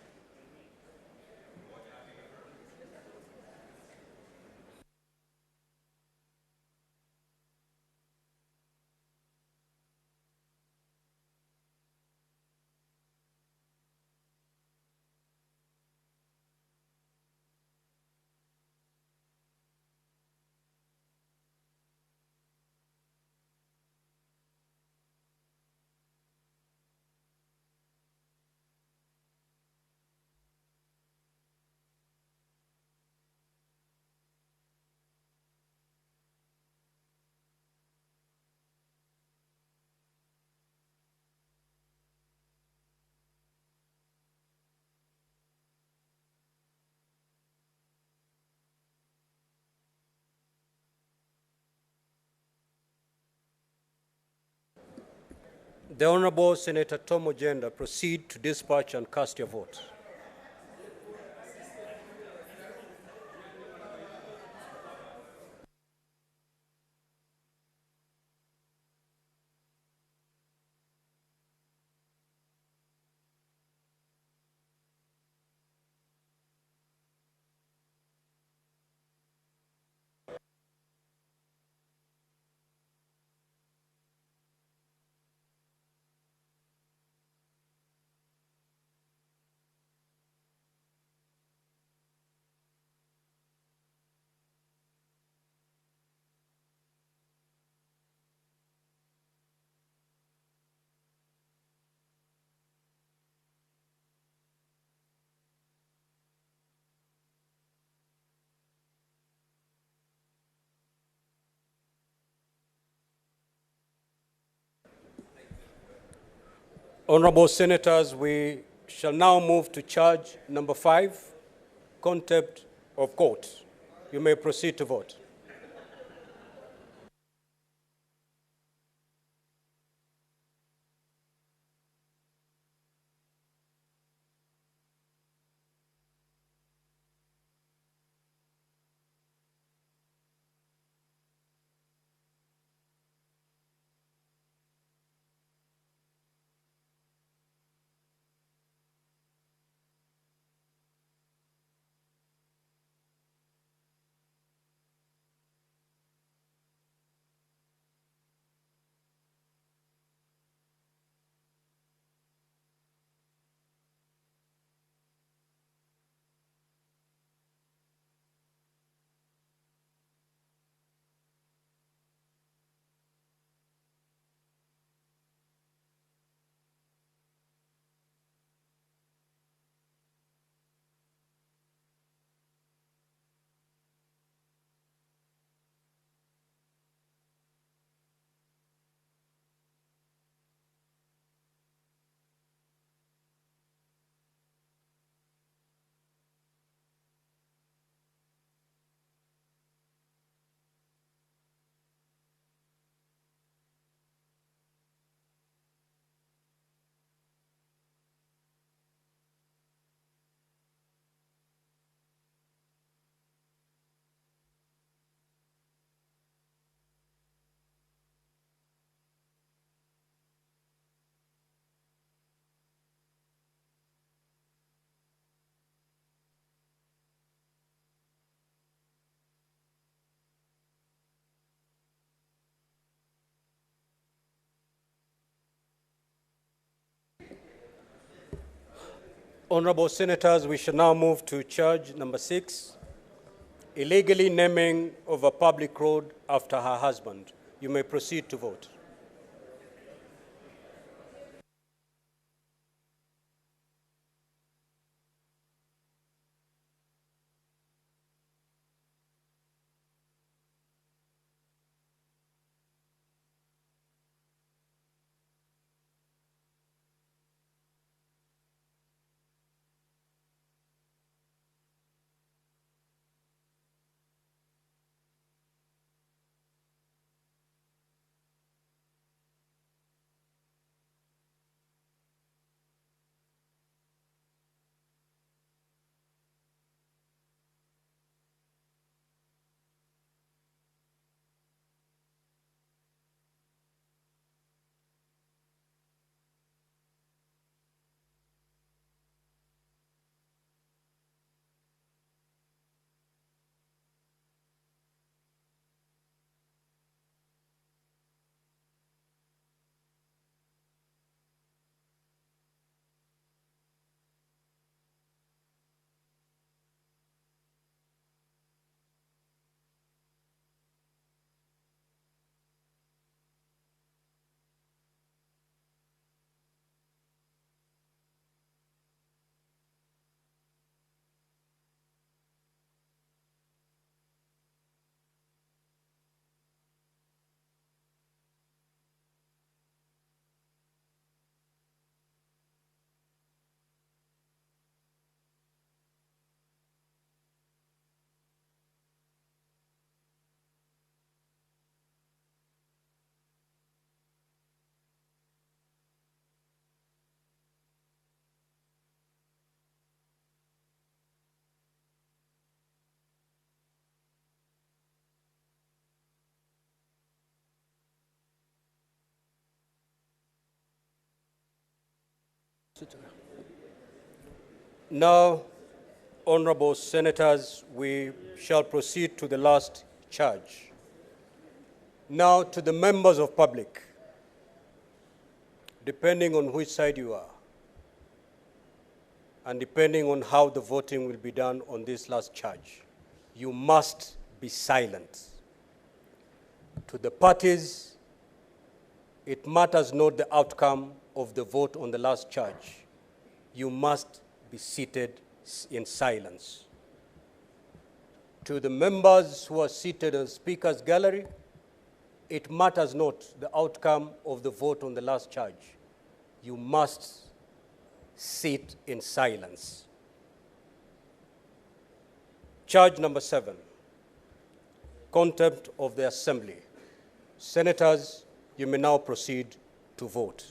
The Honorable Senator Tom Ojenda, proceed to dispatch and cast your vote. Honorable Senators, we shall now move to charge number 5, contempt of court. You may proceed to vote. Honorable Senators, we shall now move to charge number 6, illegally naming of a public road after her husband. You may proceed to vote. Now, honorable senators, we shall proceed to the last charge. Now, to the members of public, depending on which side you are, and depending on how the voting will be done on this last charge, you must be silent. To the parties, it matters not the outcome of the vote on the last charge. You must be seated in silence. To the members who are seated in the speaker's gallery, it matters not the outcome of the vote on the last charge. You must sit in silence. Charge number 7, contempt of the assembly. Senators, you may now proceed to vote.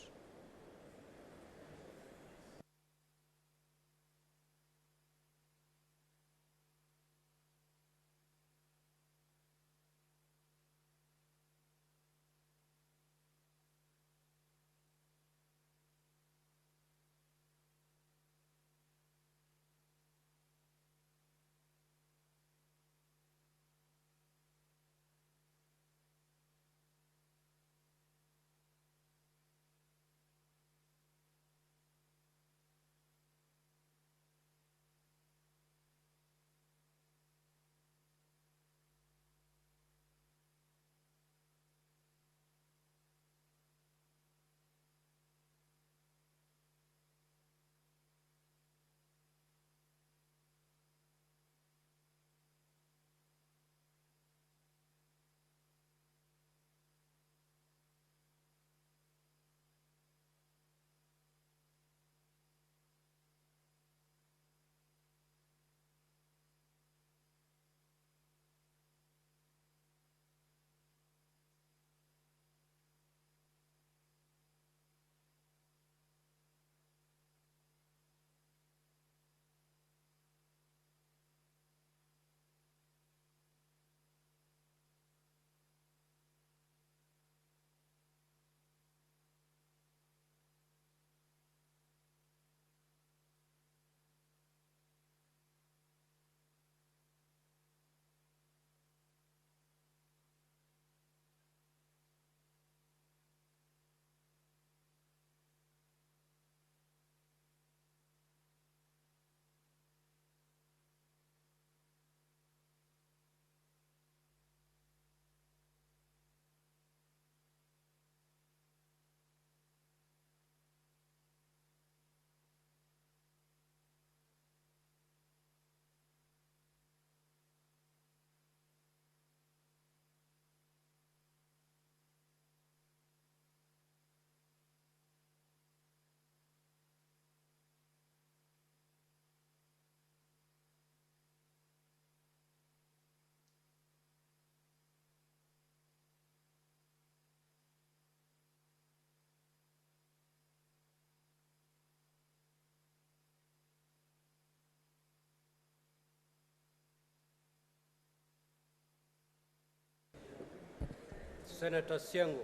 Senator Siango,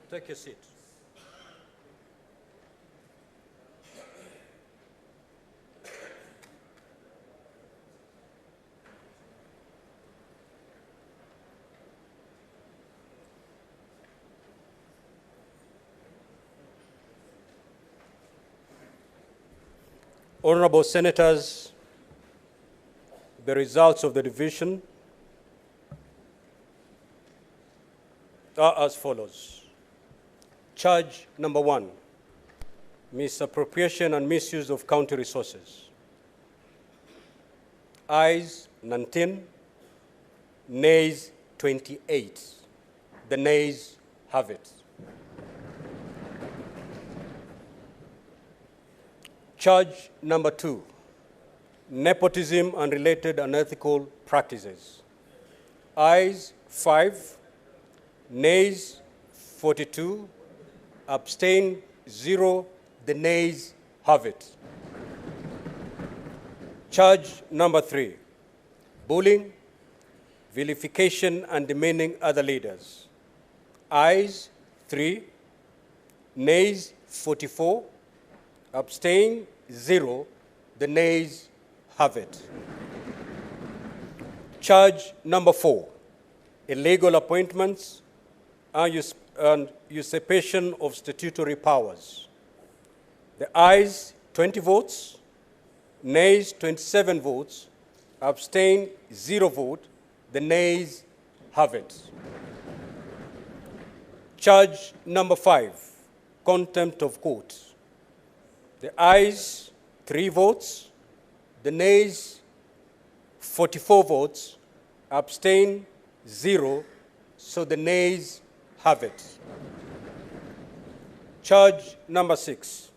take your seat. Honorable Senators, the results of the division are as follows. Charge number 1, misappropriation and misuse of county resources. Ayes 19, nays 28. The nays have it. Charge number 2, nepotism and related unethical practices. Ayes 5, nays 42, abstain 0, the nays have it. Charge number 3, bullying, vilification and demeaning other leaders. Ayes 3, nays 44, abstain 0, the nays have it. Charge number 4, illegal appointments and usurpation of statutory powers. The ayes 20 votes, nays 27 votes, abstain 0 vote, the nays have it. Charge number 5, contempt of court. The ayes 3 votes, the nays 44 votes, abstain 0, so the nays have it. Charge number 6,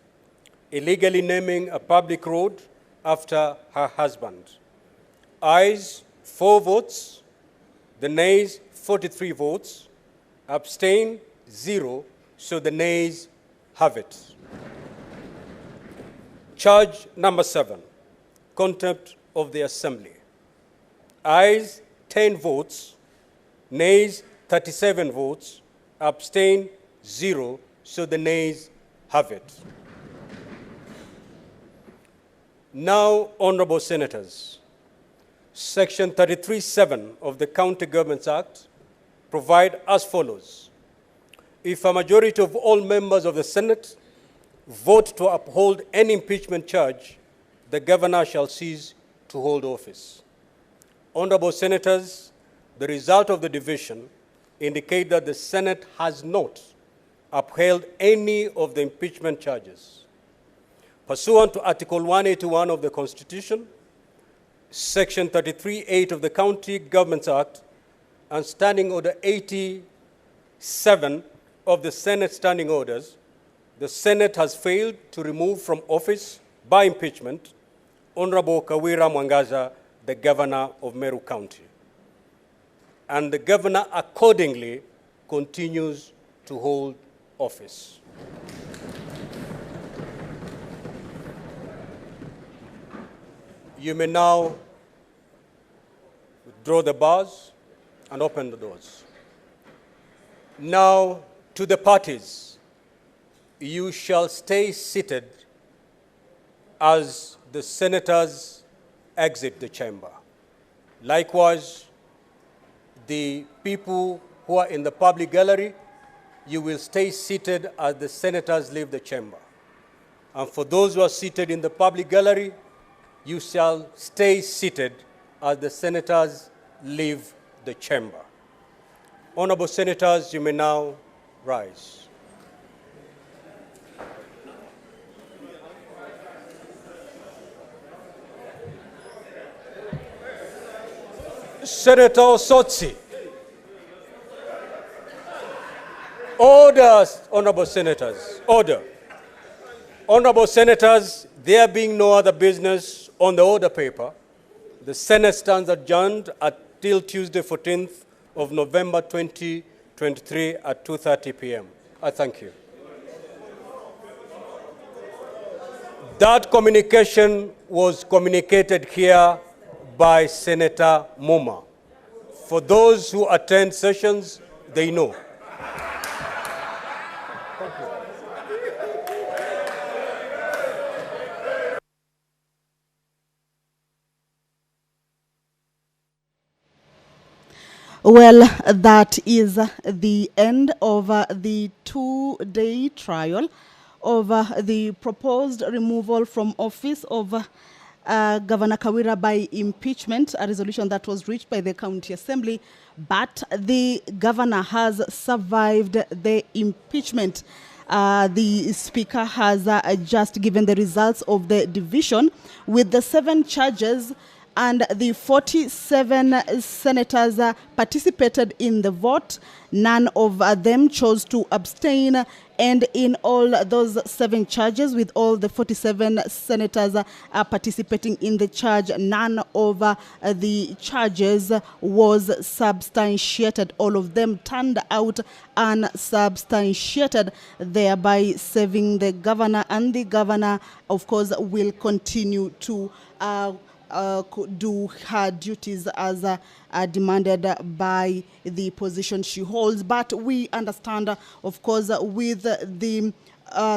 illegally naming a public road after her husband. Ayes 4 votes, the nays 43 votes, abstain 0, so the nays have it. Charge number 7, contempt of the assembly. Ayes 10 votes, nays 37 votes, abstain 0, so the nays have it. Now, honorable senators, Section 33(7) of the County Governments Act provide as follows. If a majority of all members of the Senate vote to uphold any impeachment charge, the governor shall cease to hold office. Honorable senators, the result of the division indicate that the Senate has not upheld any of the impeachment charges. Pursuant to Article 181 of the Constitution, Section 33(8) of the County Governments Act, and Standing Order 87 of the Senate Standing Orders, the Senate has failed to remove from office by impeachment Honorable Kawira Mwangaza, the Governor of Meru County. And the Governor accordingly continues to hold office. You may now withdraw the bars and open the doors. Now, to the parties, you shall stay seated as the senators exit the chamber. Likewise, the people who are in the public gallery, you will stay seated as the senators leave the chamber. And for those who are seated in the public gallery, you shall stay seated as the senators leave the chamber. Honorable senators, you may now rise. Senator Sotsi. Order, honorable senators, order. Honorable senators, there being no other business on the order paper, the Senate stands adjourned until Tuesday, 14th of November 2023 at 2:30 p.m. I thank you. That communication was communicated here by Senator Muma. For those who attend sessions, they know. Thank you. Well, that is the end of the two-day trial of the proposed removal from office of Governor Kawira by impeachment, a resolution that was reached by the County Assembly, but the governor has survived the impeachment. The Speaker has just given the results of the division with the 7 charges, and the 47 senators participated in the vote. None of them chose to abstain. And in all those 7 charges, with all the 47 senators participating in the charge, none of the charges was substantiated. All of them turned out unsubstantiated, thereby saving the governor. And the governor, of course, will continue to do her duties as demanded by the position she holds. But we understand, of course, with the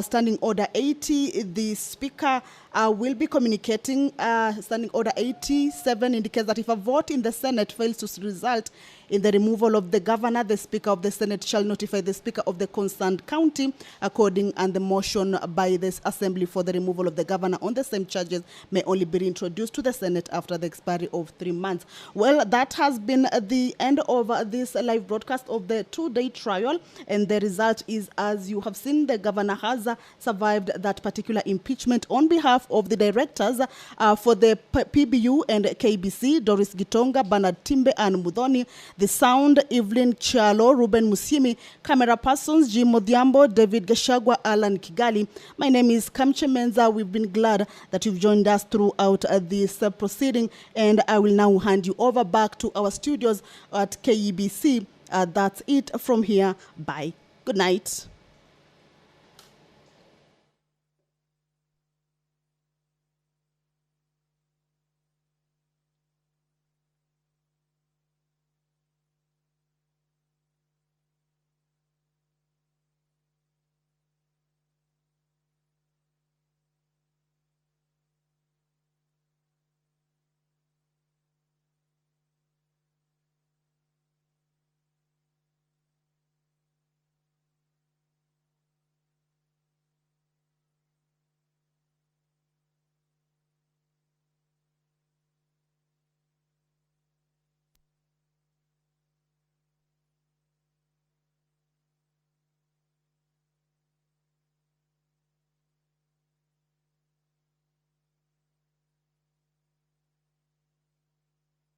Standing Order 80, the Speaker will be communicating. Standing Order 87 indicates that if a vote in the Senate fails to result in the removal of the Governor, the Speaker of the Senate shall notify the Speaker of the concerned county according, and the motion by this Assembly for the removal of the Governor on the same charges may only be reintroduced to the Senate after the expiry of 3 months. Well, that has been the end of this live broadcast of the 2-day trial, and the result is, as you have seen, the Governor has survived that particular impeachment. On behalf of the directors for the PBU and KBC, Doris Gitonga, Bernard Timbe, and Mudhoni, the sound, Evelyn Chalo, Ruben Musimi, camera persons, Jim Odhiambo, David Gashagwa, Alan Kigali. My name is Kamche Menza. We've been glad that you've joined us throughout this proceeding, and I will now hand you over back to our studios at KEBC. That's it from here. Bye. Good night.